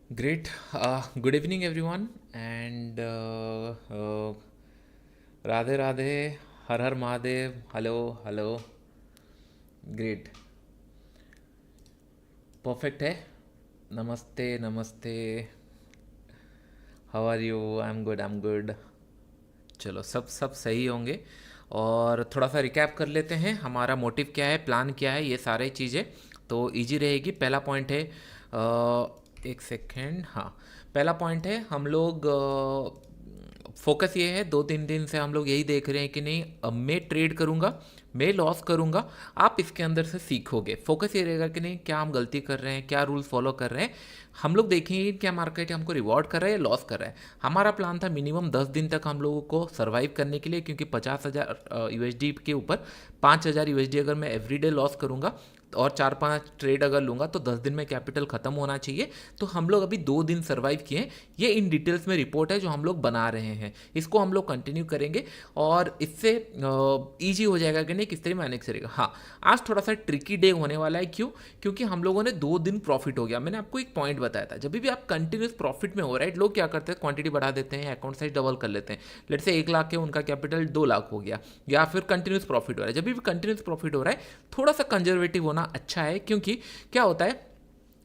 Great. Good evening, everyone, and Radhe Radhe, Har Har Mahadev. Hello, hello. Great. Perfect है. नमस्ते, नमस्ते. How are you? I am good, I am good. चलो, सब सब सही होंगे. और थोड़ा सा रिकैप कर लेते हैं, हमारा मोटिव क्या है, प्लान क्या है, ये सारी चीज़ें तो इजी रहेगी. पहला पॉइंट है, एक सेकेंड, हाँ. पहला पॉइंट है, हम लोग फोकस ये है, 2-3 दिन से हम लोग यही देख रहे हैं कि नहीं, अब मैं ट्रेड करूँगा, मैं लॉस करूँगा, आप इसके अंदर से सीखोगे. फोकस ये रहेगा कि नहीं, क्या हम गलती कर रहे हैं, क्या रूल्स फॉलो कर रहे हैं. हम लोग देखेंगे कि क्या मार्केट हमको रिवॉर्ड कर रहा है या लॉस कर रहा है. हमारा प्लान था मिनिमम 10 दिन तक हम लोगों को सर्वाइव करने के लिए, क्योंकि 50,000 यूएसडी के ऊपर 5,000 यूएसडी अगर मैं एवरीडे लॉस करूँगा और 4-5 ट्रेड अगर लूँगा तो 10 दिन में कैपिटल ख़त्म होना चाहिए. तो हम लोग अभी 2 दिन सर्वाइव किए हैं. ये इन डिटेल्स में रिपोर्ट है जो हम लोग बना रहे हैं, इसको हम लोग कंटिन्यू करेंगे और इससे ईजी हो जाएगा कि नहीं, किस तरह मैनेज करेगा. हाँ, आज थोड़ा सा ट्रिकी डे होने वाला है. क्यों? क्योंकि हम लोगों ने 2 दिन प्रॉफिट हो गया. मैंने आपको एक पॉइंट बताया था, जब भी आप कंटिन्यूस प्रॉफिट में हो, राइट, लोग क्या करते हैं, क्वांटिटी बढ़ा देते हैं, अकाउंट साइज डबल कर लेते हैं. लेट से 1 लाख के उनका कैपिटल 2 लाख हो गया, या फिर कंटिन्यूस प्रॉफिट हो रहा है. जब भी कंटिन्यूस प्रॉफिट हो रहा है, थोड़ा सा कंजर्वेटिव होना अच्छा है. क्योंकि क्या होता है,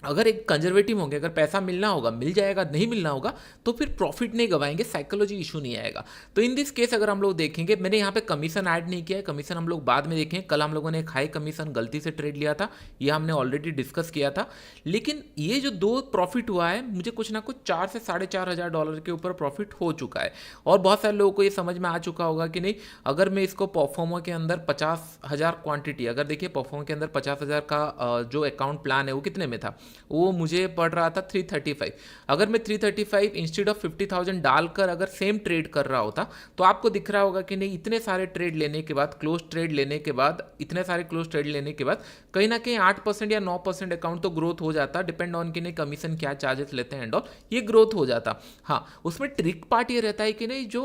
अगर एक कंजर्वेटिव होंगे, अगर पैसा मिलना होगा मिल जाएगा, नहीं मिलना होगा तो फिर प्रॉफिट नहीं गवाएंगे, साइकोलॉजी इशू नहीं आएगा. तो इन दिस केस अगर हम लोग देखेंगे, मैंने यहाँ पे कमीशन ऐड नहीं किया है, कमीशन हम लोग बाद में देखें. कल हम लोगों ने एक हाई कमीशन गलती से ट्रेड लिया था, ये हमने ऑलरेडी डिस्कस किया था. लेकिन ये जो 2 प्रॉफिट हुआ है, मुझे कुछ ना कुछ 4 से 4,500 डॉलर के ऊपर प्रॉफिट हो चुका है. और बहुत सारे लोगों को ये समझ में आ चुका होगा कि नहीं, अगर मैं इसको परफॉर्मर के अंदर 50,000 क्वांटिटी, अगर देखिए परफॉर्मर के अंदर 50,000 का जो अकाउंट प्लान है वो कितने में था, वो मुझे पड़ रहा था 335. अगर मैं 335 इंस्टेड ऑफ 50,000 डालकर अगर सेम ट्रेड कर रहा होता, तो आपको दिख रहा होगा कि नहीं, इतने सारे ट्रेड लेने के बाद, क्लोज ट्रेड लेने के बाद, इतने सारे क्लोज ट्रेड लेने के बाद कहीं ना कहीं 8% या 9% अकाउंट तो ग्रोथ हो जाता, डिपेंड ऑन कि नहीं कमीशन क्या चार्जेस लेते हैं एंड ऑल, ये ग्रोथ हो जाता. हाँ, उसमें ट्रिक पार्ट ये रहता है कि नहीं, जो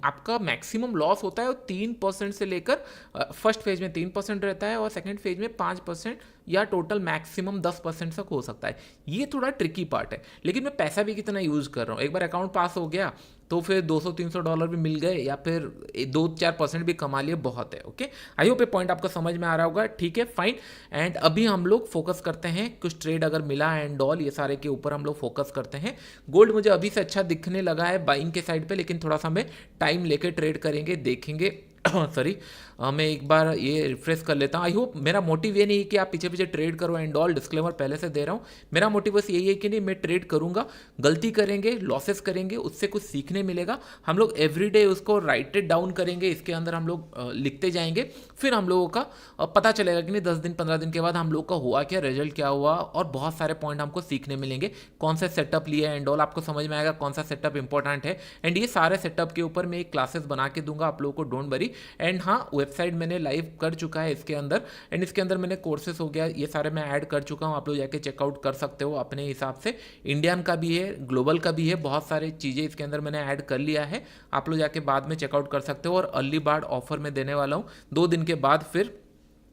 आपका मैक्सिमम लॉस होता है वो 3% से लेकर फर्स्ट फेज में 3% रहता है और सेकेंड फेज में 5% या टोटल मैक्सिमम 10% तक हो सकता है. ये थोड़ा ट्रिकी पार्ट है. लेकिन मैं पैसा भी कितना यूज़ कर रहा हूँ, एक बार अकाउंट पास हो गया तो फिर 200-300 डॉलर भी मिल गए, या फिर 2-4% भी कमा लिए, बहुत है. ओके, आई होप ये पॉइंट आपको समझ में आ रहा होगा. ठीक है, फाइन. एंड अभी हम लोग फोकस करते हैं, कुछ ट्रेड अगर मिला एंड ऑल, ये सारे के ऊपर हम लोग फोकस करते हैं. गोल्ड मुझे अभी से अच्छा दिखने लगा है बाइंग के साइड पे, लेकिन थोड़ा सा हमें टाइम लेके ट्रेड करेंगे, देखेंगे. सॉरी, मैं एक बार ये रिफ्रेश कर लेता हूँ. आई होप मेरा मोटिव ये नहीं है कि आप पीछे पीछे ट्रेड करो एंड ऑल, डिस्क्लेमर पहले से दे रहा हूँ. मेरा मोटिव बस यही है कि नहीं, मैं ट्रेड करूँगा, गलती करेंगे, लॉसेस करेंगे, उससे कुछ सीखने मिलेगा. हम लोग एवरीडे उसको राइटेड डाउन करेंगे, इसके अंदर हम लोग लिखते जाएंगे. फिर हम लोगों का पता चलेगा कि नहीं 10 दिन 15 दिन के बाद हम लोग का हुआ क्या, रिजल्ट क्या हुआ, और बहुत सारे पॉइंट हमको सीखने मिलेंगे. कौन सा सेटअप लिया एंड ऑल आपको समझ में आएगा, कौन सा सेटअप इंपॉर्टेंट है. एंड ये सारे सेटअप के ऊपर मैं एक क्लासेस बना के दूंगा आप लोगों को, डोंट वरी. एंड हाँ, वेबसाइट मैंने लाइव कर चुका है इसके अंदर, एंड इसके अंदर मैंने कोर्सेस हो गया, ये सारे मैं ऐड कर चुका हूँ. आप लोग जाके चेकआउट कर सकते हो अपने हिसाब से. इंडियन का भी है, ग्लोबल का भी है, बहुत सारी चीज़ें इसके अंदर मैंने ऐड कर लिया है. आप लोग जाके बाद में चेकआउट कर सकते हो. और अर्ली बर्ड ऑफर में देने वाला हूँ, 2 दिन के बाद फिर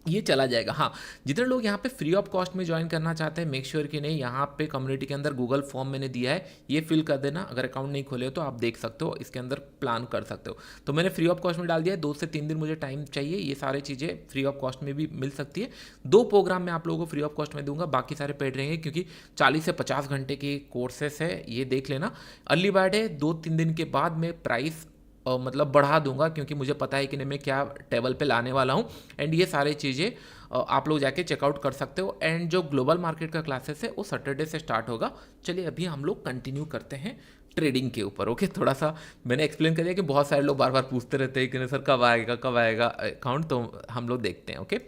ये चला जाएगा. हाँ, जितने लोग यहाँ पे फ्री ऑफ कॉस्ट में ज्वाइन करना चाहते हैं, मेक श्योर कि नहीं, यहाँ पे कम्युनिटी के अंदर गूगल फॉर्म मैंने दिया है, ये फिल कर देना. अगर अकाउंट नहीं खोले हो तो आप देख सकते हो, इसके अंदर प्लान कर सकते हो. तो मैंने फ्री ऑफ कॉस्ट में डाल दिया है, 2 से 3 दिन मुझे टाइम चाहिए, ये सारी चीज़ें फ्री ऑफ कॉस्ट में भी मिल सकती है. 2 प्रोग्राम मैं आप लोगों को फ्री ऑफ कॉस्ट में दूंगा, बाकी सारे पेड रहेंगे, क्योंकि 40 से 50 घंटे की कोर्सेस है, ये देख लेना. अर्ली बर्ड है, 2-3 दिन के बाद मैं प्राइस मतलब बढ़ा दूंगा, क्योंकि मुझे पता है कि नहीं मैं क्या टेबल पे लाने वाला हूँ. एंड ये सारी चीज़ें आप लोग जाके चेकआउट कर सकते हो. एंड जो ग्लोबल मार्केट का क्लासेस है वो सैटरडे से स्टार्ट होगा. चलिए अभी हम लोग कंटिन्यू करते हैं ट्रेडिंग के ऊपर. ओके, थोड़ा सा मैंने एक्सप्लेन कर दिया कि बहुत सारे लोग बार बार पूछते रहते हैं कि नहीं सर कब आएगा अकाउंट, तो हम लोग देखते हैं. ओके,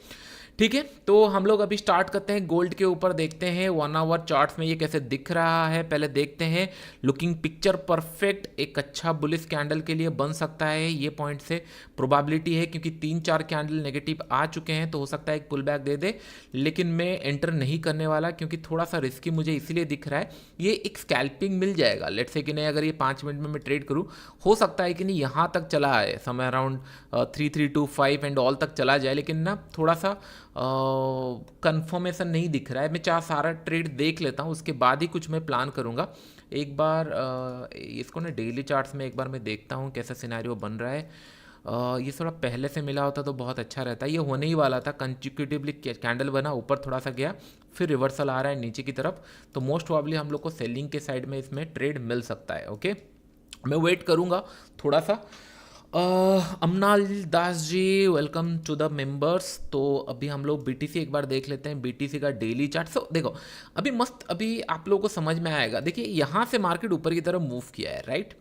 ठीक है, तो हम लोग अभी स्टार्ट करते हैं. गोल्ड के ऊपर देखते हैं 1 आवर चार्ट्स में ये कैसे दिख रहा है, पहले देखते हैं. लुकिंग पिक्चर परफेक्ट, एक अच्छा बुलिश कैंडल के लिए बन सकता है, ये पॉइंट से प्रोबेबिलिटी है, क्योंकि 3-4 कैंडल नेगेटिव आ चुके हैं, तो हो सकता है एक पुल बैक दे दे. लेकिन मैं एंटर नहीं करने वाला, क्योंकि थोड़ा सा रिस्की मुझे इसलिए दिख रहा है. ये एक स्कैल्पिंग मिल जाएगा, लेट्स से कि नहीं, अगर ये 5 मिनट में मैं ट्रेड करूँ, हो सकता है कि नहीं यहाँ तक चला है, समय अराउंड 3325 एंड ऑल तक चला जाए. लेकिन ना थोड़ा सा कंफर्मेशन नहीं दिख रहा है। मैं चाह सारा ट्रेड देख लेता हूँ, उसके बाद ही कुछ मैं प्लान करूँगा। एक बार इसको ना डेली चार्ट्स में एक बार मैं देखता हूँ कैसा सिनेरियो बन रहा है। ये थोड़ा पहले से मिला होता तो बहुत अच्छा रहता। ये होने ही वाला था, कंसिक्यूटिवली कैंडल बना, ऊपर थोड़ा सा गया, फिर रिवर्सल आ रहा है नीचे की तरफ, तो मोस्ट प्रोबेबली हम लोग को सेलिंग के साइड में इसमें ट्रेड मिल सकता है। ओके, मैं वेट करूँगा थोड़ा सा। अमनाल Das ji, welcome to the members. तो अभी हम लोग बीटीसी एक बार देख लेते हैं, बीटीसी का डेली चार्ट। सो देखो अभी मस्त, अभी आप लोगों को समझ में आएगा। देखिए यहाँ से मार्केट ऊपर की तरफ मूव किया है, राइट,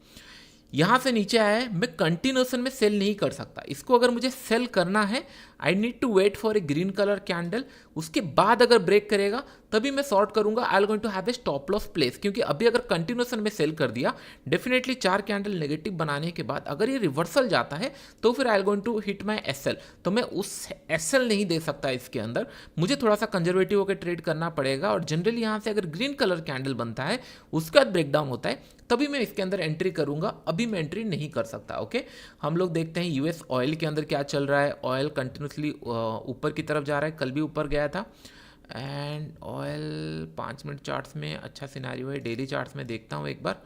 यहाँ से नीचे आया है, मैं कंटिन्यूएशन में सेल नहीं कर सकता इसको। अगर मुझे सेल करना है, I need to wait for a green colour candle, उसके बाद अगर ब्रेक करेगा तभी मैं शॉर्ट करूंगा। I am going to have a stop loss place, क्योंकि अभी अगर कंटिन्यूएशन में सेल कर दिया, डेफिनेटली 4 कैंडल नेगेटिव बनाने के बाद अगर ये रिवर्सल जाता है तो फिर I am going to hit my SL, तो मैं उस एसएल नहीं दे सकता इसके अंदर, मुझे थोड़ा सा कंजर्वेटिव होकर ट्रेड करना पड़ेगा। और जनरली यहाँ से अगर ग्रीन कलर कैंडल बनता है, उसके बाद ब्रेकडाउन होता है, तभी मैं इसके अंदर एंट्री करूंगा, अभी मैं एंट्री नहीं कर सकता। ओके, हम लोग देखते हैं यूएस ऑयल के अंदर क्या चल रहा है। ऑयल कंटिन्यूसली ऊपर की तरफ जा रहा है, कल भी ऊपर गया था। एंड ऑयल 5 मिनट चार्ट्स में अच्छा सिनेरियो है, डेली चार्ट्स में देखता हूँ एक बार।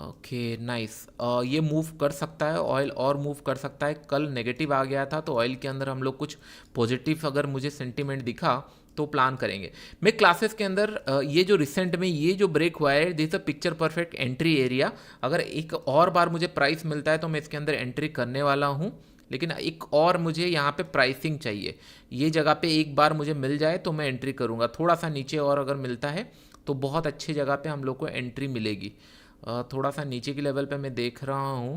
ओके नाइस, ये मूव कर सकता है ऑयल, और मूव कर सकता है। कल नेगेटिव आ गया था, तो ऑयल के अंदर हम लोग कुछ पॉजिटिव अगर मुझे सेंटीमेंट दिखा तो प्लान करेंगे। मैं क्लासेस के अंदर ये जो रिसेंट में ये जो ब्रेक हुआ है, this a picture perfect entry area. अगर एक और बार मुझे प्राइस मिलता है तो मैं इसके अंदर एंट्री करने वाला हूँ, लेकिन एक और मुझे यहाँ पे प्राइसिंग चाहिए। ये जगह पे एक बार मुझे मिल जाए तो मैं एंट्री करूँगा। थोड़ा सा नीचे और अगर मिलता है तो बहुत अच्छी जगह पे हम लोग को एंट्री मिलेगी। थोड़ा सा नीचे की लेवल पे मैं देख रहा हूँ।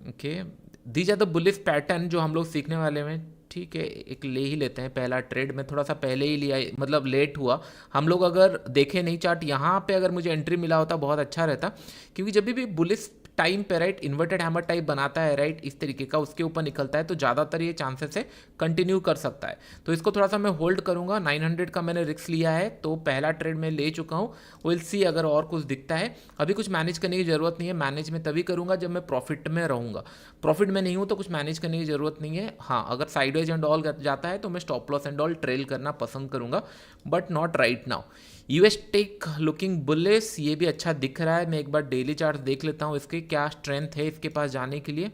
Okay, these are the bullish pattern जो हम लोग सीखने वाले हैं। ठीक है, एक ले ही लेते हैं पहला ट्रेड। में थोड़ा सा पहले ही लिया, मतलब लेट हुआ। हम लोग अगर देखें नहीं चार्ट, यहाँ पे अगर मुझे एंट्री मिला होता बहुत अच्छा रहता, क्योंकि जब भी बुलिश टाइम पे, राइट, इन्वर्टेड हैमर टाइप बनाता है, राइट, इस तरीके का उसके ऊपर निकलता है, तो ज़्यादातर ये चांसेस है कंटिन्यू कर सकता है। तो इसको थोड़ा सा मैं होल्ड करूंगा। 900 का मैंने रिस्क लिया है, तो पहला ट्रेड में ले चुका हूँ। विल सी अगर और कुछ दिखता है। अभी कुछ मैनेज करने की ज़रूरत नहीं है, मैनेज में तभी करूँगा जब मैं प्रॉफिट में रहूँगा। प्रॉफिट में नहीं हूँ तो कुछ मैनेज करने की ज़रूरत नहीं है। हाँ, अगर साइडवेज एंड ऑल जाता है तो मैं stop loss and all trail करना पसंद करूँगा, but not right now. US tech looking bullish, ये भी अच्छा दिख रहा है। मैं एक बार डेली चार्ट देख लेता हूँ, इसके क्या स्ट्रेंथ है इसके पास जाने के लिए।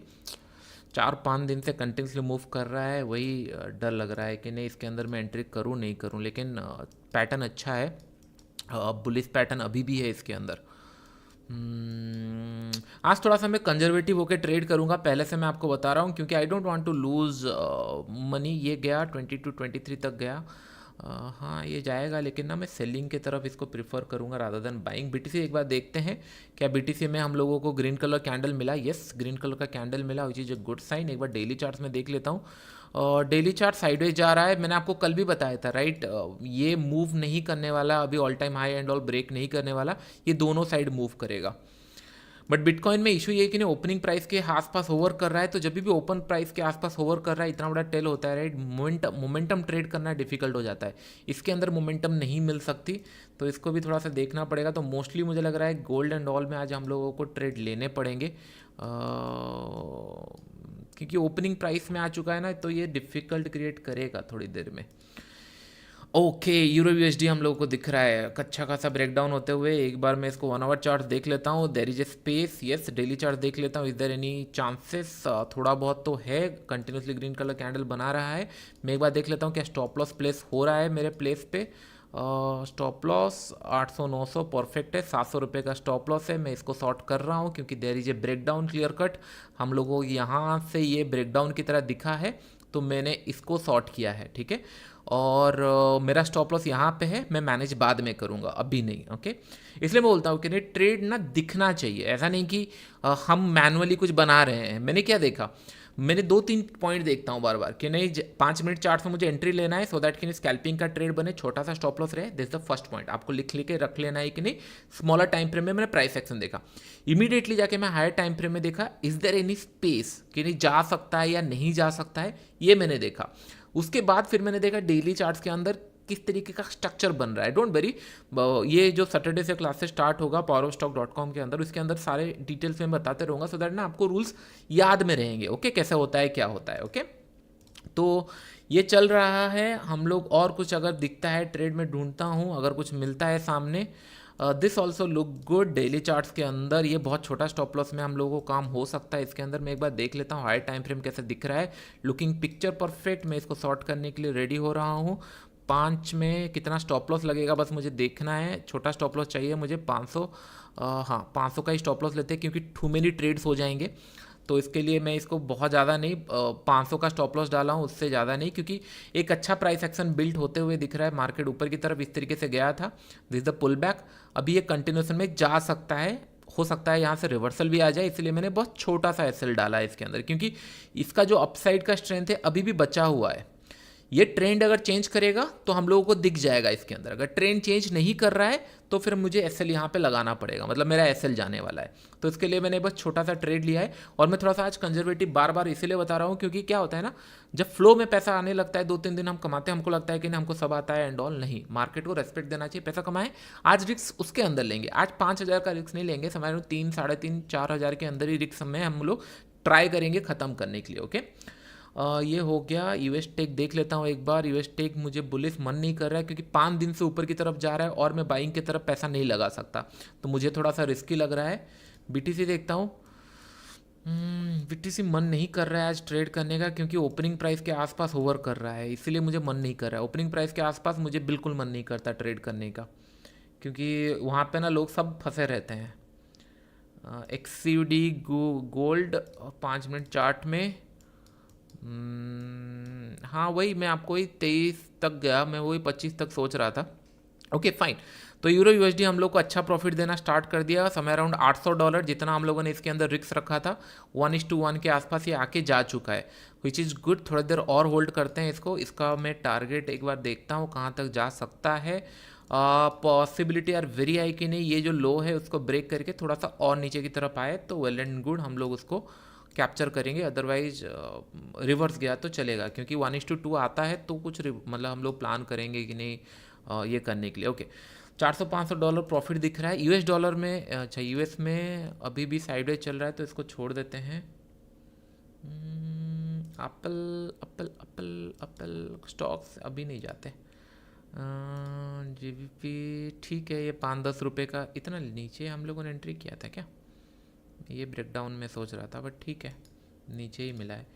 4-5 दिन से कंटिन्यूसली मूव कर रहा है, वही डर लग रहा है कि नहीं इसके अंदर मैं एंट्री करूँ नहीं करूँ, लेकिन पैटर्न अच्छा है, बुलिश पैटर्न अभी भी है इसके अंदर। आज थोड़ा सा मैं कंजर्वेटिव होकर ट्रेड करूंगा, पहले से मैं आपको बता रहा हूँ, क्योंकि I don't want to lose money. ये गया 22-23 तक गया। हाँ ये जाएगा, लेकिन ना मैं सेलिंग की तरफ इसको प्रीफर करूंगा रादर देन बाइंग। बीटीसी एक बार देखते हैं क्या बीटीसी में हम लोगों को ग्रीन कलर कैंडल मिला। यस, ग्रीन कलर का कैंडल मिला, which is a good sign. एक बार डेली चार्ट्स में देख लेता हूँ। और डेली चार्ट साइडवेज जा रहा है, मैंने आपको कल भी बताया था, राइट। ये मूव नहीं करने वाला, अभी all time high and all break नहीं करने वाला, ये दोनों साइड मूव करेगा। बट बिटकॉइन में इशू ये है कि नहीं, ओपनिंग प्राइस के आसपास होवर कर रहा है, तो जब भी ओपन प्राइस के आसपास होवर कर रहा है, इतना बड़ा टेल होता है, राइट, मोमेंटम ट्रेड करना डिफिकल्ट हो जाता है। इसके अंदर मोमेंटम नहीं मिल सकती, तो इसको भी थोड़ा सा देखना पड़ेगा। तो मोस्टली मुझे लग रहा है गोल्ड एंड ऑल में आज हम लोगों को ट्रेड लेने पड़ेंगे, क्योंकि ओपनिंग प्राइस में आ चुका है ना, तो ये डिफ़िकल्ट क्रिएट करेगा थोड़ी देर में। ओके, यूरो यूएसडी हम लोगों को दिख रहा है अच्छा खासा ब्रेकडाउन होते हुए। एक बार मैं इसको 1 आवर चार्ट देख लेता हूँ। There is a space, yes, daily chart देख लेता हूँ। इज देयर एनी चांसेस, थोड़ा बहुत तो है, कंटिन्यूसली ग्रीन कलर कैंडल बना रहा है। मैं एक बार देख लेता हूँ क्या स्टॉप लॉस प्लेस हो रहा है मेरे प्लेस पे। स्टॉप लॉस 800-900 परफेक्ट है, 700 रुपये का स्टॉप लॉस है। मैं इसको शॉर्ट कर रहा हूँ क्योंकि there is a breakdown clear cut. हम लोगों को यहाँ से ये ब्रेकडाउन की तरह दिखा है, तो मैंने इसको शॉर्ट किया है, ठीक है। और मेरा स्टॉप लॉस यहाँ पे है, मैं मैनेज बाद में करूँगा, अभी नहीं। ओके, इसलिए मैं बोलता हूँ कि नहीं, ट्रेड ना दिखना चाहिए। ऐसा नहीं कि हम मैनुअली कुछ बना रहे हैं। मैंने क्या देखा, मैंने 2-3 पॉइंट देखता हूँ बार बार कि नहीं 5 मिनट चार्ट में मुझे एंट्री लेना है, सो दैट कि नहीं स्कैल्पिंग का ट्रेड बने, छोटा सा स्टॉप लॉस रहे। This is the first point, आपको लिख के रख लेना है कि नहीं। स्मॉलर टाइम फ्रेम में मैंने प्राइस एक्शन देखा, इमीडिएटली जाके मैं हायर टाइम फ्रेम में देखा, इज देयर एनी स्पेस कि नहीं जा सकता है या नहीं जा सकता है, ये मैंने देखा। उसके बाद फिर मैंने देखा डेली चार्ट्स के अंदर किस तरीके का स्ट्रक्चर बन रहा है। डोंट वरी, ये जो सैटरडे से क्लासेस स्टार्ट होगा powerofstock.com के अंदर, उसके अंदर सारे डिटेल्स में बताते रहूँगा, सो दैट ना आपको रूल्स याद में रहेंगे। ओके, कैसे होता है क्या होता है। ओके, तो ये चल रहा है। हम लोग और कुछ अगर दिखता है ट्रेड में ढूंढता हूँ, अगर कुछ मिलता है सामने। This also look good. Daily charts के अंदर ये बहुत छोटा स्टॉप लॉस में हम लोगों को काम हो सकता है। इसके अंदर मैं एक बार देख लेता हूँ हाई टाइम फ्रेम कैसे दिख रहा है। Looking picture perfect. मैं इसको शॉर्ट करने के लिए रेडी हो रहा हूँ। 5 में कितना स्टॉप लॉस लगेगा बस मुझे देखना है। छोटा स्टॉप लॉस चाहिए मुझे 500। हाँ 500 का ही स्टॉप लॉस लेते हैं क्योंकि टू मेनी ट्रेड्स हो जाएंगे। तो इसके लिए मैं इसको बहुत ज़्यादा नहीं 500 का स्टॉप लॉस डाला हूँ, उससे ज़्यादा नहीं, क्योंकि एक अच्छा प्राइस एक्शन बिल्ड होते हुए दिख रहा है। मार्केट ऊपर की तरफ इस तरीके से गया था। This the pull back. अभी ये कंटिन्यूशन में जा सकता है, हो सकता है यहाँ से रिवर्सल भी आ जाए, इसलिए मैंने बहुत छोटा सा एसएल डाला है इसके अंदर, क्योंकि इसका जो अपसाइड का स्ट्रेंथ है अभी भी बचा हुआ है। ये ट्रेंड अगर चेंज करेगा तो हम लोगों को दिख जाएगा इसके अंदर। अगर ट्रेंड चेंज नहीं कर रहा है तो फिर मुझे एसएल यहाँ पे लगाना पड़ेगा, मतलब मेरा एसएल जाने वाला है। तो इसके लिए मैंने बस छोटा सा ट्रेड लिया है। और मैं थोड़ा सा आज कंजर्वेटिव बार बार इसीलिए बता रहा हूँ क्योंकि क्या होता है ना, जब फ्लो में पैसा आने लगता है 2-3 दिन हम कमाते हैं, हमको लगता है कि नहीं हमको सब आता है एंड ऑल। नहीं, मार्केट को रेस्पेक्ट देना चाहिए, पैसा कमाएं। आज रिस्क उसके अंदर लेंगे, आज 5,000 का रिस्क नहीं लेंगे, समझ लो 3, 3,500, 4,000 के अंदर ही रिस्क में हम लोग ट्राई करेंगे ख़त्म करने के लिए। ओके, ये हो गया। यूएस टेक देख लेता हूँ एक बार। यूएस टेक मुझे बुलिश मन नहीं कर रहा है क्योंकि 5 दिन से ऊपर की तरफ जा रहा है और मैं बाइंग की तरफ पैसा नहीं लगा सकता, तो मुझे थोड़ा सा रिस्की लग रहा है। बीटीसी देखता हूँ। बीटीसी मन नहीं कर रहा है आज ट्रेड करने का क्योंकि ओपनिंग प्राइस के आसपास होवर कर रहा है, इसीलिए मुझे मन नहीं कर रहा है। ओपनिंग प्राइस के आसपास मुझे बिल्कुल मन नहीं करता ट्रेड करने का, क्योंकि वहाँ पे ना लोग सब फंसे रहते हैं। एक्सयूडी गोल्ड 5 मिनट चार्ट में, हाँ वही मैं आपको ही 23 तक गया, मैं वही 25 तक सोच रहा था। Okay fine. तो यूरो यूएसडी हम लोग को अच्छा प्रॉफिट देना स्टार्ट कर दिया। समय अराउंड $800 जितना हम लोगों ने इसके अंदर रिस्क रखा था 1:1 के आसपास ये आके जा चुका है, विच इज़ गुड। थोड़ी देर और होल्ड करते हैं इसको। इसका मैं टारगेट एक बार देखता हूँ कहाँ तक जा सकता है। पॉसिबिलिटी आर वेरी हाई कि नहीं ये जो लो है उसको ब्रेक करके थोड़ा सा और नीचे की तरफ आए तो वेल एंड गुड, हम लोग उसको कैप्चर करेंगे। अदरवाइज रिवर्स गया तो चलेगा, क्योंकि 1:2 आता है तो कुछ मतलब हम लोग प्लान करेंगे कि नहीं ये करने के लिए। ओके, $400-500 प्रॉफिट दिख रहा है यूएस डॉलर में। अच्छा, यूएस में अभी भी साइडवेज चल रहा है तो इसको छोड़ देते हैं। Apple Apple Apple Apple stocks अभी नहीं जाते। जीबीपी ठीक है, ये 5-10 रुपये का इतना नीचे हम लोगों ने एंट्री किया था क्या? ये ब्रेकडाउन में सोच रहा था, बट ठीक है नीचे ही मिला है।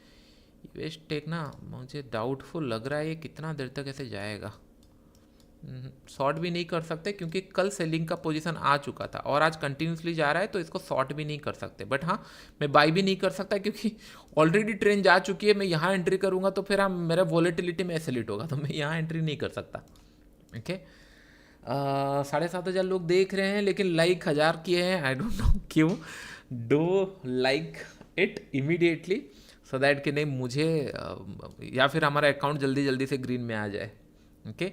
यूएस टेक ना मुझे डाउटफुल लग रहा है, ये कितना देर तक ऐसे जाएगा। शॉर्ट भी नहीं कर सकते क्योंकि कल सेलिंग का पोजीशन आ चुका था और आज कंटिन्यूसली जा रहा है, तो इसको शॉर्ट भी नहीं कर सकते। बट हाँ, मैं बाई भी नहीं कर सकता क्योंकि ऑलरेडी ट्रेन जा चुकी है। मैं यहाँ एंट्री करूँगा तो फिर मेरा वॉलेटिलिटी में एसेलेट होगा, तो मैं यहाँ एंट्री नहीं कर सकता। ओके, 7,500 लोग देख रहे हैं लेकिन लाइक 1,000 किए हैं। आई डोंट नो क्यों। Do like it immediately so that कि नहीं मुझे या फिर हमारा अकाउंट जल्दी जल्दी से ग्रीन में आ जाए। ओके,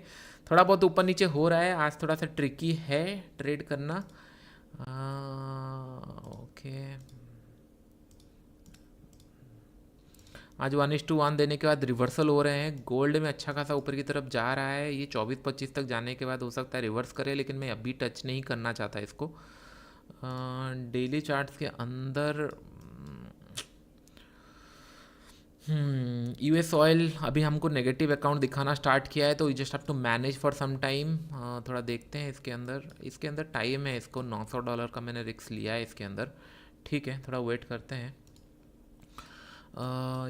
थोड़ा बहुत ऊपर नीचे हो रहा है, आज थोड़ा सा ट्रिकी है ट्रेड करना। ओके, आज 1:1 देने के बाद रिवर्सल हो रहे हैं। गोल्ड में अच्छा खासा ऊपर की तरफ जा रहा है, ये 24-25 तक जाने के बाद हो सकता है रिवर्स करे, लेकिन मैं अभी टच नहीं करना चाहता इसको। डेली चार्ट्स के अंदर यूएस ऑयल अभी हमको नेगेटिव अकाउंट दिखाना स्टार्ट किया है, तो you just have to manage for some time. थोड़ा देखते हैं इसके अंदर टाइम है। इसको $900 का मैंने रिस्क लिया है इसके अंदर। ठीक है, थोड़ा वेट करते हैं।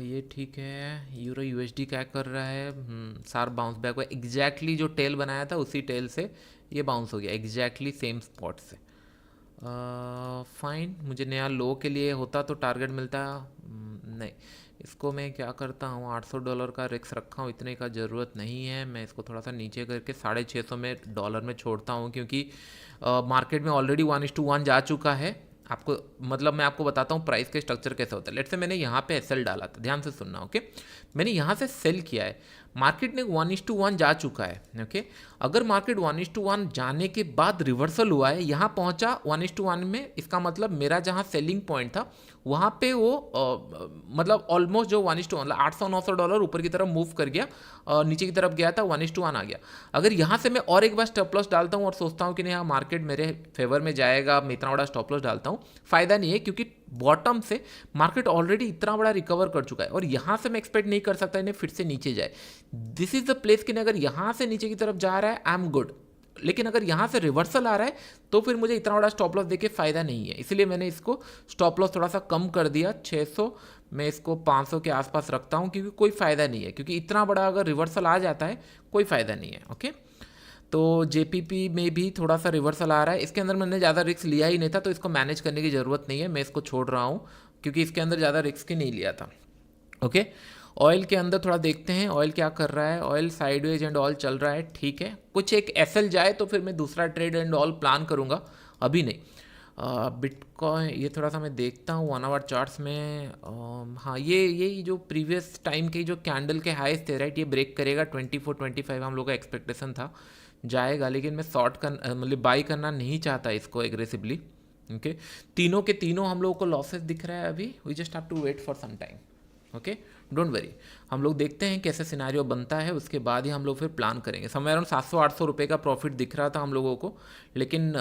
ये ठीक है। यूरो यूएसडी क्या कर रहा है? शार्प बाउंस बैक हुआ। एग्जैक्टली जो टेल बनाया था उसी टेल से ये बाउंस हो गया, एग्जैक्टली सेम स्पॉट से। फाइन, मुझे नया लो के लिए होता तो टारगेट मिलता। नहीं, इसको मैं क्या करता हूँ, $800 का रिस्क रखा हूँ, इतने का ज़रूरत नहीं है। मैं इसको थोड़ा सा नीचे करके $650 में छोड़ता हूँ, क्योंकि मार्केट में ऑलरेडी 1:1 जा चुका है। आपको मतलब मैं आपको बताता हूँ प्राइस के स्ट्रक्चर कैसे होता है। लेट्स से मैंने यहाँ पे एसएल डाला था, ध्यान से सुनना। ओके, मैंने यहाँ से सेल किया है, मार्केट ने 1:1 जा चुका है। ओके, अगर मार्केट 1:1 जाने के बाद रिवर्सल हुआ है, यहाँ पहुँचा 1:1 में, इसका मतलब मेरा जहाँ सेलिंग पॉइंट था वहाँ पे वो मतलब ऑलमोस्ट जो 1:1 मतलब $800-900 ऊपर की तरफ मूव कर गया, नीचे की तरफ गया था, 1:1 आ गया। अगर यहाँ से मैं और एक बार स्टॉप लॉस डालता हूँ और सोचता हूँ कि नहीं हाँ मार्केट मेरे फेवर में जाएगा, मैं इतना बड़ा स्टॉप लॉस डालता हूँ, फ़ायदा नहीं है, क्योंकि बॉटम से मार्केट ऑलरेडी इतना बड़ा रिकवर कर चुका है और यहाँ से मैं एक्सपेक्ट नहीं कर सकता इन्हें फिर से नीचे जाए। दिस इज़ द प्लेस कि अगर यहाँ से नीचे की तरफ जा रहा है आई एम गुड, लेकिन अगर यहाँ से रिवर्सल आ रहा है तो फिर मुझे इतना बड़ा स्टॉप लॉस देके फ़ायदा नहीं है, इसलिए मैंने इसको स्टॉप लॉस थोड़ा सा कम कर दिया 600, मैं इसको 500 के आसपास रखता हूँ, क्योंकि कोई फ़ायदा नहीं है, क्योंकि इतना बड़ा अगर रिवर्सल आ जाता है कोई फ़ायदा नहीं है। ओके, तो जेपीपी में भी थोड़ा सा रिवर्सल आ रहा है, इसके अंदर मैंने ज़्यादा रिस्क लिया ही नहीं था, तो इसको मैनेज करने की ज़रूरत नहीं है, मैं इसको छोड़ रहा हूँ क्योंकि इसके अंदर ज़्यादा रिस्क ही नहीं लिया था। ओके, ऑयल के अंदर थोड़ा देखते हैं ऑयल क्या कर रहा है। ऑयल साइडवेज एंड ऑल चल रहा है, ठीक है, कुछ एक एसएल जाए तो फिर मैं दूसरा ट्रेड एंड ऑल प्लान करूँगा, अभी नहीं। बिटकॉइन ये थोड़ा सा मैं देखता हूँ 1 आवर चार्ट्स में। हाँ, ये जो प्रीवियस टाइम के जो कैंडल के हाईस थे राइट, ये ब्रेक करेगा 24-25 हम लोग का एक्सपेक्टेशन था जाएगा, लेकिन मैं शॉर्ट कर मतलब बाई करना नहीं चाहता इसको एग्रेसिवली। ओके, तीनों के तीनों हम लोगों को लॉसेस दिख रहा है अभी, we just have to wait for some time. Okay, don't worry, हम लोग देखते हैं कैसे सिनारियो बनता है, उसके बाद ही हम लोग फिर प्लान करेंगे। समवेयर अराउंड 700-800 रुपये का प्रॉफिट दिख रहा था हम लोगों को, लेकिन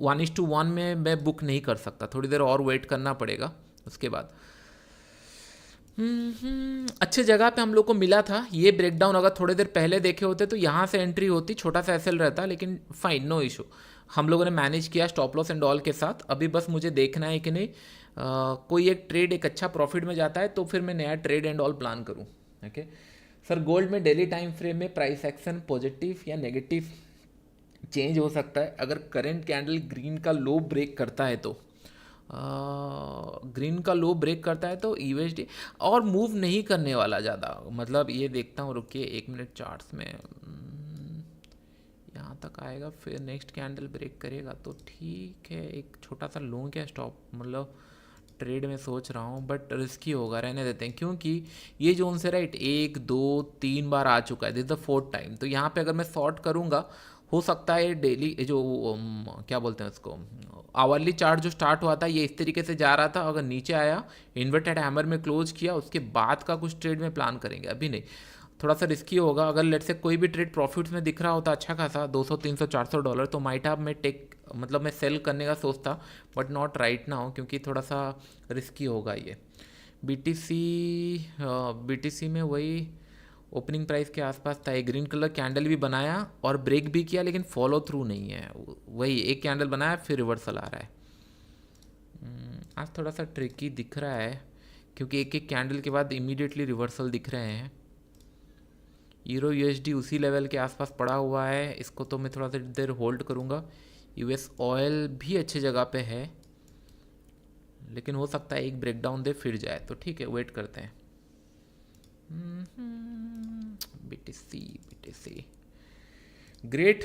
1:1 में मैं बुक नहीं कर सकता, थोड़ी देर और वेट करना पड़ेगा उसके बाद। अच्छे जगह पे हम लोग को मिला था ये ब्रेकडाउन, अगर थोड़ी देर पहले देखे होते तो यहाँ से एंट्री होती, छोटा सा एसएल रहता, लेकिन फाइन, नो इशू, हम लोगों ने मैनेज किया स्टॉप लॉस एंड ऑल के साथ। अभी बस मुझे देखना है कि नहीं कोई एक ट्रेड एक अच्छा प्रॉफिट में जाता है तो फिर मैं नया ट्रेड एंड ऑल प्लान करूँ। ओके सर, गोल्ड में डेली टाइम फ्रेम में प्राइस एक्शन पॉजिटिव या नेगेटिव चेंज हो सकता है अगर करंट कैंडल ग्रीन का लो ब्रेक करता है तो। ग्रीन का लो ब्रेक करता है तो यूएसडी और मूव नहीं करने वाला ज़्यादा, मतलब ये देखता हूँ, रुकिए 1 मिनट चार्ट्स में, यहाँ तक आएगा फिर नेक्स्ट कैंडल ब्रेक करेगा तो ठीक है, एक छोटा सा लूँ क्या स्टॉप, मतलब ट्रेड में सोच रहा हूँ बट रिस्की होगा, रहने देते हैं, क्योंकि ये जोन से राइट 1 2 3 बार आ चुका है, दिस द 4th टाइम, तो यहाँ पे अगर मैं शॉर्ट करूँगा हो सकता है डेली जो क्या बोलते हैं उसको, आवरली चार्ट जो स्टार्ट हुआ था ये इस तरीके से जा रहा था, अगर नीचे आया इन्वर्टेड हैमर में क्लोज किया, उसके बाद का कुछ ट्रेड में प्लान करेंगे, अभी नहीं, थोड़ा सा रिस्की होगा। अगर लेट से कोई भी ट्रेड प्रॉफिट्स में दिख रहा होता अच्छा खासा $200-300-400 तो माइट हैव मैं टेक मतलब मैं सेल करने का सोचता, बट नॉट राइट नाउ, क्योंकि थोड़ा सा रिस्की होगा ये। बीटीसी में वही ओपनिंग प्राइस के आसपास था, एक ग्रीन कलर कैंडल भी बनाया और ब्रेक भी किया, लेकिन फॉलो थ्रू नहीं है, वही एक कैंडल बनाया फिर रिवर्सल आ रहा है। आज थोड़ा सा ट्रिकी दिख रहा है क्योंकि एक एक कैंडल के बाद इमीडिएटली रिवर्सल दिख रहे हैं। यूरो यूएसडी उसी लेवल के आसपास पड़ा हुआ है, इसको तो मैं थोड़ा सा देर होल्ड करूँगा। यूएस ऑयल भी अच्छी जगह पे है, लेकिन हो सकता है एक ब्रेकडाउन दे फिर जाए, तो ठीक है वेट करते हैं। BTC great.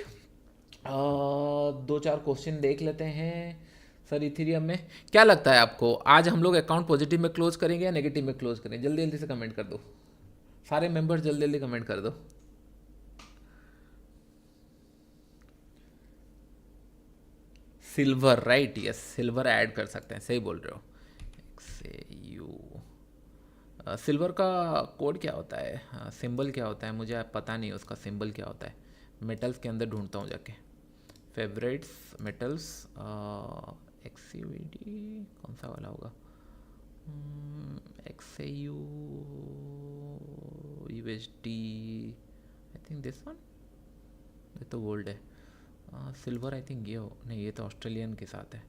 2-4 क्वेश्चन देख लेते हैं सर। इथेरियम में क्या लगता है आपको, आज हम लोग अकाउंट पॉजिटिव में क्लोज करेंगे या नेगेटिव में क्लोज करेंगे? जल्दी जल्दी से कमेंट कर दो, सारे मेंबर्स जल्दी जल्दी कमेंट कर दो। Silver right, yes silver add कर सकते हैं, सही बोल रहे हो। सिल्वर का कोड क्या होता है, सिंबल क्या होता है, मुझे पता नहीं उसका सिंबल क्या होता है, मेटल्स के अंदर ढूंढता हूँ जाके। फेवरेट्स मेटल्स, एक्सीवीडी कौन सा वाला होगा, XAU USD, I think this one, ये तो गोल्ड है। सिल्वर आई थिंक ये हो, नहीं ये तो ऑस्ट्रेलियन के साथ है।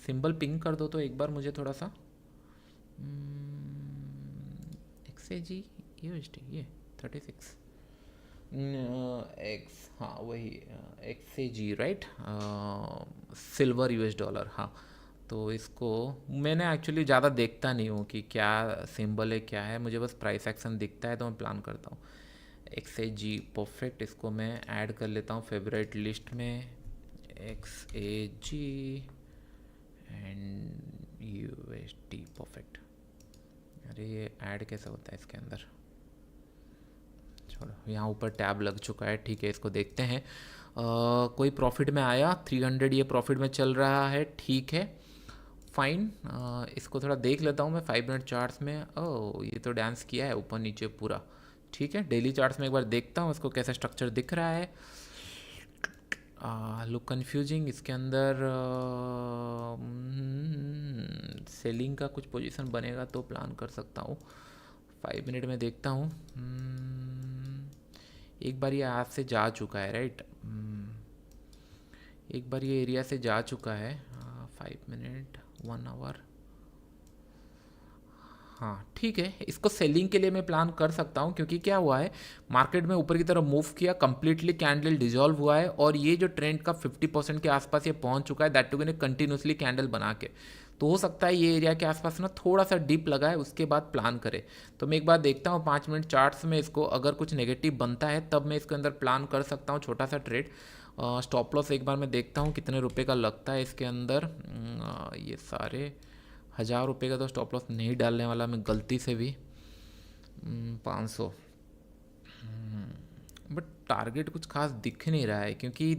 सिंबल पिंग कर दो तो एक बार मुझे थोड़ा सा। XAG USD ये 36 एक्स, हाँ वही XAG right, silver US dollar, हाँ। तो इसको मैंने एक्चुअली ज़्यादा देखता नहीं हूँ कि क्या सिंबल है क्या है, मुझे बस प्राइस एक्शन दिखता है तो मैं प्लान करता हूँ। XAG परफेक्ट, इसको मैं ऐड कर लेता हूँ फेवरेट लिस्ट में। XAG and USD perfect. अरे ये ऐड कैसे होता है इसके अंदर, छोड़ो, यहाँ ऊपर टैब लग चुका है, ठीक है इसको देखते हैं। कोई प्रॉफिट में आया 300, ये प्रॉफिट में चल रहा है, ठीक है। फाइन। इसको थोड़ा देख लेता हूँ मैं 5 मिनट चार्ट्स में। ओह, ये तो डांस किया है ऊपर नीचे पूरा। ठीक है, डेली चार्ट्स में एक बार देखता हूँ इसको कैसा स्ट्रक्चर दिख रहा है। Look confusing. इसके अंदर सेलिंग का कुछ पोजीशन बनेगा तो प्लान कर सकता हूँ। 5 मिनट में देखता हूँ। एक बार ये हाथ से जा चुका है, राइट। एक बार ये एरिया से जा चुका है। 5 मिनट 1 आवर। हाँ ठीक है, इसको सेलिंग के लिए मैं प्लान कर सकता हूँ, क्योंकि क्या हुआ है, मार्केट में ऊपर की तरफ मूव किया, कंप्लीटली कैंडल डिजॉल्व हुआ है और ये जो ट्रेंड का 50% के आसपास ये पहुँच चुका है, that to be continuously candle बना के। तो हो सकता है ये एरिया के आसपास ना थोड़ा सा डीप लगा है, उसके बाद प्लान करे। तो मैं एक बार देखता हूँ 5 मिनट चार्ट्स में इसको, अगर कुछ नेगेटिव बनता है तब मैं इसके अंदर प्लान कर सकता हूँ छोटा सा ट्रेड। स्टॉप लॉस एक बार मैं देखता हूँ कितने रुपए का लगता है इसके अंदर। ये सारे 1000 रुपये का तो स्टॉप लॉस नहीं डालने वाला मैं गलती से भी। 500। बट टारगेट कुछ खास दिख नहीं रहा है, क्योंकि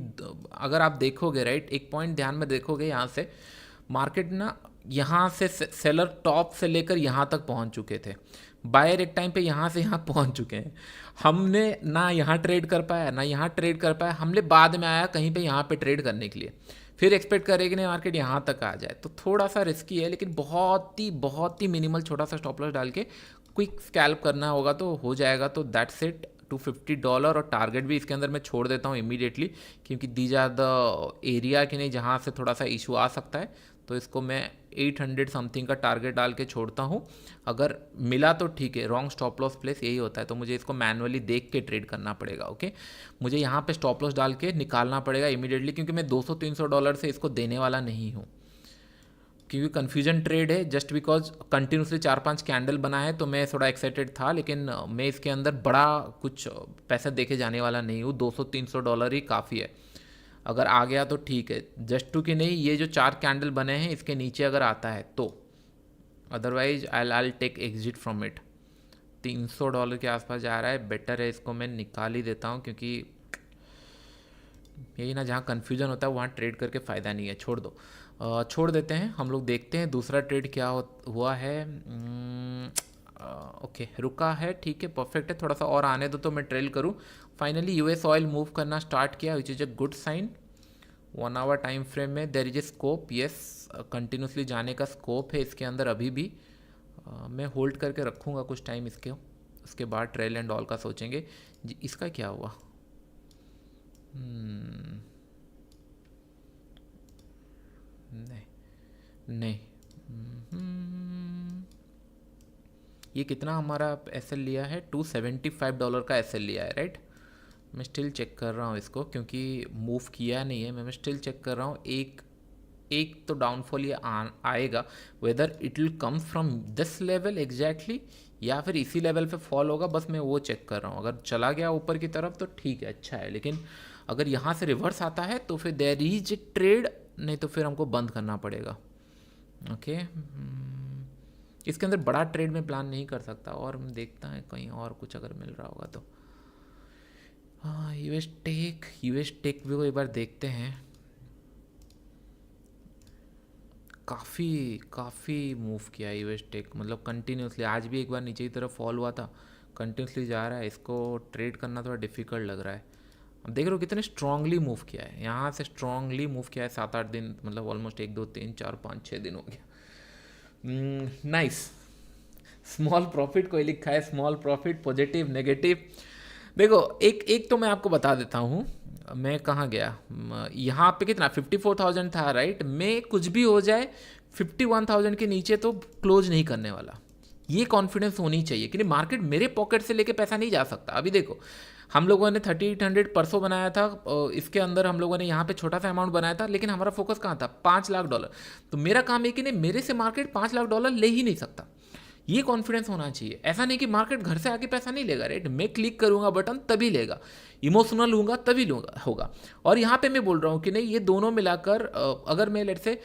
अगर आप देखोगे, राइट, एक पॉइंट ध्यान में देखोगे, यहाँ से मार्केट ना, यहाँ से सेलर टॉप से लेकर यहाँ तक पहुँच चुके थे, बायर एक टाइम पे यहाँ से यहाँ पहुँच चुके हैं। हमने ना यहाँ ट्रेड कर पाया ना यहाँ ट्रेड कर पाया, हमने बाद में आया कहीं पे यहाँ पे ट्रेड करने के लिए, फिर एक्सपेक्ट करें कि नहीं मार्केट यहाँ तक आ जाए, तो थोड़ा सा रिस्की है। लेकिन बहुत ही मिनिमल छोटा सा स्टॉप लॉस डाल के क्विक स्कैल्प करना होगा तो हो जाएगा। तो दैट्स इट, $250। और टारगेट भी इसके अंदर मैं छोड़ देता हूँ इमीडिएटली, क्योंकि दीज आर द एरिया कि नहीं जहाँ से थोड़ा सा इशू आ सकता है। तो इसको मैं 800 समथिंग का टारगेट डाल के छोड़ता हूँ। अगर मिला तो ठीक है, रॉन्ग स्टॉप लॉस प्लेस यही होता है, तो मुझे इसको मैनुअली देख के ट्रेड करना पड़ेगा। ओके, मुझे यहाँ पे स्टॉप लॉस डाल के निकालना पड़ेगा इमीडिएटली, क्योंकि मैं $200-300 से इसको देने वाला नहीं हूँ, क्योंकि कन्फ्यूजन ट्रेड है। जस्ट बिकॉज कंटिन्यूसली 4-5 कैंडल बना है तो मैं थोड़ा एक्साइटेड था, लेकिन मैं इसके अंदर बड़ा कुछ पैसा देके जाने वाला नहीं हूँ। $200-300 ही काफ़ी है। अगर आ गया तो ठीक है, जस्ट टू कि नहीं, ये जो 4 कैंडल बने हैं इसके नीचे अगर आता है तो, otherwise I take exit from it. $300 के आसपास जा रहा है, बेटर है इसको मैं निकाल ही देता हूँ, क्योंकि यही ना, जहाँ कन्फ्यूजन होता है वहाँ ट्रेड करके फ़ायदा नहीं है, छोड़ दो। छोड़ देते हैं। हम लोग देखते हैं दूसरा ट्रेड क्या हुआ है। ओके, रुका है, ठीक है, परफेक्ट है, थोड़ा सा और आने दो तो मैं ट्रेल करूँ। फाइनली यूएस ऑयल मूव करना स्टार्ट किया, which is a good sign. 1 hour time frame में there is a scope, yes, continuously जाने का स्कोप है इसके अंदर अभी भी। मैं होल्ड करके रखूँगा कुछ टाइम इसके, उसके बाद ट्रेल एंड ऑल का सोचेंगे। जी, इसका क्या हुआ? नहीं नहीं। ये कितना हमारा एसएल लिया है? $275 का एसएल लिया है, राइट। मैं स्टिल चेक कर रहा हूँ इसको, क्योंकि मूव किया नहीं है। मैं स्टिल चेक कर रहा हूँ। एक तो डाउनफॉल ये आएगा, whether it will come from this level exactly या फिर इसी लेवल पे फॉल होगा, बस मैं वो चेक कर रहा हूँ। अगर चला गया ऊपर की तरफ तो ठीक है, अच्छा है, लेकिन अगर यहाँ से रिवर्स आता है तो फिर देयर इज ट्रेड, नहीं तो फिर हमको बंद करना पड़ेगा। ओके, इसके अंदर बड़ा ट्रेड में प्लान नहीं कर सकता, और हम देखता है कहीं और कुछ अगर मिल रहा होगा तो। हाँ, यूएस टेक भी एक बार देखते हैं। काफ़ी मूव किया यूएस टेक, मतलब कंटिन्यूसली। आज भी एक बार नीचे की तरफ फॉल हुआ था, कंटिन्यूसली जा रहा है। इसको ट्रेड करना थोड़ा डिफ़िकल्ट लग रहा है। अब देख रहे हो कितने स्ट्रांगली मूव किया है, यहाँ से स्ट्रांगली मूव किया है 7-8 दिन, मतलब ऑलमोस्ट 1 2 3 4 5 6 दिन हो गया। नाइस। स्मॉल प्रॉफिट कोई लिखा है, स्मॉल प्रॉफिट, पॉजिटिव, नेगेटिव। देखो, एक तो मैं आपको बता देता हूँ, मैं कहाँ गया, यहाँ पे कितना 54,000 था, राइट। मैं कुछ भी हो जाए 51,000 के नीचे तो क्लोज नहीं करने वाला। ये कॉन्फिडेंस होनी चाहिए कि मार्केट मेरे पॉकेट से लेके पैसा नहीं जा सकता। अभी देखो, हम लोगों ने 3800 परसों बनाया था, इसके अंदर हम लोगों ने यहाँ पे छोटा सा अमाउंट बनाया था, लेकिन हमारा फोकस कहाँ था? $5 लाख। तो मेरा काम है कि नहीं, मेरे से मार्केट $5 लाख ले ही नहीं सकता। ये कॉन्फिडेंस होना चाहिए। ऐसा नहीं कि मार्केट घर से आके पैसा नहीं लेगा, राइट। मैं क्लिक करूंगा बटन तभी लेगा, इमोशनल लूँगा तभी होगा। और यहाँ पे मैं बोल रहा हूँ कि नहीं, ये दोनों मिलाकर अगर मैं लेट से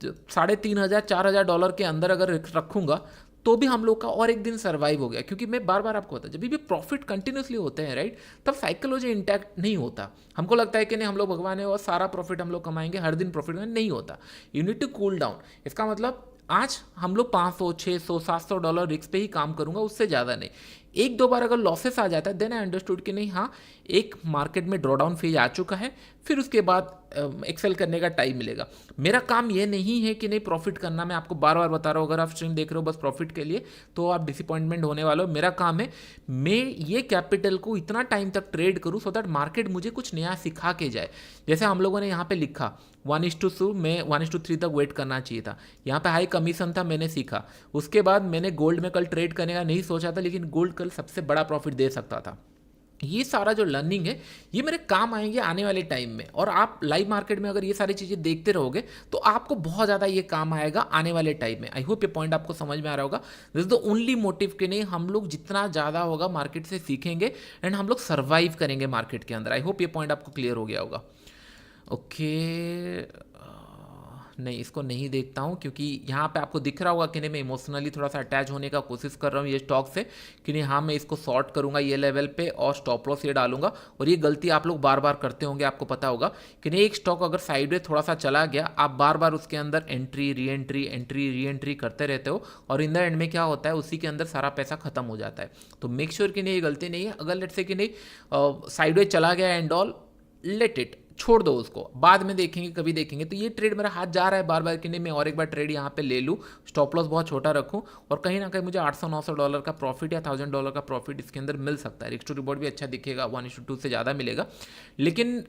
$3,500 $4,000 के अंदर अगर रखूँगा तो भी हम लोग का और एक दिन सर्वाइव हो गया। क्योंकि मैं बार बार आपको बताता, जब भी प्रॉफिट कंटिन्यूसली होते हैं राइट, तब साइकोलॉजी इंटैक्ट नहीं होता। हमको लगता है कि नहीं हम लोग भगवान है और सारा प्रॉफिट हम लोग कमाएंगे, हर दिन प्रॉफिट नहीं होता। You need to cool down. इसका मतलब आज हम लोग 500 600 700 डॉलर रिस्क पे ही काम करूंगा, उससे ज़्यादा नहीं। एक दो बार अगर लॉसेस आ जाता है देन आई अंडरस्टूड कि नहीं हाँ एक मार्केट में ड्रॉडाउन फेज आ चुका है, फिर उसके बाद एक्सेल करने का टाइम मिलेगा। मेरा काम ये नहीं है कि नहीं प्रॉफिट करना, मैं आपको बार बार बता रहा हूँ, अगर आप स्ट्रीम देख रहे हो बस प्रॉफिट के लिए तो आप डिसअपॉइंटमेंट होने वाले हो। मेरा काम है मैं ये कैपिटल को इतना टाइम तक ट्रेड करूँ सो दैट मार्केट मुझे कुछ नया सिखा के जाए। जैसे हम लोगों ने यहाँ पे लिखा 1:2 में 1:3 तक वेट करना चाहिए था, यहाँ पे हाई कमीशन था, मैंने सीखा। उसके बाद मैंने गोल्ड में कल ट्रेड करने का नहीं सोचा था, लेकिन गोल्ड कल सबसे बड़ा प्रॉफिट दे सकता था। ये सारा जो लर्निंग है ये मेरे काम आएंगे आने वाले टाइम में। और आप लाइव मार्केट में अगर ये सारी चीज़ें देखते रहोगे तो आपको बहुत ज़्यादा ये काम आएगा आने वाले टाइम में। आई होप ये पॉइंट आपको समझ में आ रहा होगा। This is the only motive कि नहीं हम लोग जितना ज़्यादा होगा मार्केट से सीखेंगे एंड हम लोग सर्वाइव करेंगे मार्केट के अंदर। आई होप ये पॉइंट आपको क्लियर हो गया होगा। ओके नहीं इसको नहीं देखता हूँ, क्योंकि यहाँ पे आपको दिख रहा होगा कि नहीं मैं इमोशनली थोड़ा सा अटैच होने का कोशिश कर रहा हूँ ये स्टॉक से, कि नहीं हाँ मैं इसको शॉर्ट करूँगा ये लेवल पे और स्टॉप लॉस ये डालूंगा। और ये गलती आप लोग बार बार करते होंगे, आपको पता होगा कि नहीं एक स्टॉक अगर साइडवे थोड़ा सा चला गया आप बार बार उसके अंदर एंट्री री एंट्री करते रहते हो और इन द एंड में क्या होता है उसी के अंदर सारा पैसा खत्म हो जाता है। तो मेक श्योर कि नहीं ये गलती नहीं है। अगर लेट्स से कि नहीं साइडवे चला गया एंड ऑल, लेट इट, छोड़ दो उसको, बाद में देखेंगे कभी देखेंगे। तो ये ट्रेड मेरा हाथ जा रहा है बार बार कि नहीं मैं और एक बार ट्रेड यहाँ पे ले लूँ, स्टॉप लॉस बहुत छोटा रखूँ और कहीं ना कहीं मुझे 800-900 डॉलर का प्रॉफिट या $1000 का प्रॉफिट इसके अंदर मिल सकता है। रिस्क टू रिवॉर्ड भी अच्छा दिखेगा, 1:2 से ज़्यादा मिलेगा, लेकिन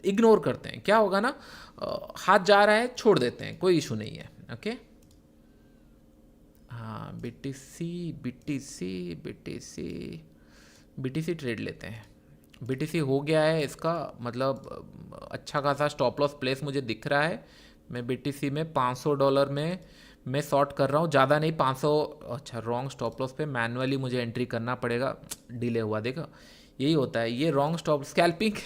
इग्नोर करते हैं। क्या होगा ना हाथ जा रहा है छोड़ देते हैं, कोई इशू नहीं है। ओके हाँ BTC ट्रेड लेते हैं। BTC हो गया है, इसका मतलब अच्छा खासा स्टॉप लॉस प्लेस मुझे दिख रहा है। मैं BTC में $500 में मैं शॉर्ट कर रहा हूँ, ज़्यादा नहीं 500। अच्छा रॉन्ग स्टॉप लॉस पे मैनुअली मुझे एंट्री करना पड़ेगा, डिले हुआ देखा, यही होता है ये रॉन्ग स्टॉप स्कैल्पिंग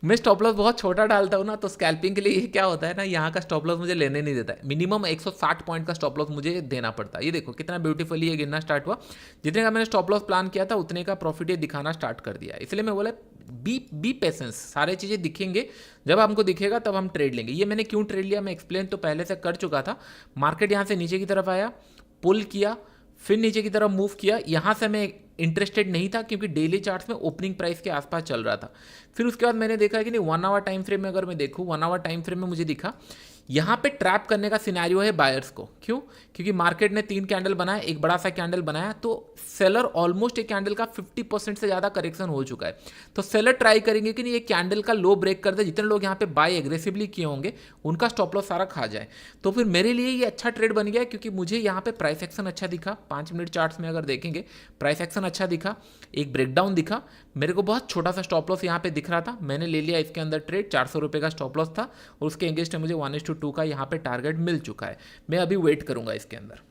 मैं स्टॉप लॉस बहुत छोटा डालता हूँ ना, तो स्कैल्पिंग के लिए ये क्या होता है ना यहाँ का स्टॉप लॉस मुझे लेने नहीं देता है। मिनिमम 160 पॉइंट का स्टॉप लॉस मुझे देना पड़ता है। ये देखो कितना ब्यूटीफुली ये गिरना स्टार्ट हुआ, जितने का मैंने स्टॉप लॉस प्लान किया था उतने का प्रॉफिट ये दिखाना स्टार्ट कर दिया। इसलिए मैं बोला बी पेशेंस, सारे चीज़ें दिखेंगे, जब हमको दिखेगा तब हम ट्रेड लेंगे। ये मैंने क्यों ट्रेड लिया मैं एक्सप्लेन तो पहले से कर चुका था। मार्केट यहाँ से नीचे की तरफ आया, पुल किया, फिर नीचे की तरफ मूव किया, यहाँ से मैं इंटरेस्टेड नहीं था क्योंकि डेली चार्ट्स में ओपनिंग प्राइस के आसपास चल रहा था। फिर उसके बाद मैंने देखा कि नहीं 1 आवर टाइम फ्रेम में अगर मैं देखूँ, 1 आवर टाइम फ्रेम में मुझे दिखा यहाँ पे ट्रैप करने का सिनेरियो है बायर्स को। क्यों? क्योंकि मार्केट ने 3 कैंडल बनाया, एक बड़ा सा कैंडल बनाया, तो सेलर ऑलमोस्ट एक कैंडल का 50% से ज़्यादा करेक्शन हो चुका है। तो सेलर ट्राई करेंगे कि नहीं ये कैंडल का लो ब्रेक कर दे, जितने लोग यहाँ पे बाय एग्रेसिवली किए होंगे उनका स्टॉप लॉस सारा खा जाए। तो फिर मेरे लिए ये अच्छा ट्रेड बन गया क्योंकि मुझे यहाँ पे प्राइस एक्शन अच्छा दिखा। 5 मिनट चार्ट्स में अगर देखेंगे प्राइस एक्शन अच्छा दिखा, एक ब्रेकडाउन दिखा, मेरे को बहुत छोटा सा स्टॉप लॉस यहाँ पे दिख रहा था, मैंने ले लिया इसके अंदर ट्रेड। 400 रुपये का स्टॉप लॉस था और उसके अगेंस्ट मुझे 1:2 का यहाँ पे टारगेट मिल चुका है। मैं अभी वेट करूंगा इसके अंदर।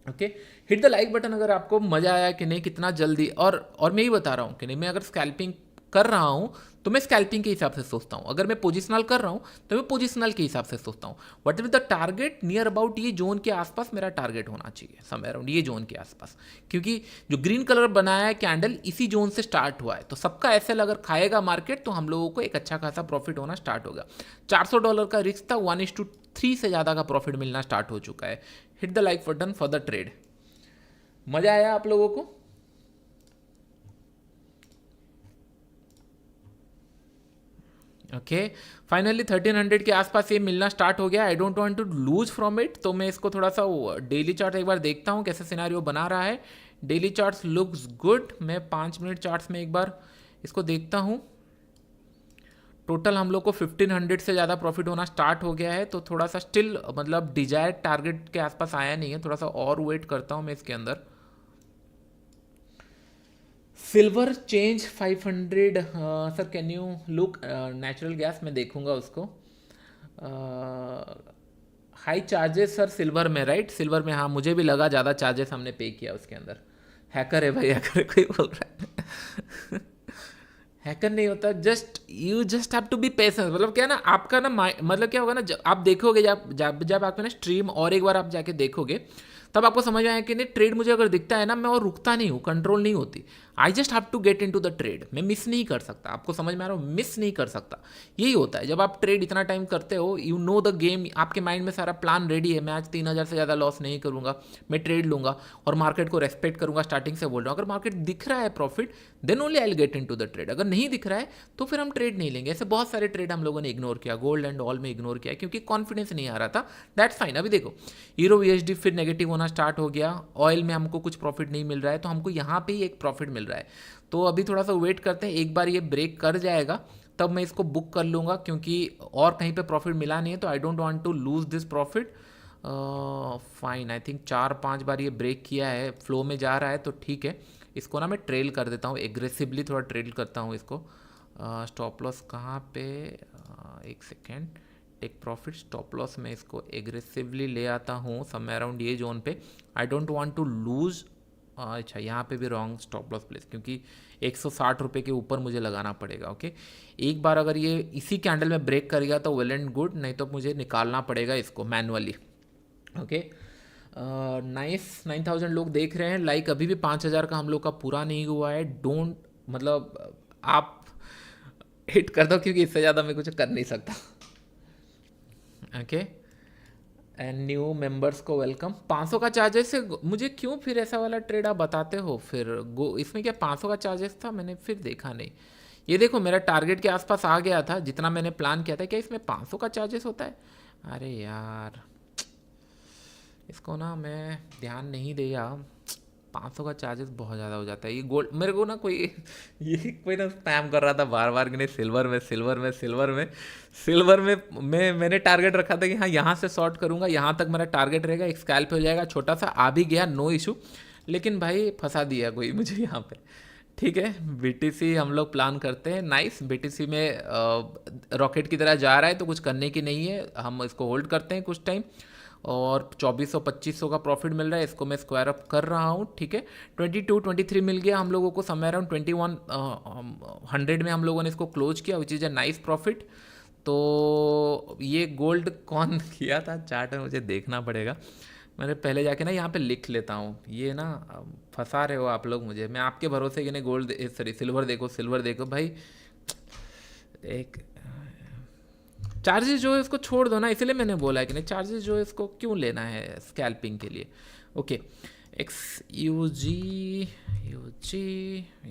Okay hit the like button अगर आपको मजा आया कि नहीं, कितना जल्दी। और मैं ही बता रहा हूँ कि नहीं मैं अगर स्कैल्पिंग कर रहा हूँ तो मैं स्कैल्पिंग के हिसाब से सोचता हूँ, अगर मैं पोजिशनल कर रहा हूँ तो मैं पोजिशनल के हिसाब से सोचता हूँ। What is the target near about, ये जोन के आसपास मेरा टारगेट होना चाहिए, समय अराउंड ये जोन के आसपास, क्योंकि जो ग्रीन कलर बनाया है कैंडल इसी जोन से स्टार्ट हुआ है। तो सबका एसएल अगर खाएगा मार्केट तो हम लोगों को एक अच्छा खासा प्रॉफिट होना स्टार्ट होगा। $400 का रिस्क था, 1:3 से ज़्यादा का प्रॉफिट मिलना स्टार्ट हो चुका है। Hit the like button for the trade. मज़ा आया आप लोगों को? ओके फाइनली 1300 के आसपास ये मिलना स्टार्ट हो गया। I don't want to lose from it, तो मैं इसको थोड़ा सा डेली चार्ट एक बार देखता हूँ कैसे सिनेरियो बना रहा है। Daily charts looks good. मैं 5 मिनट चार्ट्स में एक बार इसको देखता हूँ। टोटल हम लोग को 1500 से ज़्यादा प्रॉफिट होना स्टार्ट हो गया है, तो थोड़ा सा स्टिल मतलब डिजायर्ड टारगेट के आसपास आया नहीं है, थोड़ा सा और वेट करता हूँ मैं इसके अंदर। Silver change 500 sir can you look natural gas में देखूंगा उसको। हाई चार्जेस सर सिल्वर में, राइट? सिल्वर में हाँ मुझे भी लगा ज़्यादा चार्जेस हमने पे किया उसके अंदर। हैकर है भाई, हैकर कोई बोल रहा है हैकर नहीं होता, you just have to be patience. मतलब क्या ना आपका ना मतलब क्या होगा ना, जब आप देखोगे जब आपका ना स्ट्रीम और एक बार आप जाके देखोगे तब आपको समझ आया कि नहीं, ट्रेड मुझे अगर दिखता है ना, मैं और रुकता नहीं हूँ, कंट्रोल नहीं होती, I just have to get in to the trade, मैं मिस नहीं कर सकता। आपको समझ में आ रहा हो, मिस नहीं कर सकता। यही होता है जब आप ट्रेड इतना टाइम करते हो, यू नो द गेम, आपके माइंड में सारा प्लान रेडी है, मैं आज 3,000 से ज़्यादा लॉस नहीं करूँगा, मैं ट्रेड लूँगा और मार्केट को रेस्पेक्ट करूँगा। स्टार्टिंग से बोल रहा हूँ, अगर मार्केट दिख रहा है profit, then only I will get in to the trade. अगर नहीं दिख रहा है तो फिर हम ट्रेड नहीं लेंगे। ऐसे बहुत सारे ट्रेड हम लोगों ने इग्नोर किया, गोल्ड एंड ऑल में इग्नोर किया क्योंकि कॉन्फिडेंस नहीं आ रहा था। That's fine. अभी देखो यूरो वीएसडी फिर नेगेटिव होना स्टार्ट हो गया, ऑयल में हमको कुछ प्रॉफिट नहीं मिल रहा है, तो हमको यहाँ पे ही एक प्रॉफिट मिल रहा है। तो अभी थोड़ा सा वेट करते हैं, एक बार ये ब्रेक कर जाएगा तब मैं इसको बुक कर लूँगा, क्योंकि और कहीं पे प्रॉफिट मिला नहीं है, तो I don't want to lose this profit. Fine, I think 4-5 बार ये ब्रेक किया है, फ्लो में जा रहा है, तो ठीक है। इसको ना मैं ट्रेल कर देता हूँ, एग्रेसिवली थोड़ा ट्रेल करता हूँ इसको। स्टॉप लॉस कहाँ पे, एक second, take profit stop loss में इसको एग्रेसिवली ले आता हूँ समवेयर अराउंड ये जोन पे। I don't want to lose. अच्छा, यहाँ पे भी रॉन्ग स्टॉप लॉस प्लेस, क्योंकि 160 रुपये के ऊपर मुझे लगाना पड़ेगा। ओके, एक बार अगर ये इसी कैंडल में ब्रेक कर गया तो वेल एंड गुड, नहीं तो मुझे निकालना पड़ेगा इसको मैनुअली। Okay, nice. 9,000 लोग देख रहे हैं, लाइक अभी भी 5,000 का हम लोग का पूरा नहीं हुआ है। डोंट, मतलब आप हिट कर दो, क्योंकि इससे ज़्यादा मैं कुछ कर नहीं सकता। ओके, एंड न्यू मेंबर्स को वेलकम। 500 का चार्जेस है, मुझे क्यों फिर ऐसा वाला ट्रेड आप बताते हो फिर? इसमें क्या 500 का चार्जेस था? मैंने फिर देखा नहीं। ये देखो मेरा टारगेट के आसपास आ गया था जितना मैंने प्लान किया था। क्या इसमें 500 का चार्जेस होता है? अरे यार, इसको ना मैं ध्यान नहीं दिया। 500 का चार्जेस बहुत ज़्यादा हो जाता है। ये गोल्ड मेरे को ना कोई ना स्पैम कर रहा था बार बार कि नहीं, सिल्वर में मैंने टारगेट रखा था कि हाँ यहाँ से शॉर्ट करूँगा, यहाँ तक मेरा टारगेट रहेगा, एक स्कैल्प हो जाएगा, छोटा सा आ भी गया, नो इशू। लेकिन भाई फंसा दिया कोई मुझे यहाँ पे। ठीक है, बीटीसी हम लोग प्लान करते हैं। नाइस, बीटीसी में रॉकेट की तरह जा रहा है, तो कुछ करने की नहीं है, हम इसको होल्ड करते हैं कुछ टाइम। और 2400-2500 का प्रॉफिट मिल रहा है, इसको मैं स्क्वायर अप कर रहा हूँ। ठीक है, 22-23 मिल गया हम लोगों को, समवेयर अराउंड 2100 में हम लोगों ने इसको क्लोज किया, which is a nice profit. तो ये गोल्ड कौन किया था चार्ट में, मुझे देखना पड़ेगा। मैंने पहले जाके ना यहाँ पे लिख लेता हूँ, ये ना फंसा रहे हो आप लोग मुझे। मैं आपके भरोसे कि नहीं गोल्ड, सॉरी सिल्वर देखो भाई। एक चार्जेस जो है इसको छोड़ दो ना, इसलिए मैंने बोला है कि नहीं, चार्जेस जो है इसको क्यों लेना है स्कैल्पिंग के लिए। ओके, XUG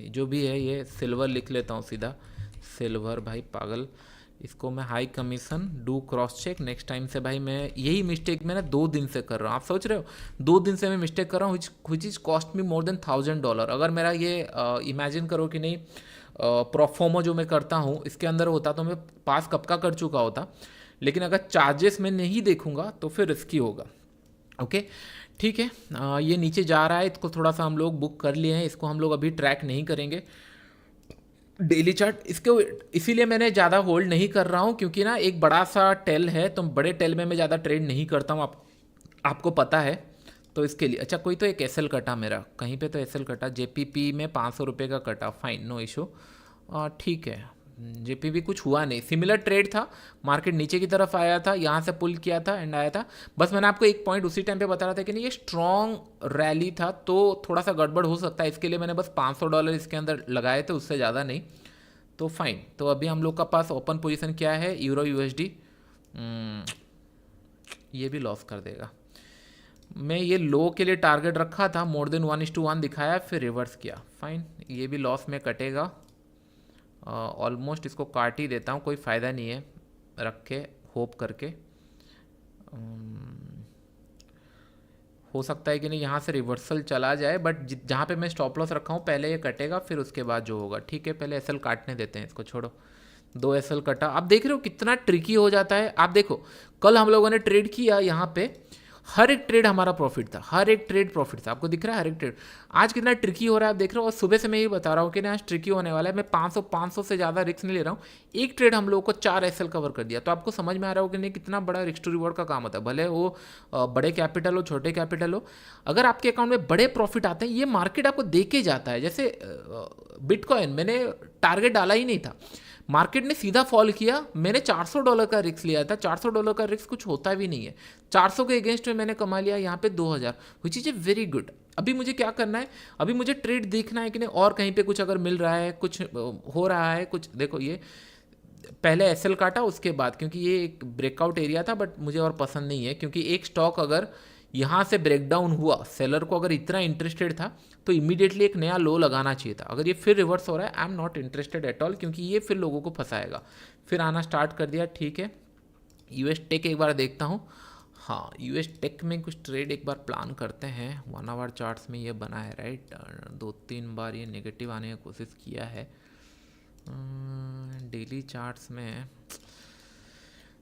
जो भी है, ये सिल्वर लिख लेता हूँ सीधा, सिल्वर भाई पागल। इसको मैं high commission do cross check. Next time से भाई मैं यही मिस्टेक मैं ना 2 दिन से कर रहा हूँ। आप सोच रहे हो 2 दिन से मैं मिस्टेक कर रहा हूँ, which is cost me more than $1,000। अगर मेरा ये इमेजिन करो कि नहीं, प्रोफोमो जो मैं करता हूँ इसके अंदर होता तो मैं पास कब का कर चुका होता। लेकिन अगर चार्जेस में नहीं देखूंगा तो फिर रिस्की होगा। ओके, ठीक है, ये नीचे जा रहा है, इसको थोड़ा सा हम लोग बुक कर लिए हैं, इसको हम लोग अभी ट्रैक नहीं करेंगे डेली चार्ट इसको। इसीलिए मैंने ज़्यादा होल्ड नहीं कर रहा हूँ, क्योंकि ना एक बड़ा सा टेल है, तो बड़े टेल में मैं ज़्यादा ट्रेड नहीं करता हूँ, आपको पता है। तो इसके लिए अच्छा, कोई तो एक एसएल कटा मेरा कहीं पे, तो एसएल कटा जेपीपी में 500 रुपये का कटा, फाइन, नो इशू। ठीक है, जेपीपी कुछ हुआ नहीं, सिमिलर ट्रेड था, मार्केट नीचे की तरफ आया था, यहाँ से पुल किया था एंड आया था। बस मैंने आपको एक पॉइंट उसी टाइम पे बता रहा था कि नहीं, ये स्ट्रॉन्ग रैली था तो थोड़ा सा गड़बड़ हो सकता है, इसके लिए मैंने बस $500 इसके अंदर लगाए थे, उससे ज़्यादा नहीं। तो फाइन, तो अभी हम लोग का पास ओपन पोजीशन क्या है, यूरो यूएसडी, ये भी लॉस कर देगा। मैं ये लो के लिए टारगेट रखा था, मोर देन 1:1 दिखाया, फिर रिवर्स किया, फाइन, ये भी लॉस में कटेगा। ऑलमोस्ट इसको काट ही देता हूँ, कोई फ़ायदा नहीं है रख के होप करके। हो सकता है कि नहीं यहाँ से रिवर्सल चला जाए, बट जहाँ पे मैं स्टॉप लॉस रखा हूँ पहले ये कटेगा, फिर उसके बाद जो होगा। ठीक है, पहले एसएल काटने देते हैं, इसको छोड़ो। 2 एसएल कटा। आप देख रहे हो कितना ट्रिकी हो जाता है। आप देखो कल हम लोगों ने ट्रेड किया यहाँ पे, हर एक ट्रेड हमारा प्रॉफिट था, हर एक ट्रेड प्रॉफिट था, आपको दिख रहा है हर एक ट्रेड। आज कितना ट्रिकी हो रहा है आप देख रहे हो, और सुबह से मैं ये बता रहा हूँ कि ना आज ट्रिकी होने वाला है। मैं 500 से ज़्यादा रिस्क नहीं ले रहा हूँ। एक ट्रेड हम लोगों को 4 एसएल कवर कर दिया, तो आपको समझ में आ रहा हो कि नहीं कितना बड़ा रिस्क टू रिवॉर्ड का काम होता है। भले वो बड़े कैपिटल हो छोटे कैपिटल हो, अगर आपके अकाउंट में बड़े प्रॉफिट आते हैं, ये मार्केट आपको दे के जाता है। जैसे बिटकॉइन मैंने टारगेट डाला ही नहीं था, मार्केट ने सीधा फॉल किया, मैंने $400 का रिस्क लिया था। $400 का रिस्क कुछ होता भी नहीं है, 400 के अगेंस्ट में मैंने कमा लिया यहाँ पे 2000, विच इज़ ए वेरी गुड। अभी मुझे क्या करना है, अभी मुझे ट्रेड देखना है कि नहीं, और कहीं पे कुछ अगर मिल रहा है, कुछ हो रहा है कुछ। देखो ये पहले एसएल काटा उसके बाद, क्योंकि ये एक ब्रेकआउट एरिया था, बट मुझे और पसंद नहीं है, क्योंकि एक स्टॉक अगर यहाँ से ब्रेकडाउन हुआ, सेलर को अगर इतना इंटरेस्टेड था तो इमीडिएटली एक नया लो लगाना चाहिए था। अगर ये फिर रिवर्स हो रहा है, I am not interested at all, क्योंकि ये फिर लोगों को फंसाएगा। फिर आना स्टार्ट कर दिया, ठीक है। यूएस टेक एक बार देखता हूँ। हाँ, यूएस टेक में कुछ ट्रेड एक बार प्लान करते हैं। 1 आवर चार्ट्स में ये बना है, राइट। 2-3 बार ये नेगेटिव आने की कोशिश किया है। डेली चार्ट्स में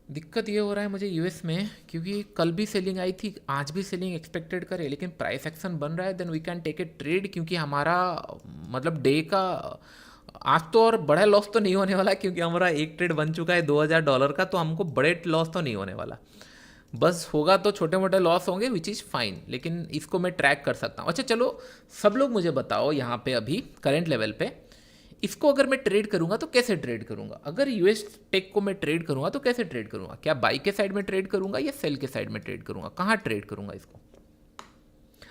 दिक्कत ये हो रहा है मुझे यूएस में, क्योंकि कल भी सेलिंग आई थी, आज भी सेलिंग एक्सपेक्टेड करे, लेकिन प्राइस एक्शन बन रहा है, then we can take a trade. क्योंकि हमारा मतलब डे का आज तो और बड़ा लॉस तो नहीं होने वाला, क्योंकि हमारा एक ट्रेड बन चुका है $2000 का, तो हमको बड़े लॉस तो नहीं होने वाला। बस होगा तो छोटे मोटे लॉस होंगे, विच इज़ फाइन, लेकिन इसको मैं ट्रैक कर सकता हूँ। अच्छा चलो, सब लोग मुझे बताओ यहाँ पे अभी करंट लेवल पे इसको अगर मैं ट्रेड करूंगा तो कैसे ट्रेड करूंगा। अगर यूएस टेक को मैं ट्रेड करूंगा तो कैसे ट्रेड करूंगा, क्या बाई के साइड में ट्रेड करूंगा या सेल के साइड में ट्रेड करूंगा, कहाँ ट्रेड करूंगा इसको।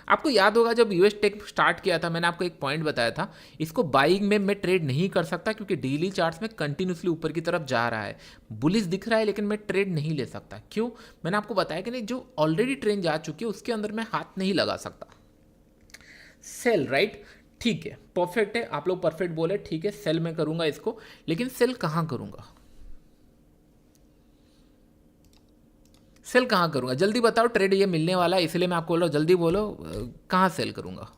आपको याद होगा जब यूएस टेक स्टार्ट किया था, मैंने आपको एक पॉइंट बताया था, इसको बाइंग में मैं ट्रेड नहीं कर सकता, क्योंकि डेली चार्ट्स में कंटिन्यूसली ऊपर की तरफ जा रहा है, बुलिश दिख रहा है, लेकिन मैं ट्रेड नहीं ले सकता। क्यों, मैंने आपको बताया कि नहीं, जो ऑलरेडी ट्रेन जा चुकी है उसके अंदर मैं हाथ नहीं लगा सकता। सेल, राइट, ठीक है, परफेक्ट है, आप लोग परफेक्ट बोले, ठीक है, सेल में करूंगा इसको, लेकिन सेल कहां करूंगा, सेल कहां करूंगा, जल्दी बताओ। ट्रेड ये मिलने वाला है, इसलिए मैं आपको बोल रहा हूं, जल्दी बोलो कहां सेल करूंगा।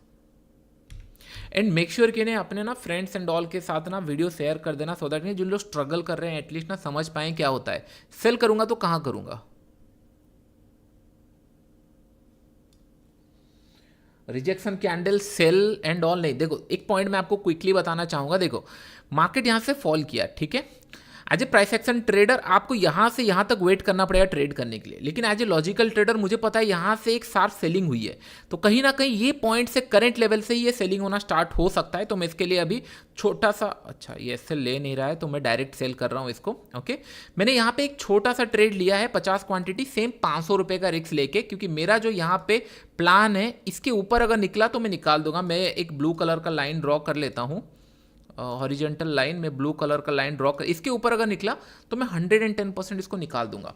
एंड मेक श्योर कि नहीं अपने ना फ्रेंड्स एंड ऑल के साथ ना वीडियो शेयर कर देना, सो दैट नहीं जो लोग स्ट्रगल कर रहे हैं एटलीस्ट ना समझ पाएं क्या होता है। सेल करूंगा तो कहां करूंगा, rejection candle, sell and all नहीं। देखो एक पॉइंट मैं आपको क्विकली बताना चाहूंगा। देखो मार्केट यहां से फॉल किया, ठीक है, as a price action trader आपको यहां से यहां तक वेट करना पड़ेगा ट्रेड करने के लिए, लेकिन एज ए लॉजिकल ट्रेडर मुझे पता है यहां से एक शार्प सेलिंग हुई है, तो कहीं ना कहीं ये पॉइंट से करंट लेवल से ही ये सेलिंग होना स्टार्ट हो सकता है। तो मैं इसके लिए अभी छोटा सा, अच्छा ये सेल ले नहीं रहा है तो मैं डायरेक्ट सेल कर रहा हूं इसको। ओके, मैंने यहाँ पे एक छोटा सा ट्रेड लिया है 50 क्वांटिटी, सेम 500 रुपए का रिस्क लेके, क्योंकि मेरा जो यहाँ पे प्लान है इसके ऊपर अगर निकला तो मैं निकाल दूंगा। मैं एक ब्लू कलर का लाइन ड्रॉ कर लेता हूँ, हॉरिजेंटल लाइन में ब्लू कलर का लाइन ड्रॉ कर, इसके ऊपर अगर निकला तो मैं 110% इसको निकाल दूंगा।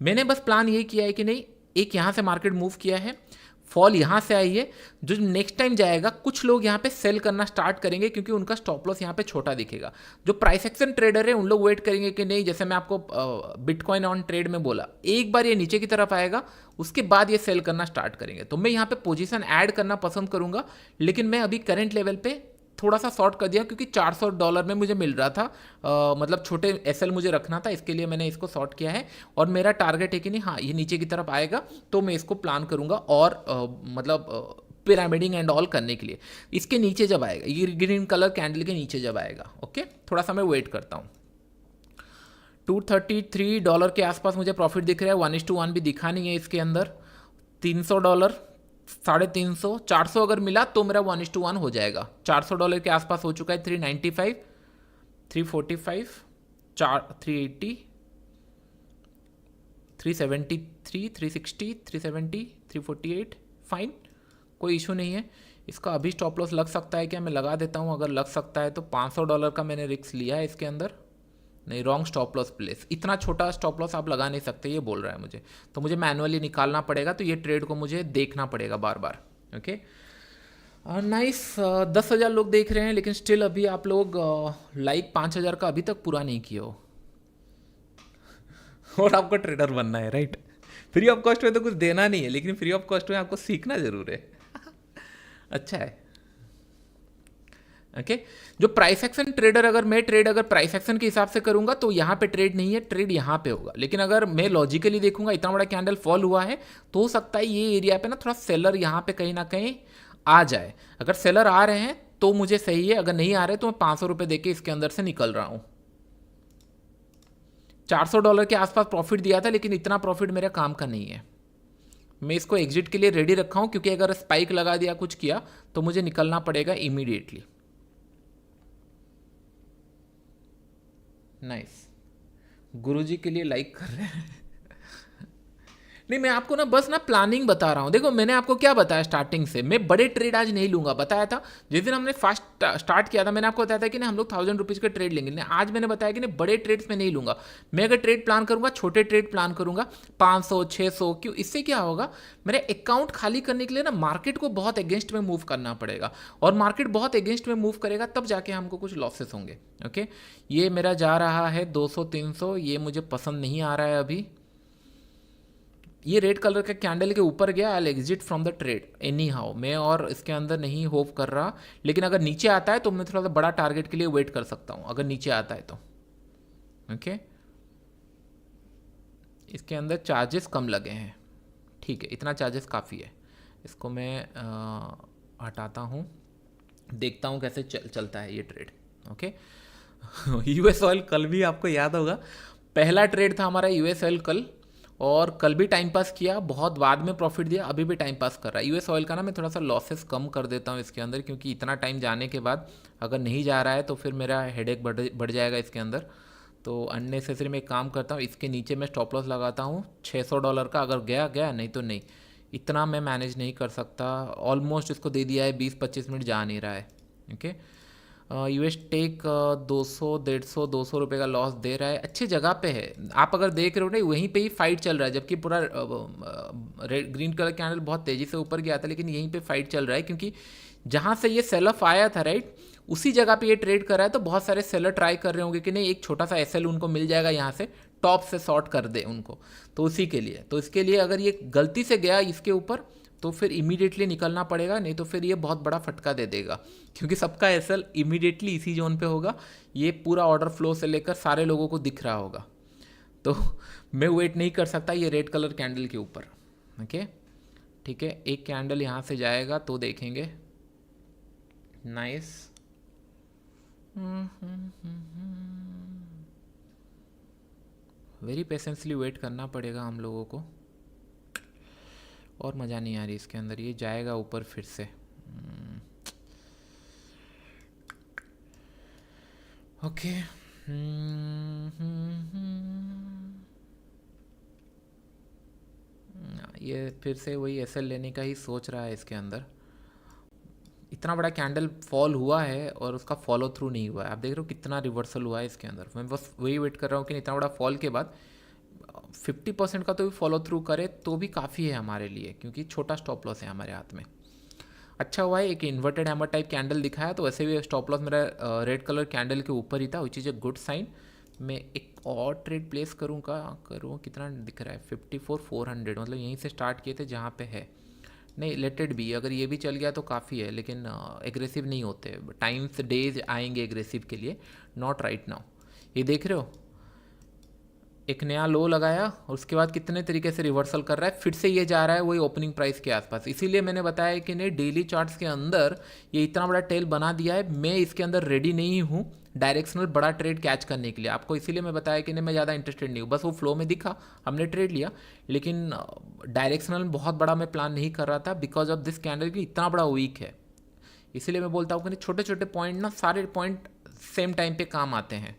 मैंने बस प्लान ये किया है कि नहीं, एक यहाँ से मार्केट मूव किया है, फॉल यहाँ से आई है, जो नेक्स्ट टाइम जाएगा कुछ लोग यहाँ पे सेल करना स्टार्ट करेंगे, क्योंकि उनका स्टॉप लॉस यहाँ पे छोटा दिखेगा। जो प्राइस एक्शन ट्रेडर है उन लोग वेट करेंगे कि नहीं, जैसे मैं आपको बिटकॉइन ऑन ट्रेड में बोला, एक बार ये नीचे की तरफ आएगा उसके बाद ये सेल करना स्टार्ट करेंगे, तो मैं यहाँ पे पोजीशन ऐड करना पसंद करूंगा। लेकिन मैं अभी करंट लेवल पे थोड़ा सा शॉर्ट कर दिया, क्योंकि $400 में मुझे मिल रहा था, मतलब छोटे एसएल मुझे रखना था, इसके लिए मैंने इसको शॉर्ट किया है। और मेरा टारगेट है कि नहीं, हाँ ये नीचे की तरफ आएगा तो मैं इसको प्लान करूंगा, और मतलब पिरामिडिंग एंड ऑल करने के लिए इसके नीचे जब आएगा, ये ग्रीन कलर कैंडल के नीचे जब आएगा, ओके थोड़ा सा मैं वेट करता हूँ। $233 के आसपास मुझे प्रॉफिट दिख रहा है, 1:1 भी दिखा नहीं है इसके अंदर। $300, 350, 400 अगर मिला तो मेरा 1:1 हो जाएगा। $400 के आसपास हो चुका है, 395, 345, 380, 373, 360, 370, 348, फाइन, कोई इशू नहीं है। इसका अभी स्टॉप लॉस लग सकता है क्या, मैं लगा देता हूँ, अगर लग सकता है तो $500 का मैंने रिस्क लिया है इसके अंदर। नहीं, रॉन्ग स्टॉप लॉस प्लेस, इतना छोटा स्टॉप लॉस आप लगा नहीं सकते, ये बोल रहा है मुझे, तो मुझे मैनुअली निकालना पड़ेगा, तो ये ट्रेड को मुझे देखना पड़ेगा बार बार। ओके नाइस, 10,000 लोग देख रहे हैं, लेकिन स्टिल अभी आप लोग लाइक 5,000 का अभी तक पूरा नहीं किया हो और आपको ट्रेडर बनना है, राइट। फ्री ऑफ कॉस्ट में तो कुछ देना नहीं है, लेकिन फ्री ऑफ कॉस्ट में आपको सीखना जरूर है अच्छा है। ओके जो प्राइस एक्शन ट्रेडर, अगर मैं ट्रेड अगर प्राइस एक्शन के हिसाब से करूंगा तो यहाँ पे ट्रेड नहीं है, ट्रेड यहाँ पे होगा। लेकिन अगर मैं लॉजिकली देखूंगा, इतना बड़ा कैंडल फॉल हुआ है, तो हो सकता है ये एरिया पे ना थोड़ा सेलर यहाँ पे कहीं ना कहीं आ जाए। अगर सेलर आ रहे हैं तो मुझे सही है, अगर नहीं आ रहे तो मैं $500 देके इसके अंदर से निकल रहा हूँ। $400 के आसपास प्रॉफिट दिया था, लेकिन इतना प्रॉफिट मेरे काम का नहीं है। मैं इसको एग्जिट के लिए रेडी रखा हूँ, क्योंकि अगर स्पाइक लगा दिया, कुछ किया, तो मुझे निकलना पड़ेगा इमीडिएटली। नाइस। गुरुजी के लिए लाइक कर रहे हैं। नहीं, मैं आपको ना बस ना प्लानिंग बता रहा हूँ। देखो मैंने आपको क्या बताया स्टार्टिंग से, मैं बड़े ट्रेड आज नहीं लूंगा, बताया था जिस दिन हमने फास्ट स्टार्ट किया था मैंने आपको बताया था कि नहीं हम लोग 1000 रुपीज़ के ट्रेड लेंगे। नहीं, आज मैंने बताया कि नहीं बड़े ट्रेड्स में नहीं लूंगा। मैं अगर ट्रेड प्लान करूंगा छोटे ट्रेड प्लान करूंगा, 500 600। क्यों? इससे क्या होगा, मेरे अकाउंट खाली करने के लिए ना मार्केट को बहुत अगेंस्ट में मूव करना पड़ेगा, और मार्केट बहुत अगेंस्ट में मूव करेगा तब जाके हमको कुछ लॉसेस होंगे। ओके, ये मेरा जा रहा है 200 300, ये मुझे पसंद नहीं आ रहा है अभी। ये रेड कलर का कैंडल के ऊपर गया, I exit from the trade anyhow. मैं और इसके अंदर नहीं होप कर रहा, लेकिन अगर नीचे आता है तो मैं थोड़ा सा बड़ा टारगेट के लिए वेट कर सकता हूँ अगर नीचे आता है तो। ओके, इसके अंदर चार्जेस कम लगे हैं, ठीक है, इतना चार्जेस काफ़ी है। इसको मैं हटाता हूँ, देखता हूँ कैसे चलता है ये ट्रेड। ओके, यूएस ऑयल कल भी आपको याद होगा, पहला ट्रेड था हमारा यूएस ऑयल कल, और कल भी टाइम पास किया, बहुत बाद में प्रॉफिट दिया, अभी भी टाइम पास कर रहा है। यूएस ऑयल का ना मैं थोड़ा सा लॉसेस कम कर देता हूँ इसके अंदर, क्योंकि इतना टाइम जाने के बाद अगर नहीं जा रहा है तो फिर मेरा हेडेक बढ़ जाएगा इसके अंदर। तो अननेसेसरी मैं एक काम करता हूँ, इसके नीचे मैं स्टॉप लॉस लगाता हूँ $600 का, अगर गया गया, नहीं तो नहीं। इतना मैं मैनेज नहीं कर सकता, ऑलमोस्ट इसको दे दिया है, 20-25 मिनट जा नहीं रहा है। ओके, यूएस टेक 200 150 200 रुपये का लॉस दे रहा है, अच्छी जगह पे है। आप अगर देख रहे हो ना वहीं पे ही फाइट चल रहा है, जबकि पूरा रेड ग्रीन कलर कैंडल बहुत तेज़ी से ऊपर गया था, लेकिन यहीं पे फाइट चल रहा है, क्योंकि जहाँ से ये सेल ऑफ आया था राइट, उसी जगह पे ये ट्रेड कर रहा है। तो बहुत सारे सेलर ट्राई कर रहे होंगे कि नहीं एक छोटा सा एसएल उनको मिल जाएगा यहाँ से, टॉप से शॉर्ट कर दे उनको, तो उसी के लिए। तो इसके लिए अगर ये गलती से गया इसके ऊपर तो फिर इमीडिएटली निकलना पड़ेगा, नहीं तो फिर ये बहुत बड़ा फटका दे देगा, क्योंकि सबका एसएल इमीडिएटली इसी जोन पे होगा। ये पूरा ऑर्डर फ्लो से लेकर सारे लोगों को दिख रहा होगा, तो मैं वेट नहीं कर सकता ये रेड कलर कैंडल के ऊपर। ओके, ठीक है, एक कैंडल यहाँ से जाएगा तो देखेंगे। नाइस, वेरी पेशेंसली वेट करना पड़ेगा हम लोगों को, और मज़ा नहीं आ रही इसके अंदर। ये जाएगा ऊपर फिर से। ओके, ये फिर से वही एसएल लेने का ही सोच रहा है इसके अंदर। इतना बड़ा कैंडल फॉल हुआ है और उसका फॉलो थ्रू नहीं हुआ है, आप देख रहे हो कितना रिवर्सल हुआ है इसके अंदर। मैं बस वही वेट कर रहा हूँ कि इतना बड़ा फॉल के बाद 50% का तो भी फॉलो थ्रू करे तो भी काफ़ी है हमारे लिए, क्योंकि छोटा स्टॉप लॉस है हमारे हाथ में। अच्छा हुआ है एक इन्वर्टेड हैमर टाइप कैंडल दिखाया, तो वैसे भी स्टॉप लॉस मेरा रेड कलर कैंडल के ऊपर ही था, which is a good sign. मैं एक और ट्रेड प्लेस करूँ कितना दिख रहा है 54,400, मतलब यहीं से स्टार्ट किए थे जहाँ पे है। नहीं, लेट इट बी, अगर ये भी चल गया तो काफ़ी है, लेकिन एग्रेसिव नहीं होते, टाइम्स डेज आएंगे एग्रेसिव के लिए, नॉट राइट नाउ। ये देख रहे हो एक नया लो लगाया और उसके बाद कितने तरीके से रिवर्सल कर रहा है, फिर से ये जा रहा है वही ओपनिंग प्राइस के आसपास। इसीलिए मैंने बताया कि नहीं डेली चार्ट्स के अंदर ये इतना बड़ा टेल बना दिया है, मैं इसके अंदर रेडी नहीं हूँ डायरेक्शनल बड़ा ट्रेड कैच करने के लिए। आपको इसीलिए मैं बताया कि नहीं मैं ज़्यादा इंटरेस्टेड नहीं हूँ, बस वो फ्लो में दिखा हमने ट्रेड लिया, लेकिन डायरेक्शनल बहुत बड़ा मैं प्लान नहीं कर रहा था, बिकॉज ऑफ दिस कैंडल की इतना बड़ा वीक है। इसीलिए मैं बोलता हूँ कि छोटे छोटे पॉइंट ना, सारे पॉइंट सेम टाइम पे काम आते हैं।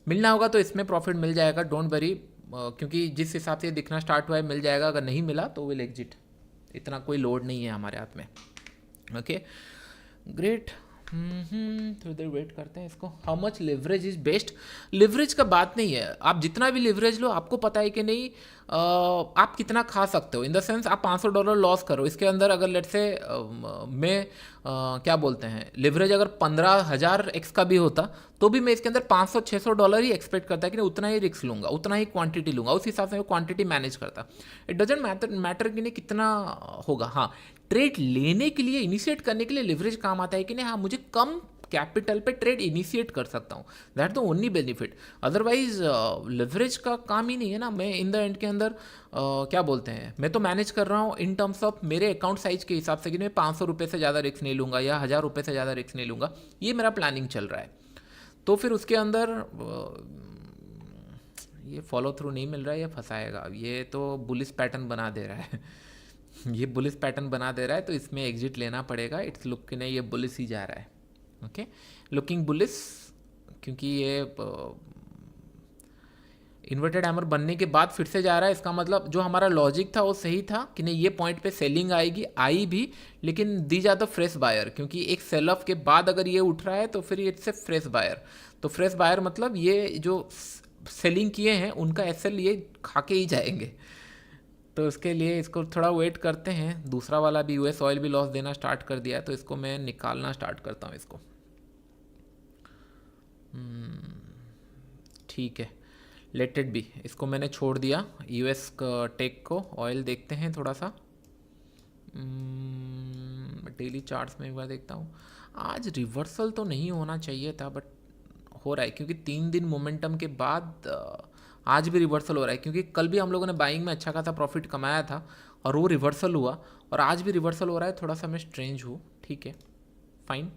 मिलना होगा तो इसमें प्रॉफिट मिल जाएगा, डोंट वरी, क्योंकि जिस हिसाब से दिखना स्टार्ट हुआ है मिल जाएगा, अगर नहीं मिला तो विल एग्जिट, इतना कोई लोड नहीं है हमारे हाथ में। ओके ग्रेट, थोड़ी देर वेट करते हैं इसको। How much leverage is best, leverage का बात नहीं है, आप जितना भी लिवरेज लो आपको पता है कि नहीं आप कितना खा सकते हो, इन द सेंस आप $500 लॉस करो इसके अंदर, अगर लेट से मैं क्या बोलते हैं लिवरेज अगर 15,000x का भी होता तो भी मैं इसके अंदर $500-600 ही एक्सपेक्ट करता है कि नहीं, उतना ही रिस्क लूँगा, उतना ही क्वांटिटी लूँगा, उस हिसाब से मैं क्वांटिटी मैनेज करता। इट डजेंट मैटर कि नहीं कितना होगा। हाँ, ट्रेड लेने के लिए, इनिशिएट करने के लिए लिवरेज काम आता है कि नहीं, हाँ मुझे कम कैपिटल पे ट्रेड इनिशिएट कर सकता हूँ, that the only benefit. Otherwise leverage का काम ही नहीं है ना। मैं इन द एंड के अंदर क्या बोलते हैं, मैं तो मैनेज कर रहा हूँ इन टर्म्स ऑफ मेरे अकाउंट साइज के हिसाब से कि मैं $500 से ज़्यादा रिस्क नहीं लूँगा या $1,000 से ज़्यादा रिस्क नहीं लूँगा, ये मेरा प्लानिंग चल रहा है। तो फिर उसके अंदर ये फॉलो थ्रू नहीं मिल रहा है, ये फंसाएगा, ये तो बुलिश पैटर्न बना दे रहा है ये बुलिश पैटर्न बना दे रहा है, तो इसमें एग्जिट लेना पड़ेगा। इट्स लुक कि नहीं ये बुलिश ही जा रहा है। ओके, लुकिंग बुलिस, क्योंकि ये इन्वर्टेड हैमर बनने के बाद फिर से जा रहा है, इसका मतलब जो हमारा लॉजिक था वो सही था कि नहीं, ये पॉइंट पे सेलिंग आएगी, आई भी, लेकिन दी जा द फ्रेश बायर, क्योंकि एक सेल ऑफ के बाद अगर ये उठ रहा है तो फिर इट्स ए फ्रेश बायर। तो फ्रेश बायर मतलब ये जो सेलिंग किए हैं उनका एसएल ये खा के ही जाएंगे। तो इसके लिए इसको थोड़ा वेट करते हैं। दूसरा वाला भी यूएस ऑयल भी लॉस देना स्टार्ट कर दिया है, तो इसको मैं निकालना स्टार्ट करता हूँ इसको। ठीक है, लेट इट बी, इसको मैंने छोड़ दिया यूएस टेक को। ऑयल देखते हैं थोड़ा सा, डेली चार्ट्स में एक बार देखता हूँ। आज रिवर्सल तो नहीं होना चाहिए था बट हो रहा है, क्योंकि 3 दिन मोमेंटम के बाद आज भी रिवर्सल हो रहा है, क्योंकि कल भी हम लोगों ने बाइंग में अच्छा खासा प्रॉफिट कमाया था और वो रिवर्सल हुआ, और आज भी रिवर्सल हो रहा है। थोड़ा सा मैं स्ट्रेंज हूँ, ठीक है, फाइन।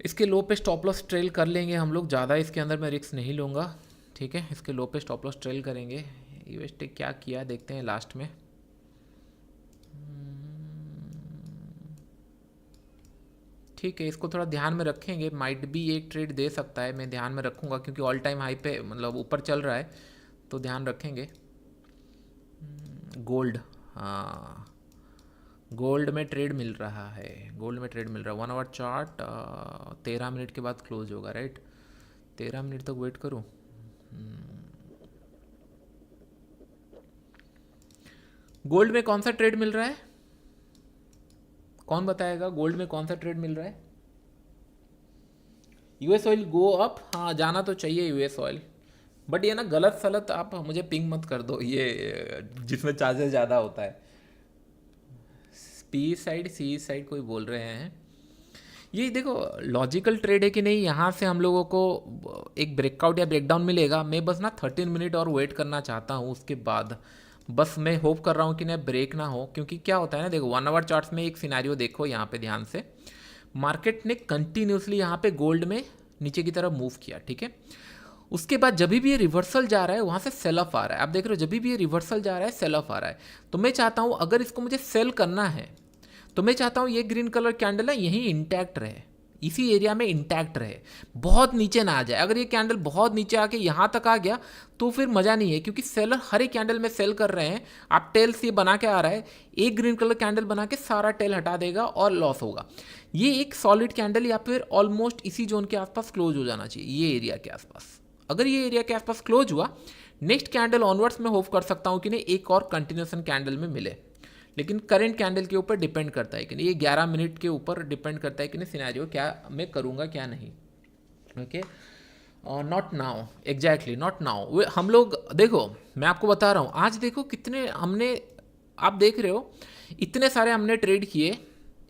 इसके लो पे स्टॉप लॉस ट्रेल कर लेंगे हम लोग, ज़्यादा इसके अंदर मैं रिस्क नहीं लूँगा, ठीक है। इसके लो पे स्टॉप लॉस ट्रेल करेंगे। यूएसटी क्या किया देखते हैं लास्ट में। ठीक है, इसको थोड़ा ध्यान में रखेंगे, माइट भी एक ट्रेड दे सकता है, मैं ध्यान में रखूँगा, क्योंकि ऑल टाइम हाई पे मतलब ऊपर चल रहा है, तो ध्यान रखेंगे। गोल्ड, हाँ गोल्ड में ट्रेड मिल रहा है, गोल्ड में ट्रेड मिल रहा है। 1 आवर चार्ट 13 मिनट के बाद क्लोज होगा, राइट? 13 मिनट तक वेट करूँ। गोल्ड में कौन सा ट्रेड मिल रहा है, कौन बताएगा? गोल्ड में कौन सा ट्रेड मिल रहा है? यूएस ऑयल गो अप, हाँ जाना तो चाहिए यूएस ऑयल, बट ये ना गलत सलत आप मुझे पिंग मत कर दो, ये जिसमें चार्जेस ज़्यादा होता है। पी साइड सी साइड कोई बोल रहे हैं, ये देखो लॉजिकल ट्रेड है कि नहीं। यहाँ से हम लोगों को एक ब्रेकआउट या ब्रेकडाउन मिलेगा, मैं बस ना 13 मिनट और वेट करना चाहता हूँ, उसके बाद बस मैं होप कर रहा हूँ कि ना ब्रेक ना हो, क्योंकि क्या होता है ना, देखो 1 आवर चार्ट्स में एक सिनेरियो देखो यहाँ पे ध्यान से, मार्केट ने कंटिन्यूसली यहाँ पे गोल्ड में नीचे की तरफ मूव किया, ठीक है। उसके बाद जब भी ये रिवर्सल जा रहा है वहाँ से सेल ऑफ आ रहा है, आप देख रहे हो जब भी ये रिवर्सल जा रहा है सेल ऑफ आ रहा है। तो मैं चाहता हूँ अगर इसको मुझे सेल करना है तो मैं चाहता हूँ ये ग्रीन कलर कैंडल है यहीं इंटैक्ट रहे, इसी एरिया में इंटैक्ट रहे, बहुत नीचे ना आ जाए। अगर ये कैंडल बहुत नीचे आके यहाँ तक आ गया तो फिर मज़ा नहीं है, क्योंकि सेलर हर एक कैंडल में सेल कर रहे हैं। आप टेल्स ये बना के आ रहा है, एक ग्रीन कलर कैंडल बना के सारा टेल हटा देगा और लॉस होगा। ये एक सॉलिड कैंडल या फिर ऑलमोस्ट इसी जोन के आसपास क्लोज हो जाना चाहिए, ये एरिया के आसपास। अगर ये एरिया के आसपास क्लोज हुआ, नेक्स्ट कैंडल ऑनवर्ड्स में होप कर सकता हूँ कि नहीं एक और कंटिन्यूएशन कैंडल में मिले, लेकिन करंट कैंडल के ऊपर डिपेंड करता है कि नहीं, ये 11 मिनट के ऊपर डिपेंड करता है कि नहीं सिनेरियो क्या मैं करूँगा क्या नहीं। Okay, not now, exactly not now. हम लोग देखो मैं आपको बता रहा हूँ, आज देखो कितने हमने, आप देख रहे हो इतने सारे हमने ट्रेड किए,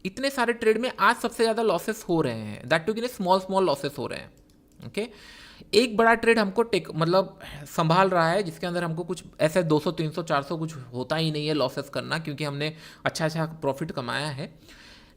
इतने सारे ट्रेड में आज सबसे ज़्यादा लॉसेस हो रहे हैं, दैट टू कि स्मॉल स्मॉल लॉसेस हो रहे हैं। ओके, एक बड़ा ट्रेड हमको टेक मतलब संभाल रहा है, जिसके अंदर हमको कुछ ऐसे 200 300 400 कुछ होता ही नहीं है लॉसेस करना, क्योंकि हमने अच्छा प्रॉफिट कमाया है।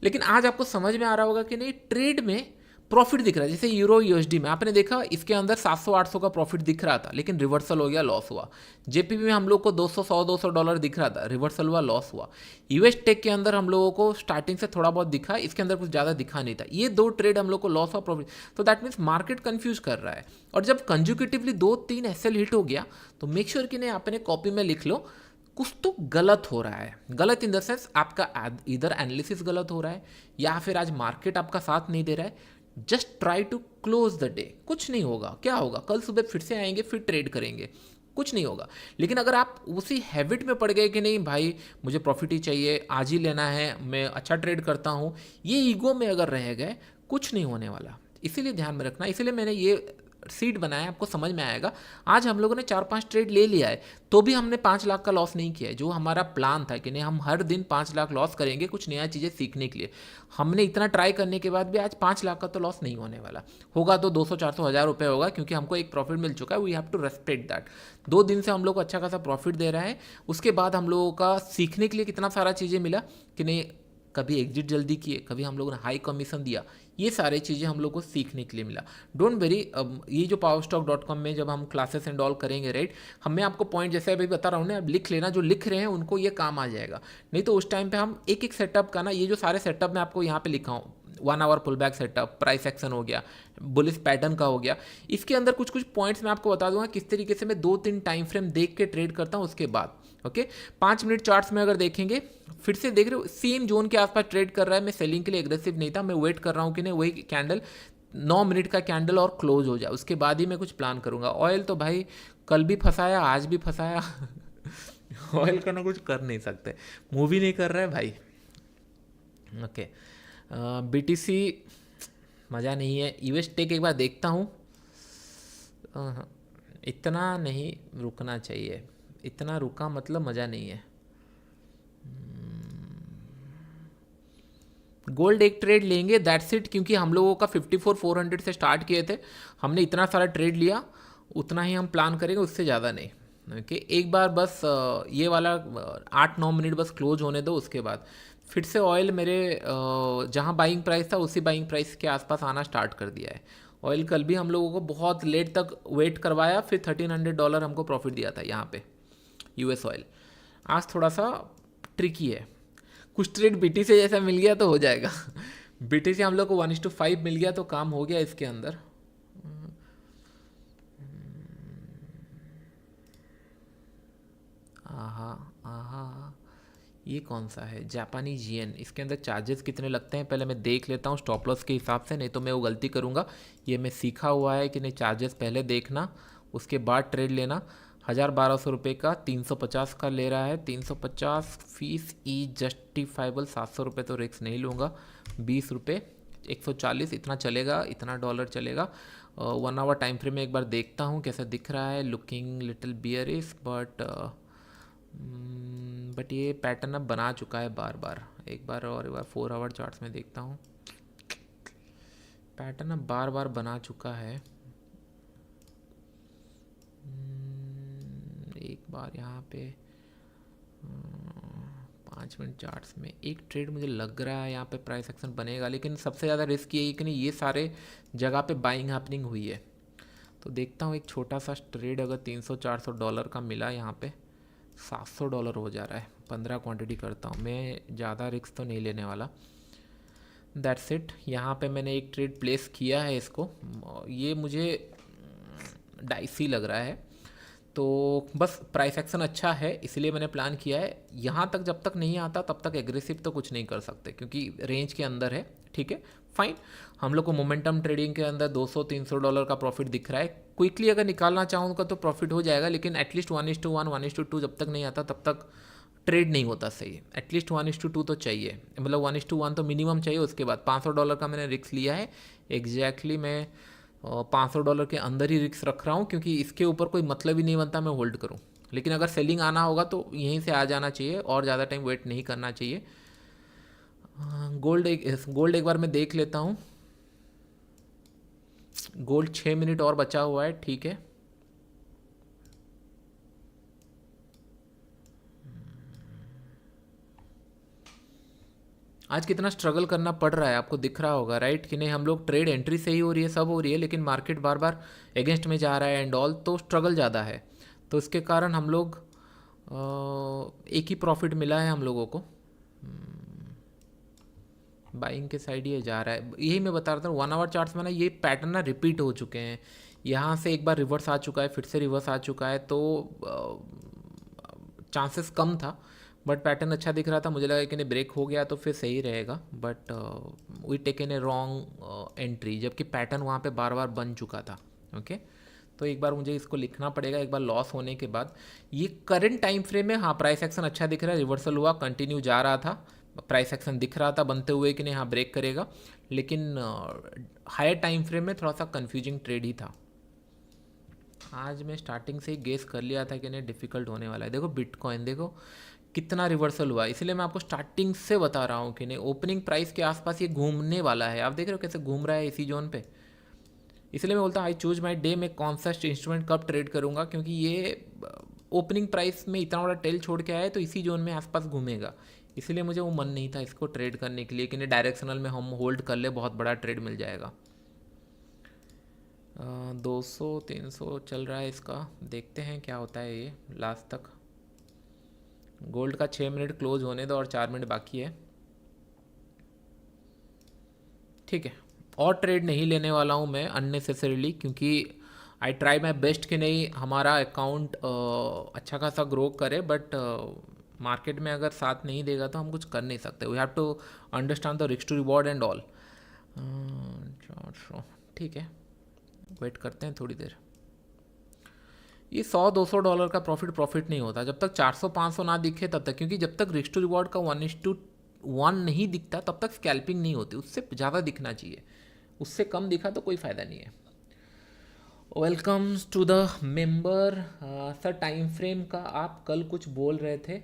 लेकिन आज आपको समझ में आ रहा होगा कि नहीं ट्रेड में प्रॉफिट दिख रहा है। जैसे यूरो यूएसडी में आपने देखा इसके अंदर 700-800 का प्रॉफिट दिख रहा था, लेकिन रिवर्सल हो गया, लॉस हुआ। जेपीपी में हम लोग को 200 $200 दिख रहा था, रिवर्सल हुआ, लॉस हुआ। यूएस टेक के अंदर हम लोगों को स्टार्टिंग से थोड़ा बहुत दिखा, इसके अंदर कुछ ज़्यादा दिखा नहीं था। ये 2 ट्रेड हम लोग को लॉस और प्रॉफिट, तो दैट मीन्स मार्केट कंफ्यूज कर रहा है। और जब कंज्यूकेटिवली 2-3 एसएल हिट हो गया तो मेक श्योर कि नहीं आपने कॉपी में लिख लो कुछ तो गलत हो रहा है। गलत इन द सेंस आपका इधर एनालिसिस गलत हो रहा है, या फिर आज मार्केट आपका साथ नहीं दे रहा है। Just try to close the day, कुछ नहीं होगा। क्या होगा, कल सुबह फिर से आएंगे, फिर ट्रेड करेंगे, कुछ नहीं होगा। लेकिन अगर आप उसी हैबिट में पड़ गए कि नहीं भाई मुझे प्रॉफिट ही चाहिए, आज ही लेना है, मैं अच्छा ट्रेड करता हूँ, ये ईगो में अगर रह गए कुछ नहीं होने वाला। इसीलिए ध्यान में रखना, इसीलिए मैंने ये सीट बनाया, आपको समझ में आएगा। आज हम लोगों ने 4-5 ट्रेड ले लिया है, तो भी हमने 5 लाख का लॉस नहीं किया है। जो हमारा प्लान था कि नहीं हम हर दिन 5 लाख लॉस करेंगे कुछ नया चीज़ें सीखने के लिए, हमने इतना ट्राई करने के बाद भी आज 5 लाख का तो लॉस नहीं होने वाला। होगा तो 200-400 हज़ार रुपये होगा, क्योंकि हमको एक प्रॉफिट मिल चुका है। We have to respect that. 2 दिन से हम लोग को अच्छा खासा प्रॉफिट दे रहा है, उसके बाद हम लोगों का सीखने के लिए कितना सारा चीज़ें मिला कि नहीं कभी एग्जिट जल्दी किए, कभी हम लोगों ने हाई कमीशन दिया, ये सारी चीज़ें हम लोग को सीखने के लिए मिला। डोंट वेरी, ये जो powerstock.com में जब हम क्लासेस एंड ऑल करेंगे, राइट, हमें आपको पॉइंट जैसे अभी बता रहा हूँ ना, अब लिख लेना, जो लिख रहे हैं उनको ये काम आ जाएगा। नहीं तो उस टाइम पे हम एक एक सेटअप का ना, ये जो सारे सेटअप मैं आपको यहाँ पे लिखा हूँ, 1 hour pull back setup, price action हो गया, बुलिश पैटर्न का हो गया, इसके अंदर कुछ कुछ पॉइंट्स मैं आपको बता दूंगा किस तरीके से मैं 2-3 टाइम फ्रेम देख के ट्रेड करता हूँ उसके बाद। ओके, 5 मिनट चार्ट्स में अगर देखेंगे, फिर से देख रहे हो सेम जोन के आसपास ट्रेड कर रहा है, मैं सेलिंग के लिए एग्रेसिव नहीं था, मैं वेट कर रहा हूँ कि नहीं वही कैंडल 9 मिनट का कैंडल और क्लोज हो जाए, उसके बाद ही मैं कुछ प्लान करूँगा। ऑयल तो भाई कल भी फंसाया, आज भी फंसाया ऑयल का ना कुछ कर नहीं सकते, मूवी नहीं कर रहा है भाई। ओके, BTC मज़ा नहीं है। यूएस टेक एक बार देखता हूँ, इतना नहीं रुकना चाहिए, इतना रुका मतलब मज़ा नहीं है। गोल्ड एक ट्रेड लेंगे, दैट्स इट, क्योंकि हम लोगों का 54,400 से स्टार्ट किए थे, हमने इतना सारा ट्रेड लिया, उतना ही हम प्लान करेंगे, उससे ज़्यादा नहीं। ओके, एक बार बस ये वाला 8-9 मिनट बस क्लोज होने दो, उसके बाद फिर से ऑयल मेरे जहाँ बाइंग प्राइस था उसी बाइंग प्राइस के आसपास आना स्टार्ट कर दिया है। ऑयल कल भी हम लोगों को बहुत लेट तक वेट करवाया, फिर $1,300 हमको प्रॉफिट दिया था यहाँ पे यूएस ऑयल। आज थोड़ा सा ट्रिकी है, कुछ ट्रेड BTC जैसा मिल गया तो हो जाएगा BTC हम लोग को 1:5 मिल गया तो काम हो गया इसके अंदर। आहा आहा, ये कौन सा है, जापानी जियन, इसके अंदर चार्जेस कितने लगते हैं पहले मैं देख लेता हूँ स्टॉप लॉस के हिसाब से, नहीं तो मैं वो गलती करूँगा। ये मैं सीखा हुआ है कि नहीं, चार्जेस पहले देखना उसके बाद ट्रेड लेना। 1,000-1,200 रुपये का 350 का ले रहा है, 350 फीस ई जस्टिफाइबल, 700 रुपये तो रिस्क नहीं लूँगा, 20 रुपये, 140 इतना चलेगा, इतना डॉलर चलेगा। 1 आवर टाइम फ्रेम में एक बार देखता हूँ कैसा दिख रहा है, लुकिंग लिटिल बियरिश, बट ये पैटर्न अब बना चुका है बार बार, एक बार और एक बार 4 आवर चार्ट्स में देखता हूँ, पैटर्न अब बार बार बना चुका है। एक बार यहाँ पे 5 मिनट चार्ट्स में एक ट्रेड मुझे लग रहा है यहाँ पे प्राइस एक्शन बनेगा, लेकिन सबसे ज़्यादा रिस्क ये है कि नहीं, ये सारे जगह पे बाइंग हैपनिंग हुई है। तो देखता हूँ एक छोटा सा ट्रेड अगर $300-400 का मिला, यहाँ पे $700 हो जा रहा है, 15 क्वांटिटी करता हूँ मैं, ज़्यादा रिस्क तो नहीं लेने वाला। दैट्स इट, यहाँ पे मैंने एक ट्रेड प्लेस किया है, इसको ये मुझे डाइसी लग रहा है, तो बस प्राइस एक्शन अच्छा है इसलिए मैंने प्लान किया है। यहाँ तक जब तक नहीं आता तब तक एग्रेसिव तो कुछ नहीं कर सकते, क्योंकि रेंज के अंदर है, ठीक है, फाइन। हम लोग को मोमेंटम ट्रेडिंग के अंदर $200-300 का प्रॉफिट दिख रहा है, क्विकली अगर निकालना चाहूँगा तो प्रॉफिट हो जाएगा, लेकिन एटलीस्ट 1:1 1:2 जब तक नहीं आता तब तक ट्रेड नहीं होता सही। एटलीस्ट 1:2 तो चाहिए, मतलब 1:1 तो मिनिमम चाहिए। उसके बाद $500 का मैंने रिस्क लिया है, एग्जैक्टली मैं $500 के अंदर ही रिस्क रख रहा हूँ, क्योंकि इसके ऊपर कोई मतलब ही नहीं बनता मैं होल्ड करूँ। लेकिन अगर सेलिंग आना होगा तो यहीं से आ जाना चाहिए और ज़्यादा टाइम वेट नहीं करना चाहिए। गोल्ड एक बार मैं देख लेता हूँ, गोल्ड 6 मिनट और बचा हुआ है, ठीक है। आज कितना स्ट्रगल करना पड़ रहा है आपको दिख रहा होगा, राइट कि नहीं। हम लोग ट्रेड एंट्री सही हो रही है, सब हो रही है, लेकिन मार्केट बार बार अगेंस्ट में जा रहा है एंड ऑल, तो स्ट्रगल ज़्यादा है। तो इसके कारण हम लोग एक ही प्रॉफिट मिला है हम लोगों को, बाइंग के साइड ये जा रहा है। यही मैं बता रहा था 1 आवर चार्ट्स में ना, ये पैटर्न ना रिपीट हो चुके हैं। यहाँ से एक बार रिवर्स आ चुका है, फिर से रिवर्स आ चुका है, तो चांसेस कम था, बट पैटर्न अच्छा दिख रहा था। मुझे लगा कि नहीं ब्रेक हो गया तो फिर सही रहेगा, but we taken a wrong entry, जबकि पैटर्न वहाँ पे बार बार बन चुका था। ओके, तो एक बार मुझे इसको लिखना पड़ेगा, एक बार लॉस होने के बाद। ये करंट टाइम फ्रेम में हाँ प्राइस एक्शन अच्छा दिख रहा है, रिवर्सल हुआ, कंटिन्यू जा रहा था, प्राइस एक्शन दिख रहा था बनते हुए कि नहीं हाँ ब्रेक करेगा, लेकिन हायर टाइम फ्रेम में थोड़ा सा कंफ्यूजिंग ट्रेड ही था। आज मैं स्टार्टिंग से ही गेस कर लिया था कि नहीं डिफ़िकल्ट होने वाला है। देखो बिटकॉइन देखो कितना रिवर्सल हुआ, इसलिए मैं आपको स्टार्टिंग से बता रहा हूँ कि नहीं ओपनिंग प्राइस के आसपास ये घूमने वाला है। आप देख रहे हो कैसे घूम रहा है इसी जोन पे, इसलिए मैं बोलता हूँ आई चूज माई डे, मैं कौन सा इंस्ट्रूमेंट कब ट्रेड करूँगा, क्योंकि ये ओपनिंग प्राइस में इतना बड़ा टेल छोड़ के आया है तो इसी जोन में आसपास घूमेगा। इसीलिए मुझे वो मन नहीं था इसको ट्रेड करने के लिए कि नहीं डायरेक्शनल में हम होल्ड कर ले, बहुत बड़ा ट्रेड मिल जाएगा। 200-300 चल रहा है इसका, देखते हैं क्या होता है ये लास्ट तक। गोल्ड का 6 मिनट क्लोज होने दो और 4 मिनट बाकी है। ठीक है, और ट्रेड नहीं लेने वाला हूँ मैं अननेसेसरीली, क्योंकि आई ट्राई माई बेस्ट कि नहीं हमारा अकाउंट अच्छा खासा ग्रो करे, बट मार्केट में अगर साथ नहीं देगा तो हम कुछ कर नहीं सकते। We have to understand the risk to reward and all. 400 ठीक है, वेट करते हैं थोड़ी देर। ये $100-200 का प्रॉफिट नहीं होता जब तक 400-500 ना दिखे तब तक, क्योंकि जब तक रिस्क टू रिवॉर्ड का 1:1 नहीं दिखता तब तक स्कैल्पिंग नहीं होती, उससे ज़्यादा दिखना चाहिए। उससे कम दिखा तो कोई फ़ायदा नहीं है। Welcomes to the member. Sir time frame का आप कल कुछ बोल रहे थे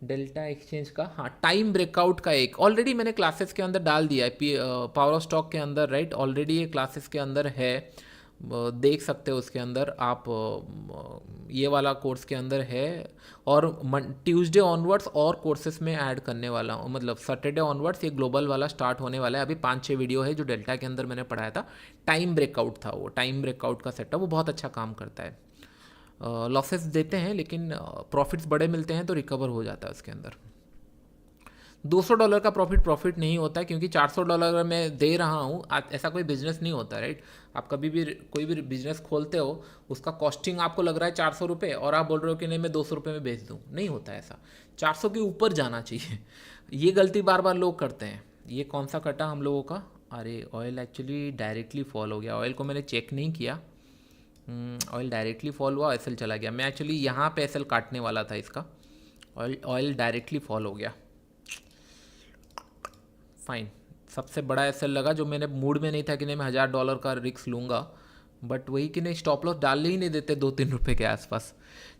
डेल्टा एक्सचेंज का। हाँ, टाइम ब्रेकआउट का एक ऑलरेडी मैंने क्लासेस के अंदर डाल दिया है, पावर ऑफ स्टॉक के अंदर, राइट। ऑलरेडी ये क्लासेस के अंदर है, देख सकते हो उसके अंदर आप, ये वाला कोर्स के अंदर है। और ट्यूसडे ऑनवर्ड्स और कोर्सेस में ऐड करने वाला हूँ, मतलब सैटरडे ऑनवर्ड्स ये ग्लॉबल वाला स्टार्ट होने वाला है। अभी 5-6 वीडियो है जो डेल्टा के अंदर मैंने पढ़ाया था। टाइम ब्रेकआउट था वो, टाइम ब्रेकआउट का सेटअप वो बहुत अच्छा काम करता है। लॉसेस देते हैं लेकिन प्रॉफिट्स बड़े मिलते हैं तो रिकवर हो जाता है उसके अंदर। $200 का प्रॉफिट नहीं होता है, क्योंकि $400 अगर मैं दे रहा हूँ, ऐसा कोई बिजनेस नहीं होता, राइट। आप कभी भी कोई भी बिजनेस खोलते हो, उसका कॉस्टिंग आपको लग रहा है ₹400 और आप बोल रहे हो कि नहीं मैं ₹200 में बेच दूँ, नहीं होता ऐसा। 400 के ऊपर जाना चाहिए। ये गलती बार बार लोग करते हैं। ये कौन सा कटा हम लोगों का? अरे ऑयल एक्चुअली डायरेक्टली फॉल हो गया, ऑयल को मैंने चेक नहीं किया। ऑयल डायरेक्टली फॉल हुआ, एसएल चला गया। मैं एक्चुअली यहाँ पे एसएल काटने वाला था इसका, ऑयल डायरेक्टली फॉल हो गया। फाइन, सबसे बड़ा एसएल लगा जो मैंने मूड में नहीं था कि नहीं मैं $1000 का रिस्क लूँगा, बट वही कि नहीं स्टॉप लॉस डालने ही नहीं देते 2-3 रुपये के आसपास।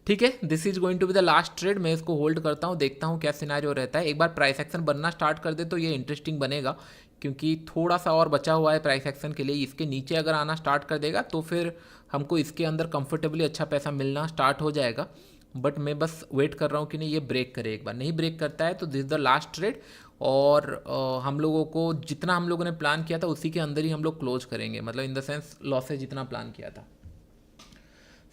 ठीक है, this is going to be the last trade. मैं इसको होल्ड करता हूँ, देखता हूँ क्या सिनेरियो रहता है। एक बार प्राइस एक्शन बनना स्टार्ट कर दे तो ये इंटरेस्टिंग बनेगा, क्योंकि थोड़ा सा और बचा हुआ है प्राइस एक्शन के लिए। इसके नीचे अगर आना स्टार्ट कर देगा तो फिर हमको इसके अंदर कंफर्टेबली अच्छा पैसा मिलना स्टार्ट हो जाएगा। बट मैं बस वेट कर रहा हूँ कि नहीं ये ब्रेक करे। एक बार नहीं ब्रेक करता है तो दिस द लास्ट ट्रेड, और हम लोगों को जितना हम लोगों ने प्लान किया था उसी के अंदर ही हम लोग क्लोज करेंगे, मतलब इन द सेंस लॉसेज जितना प्लान किया था।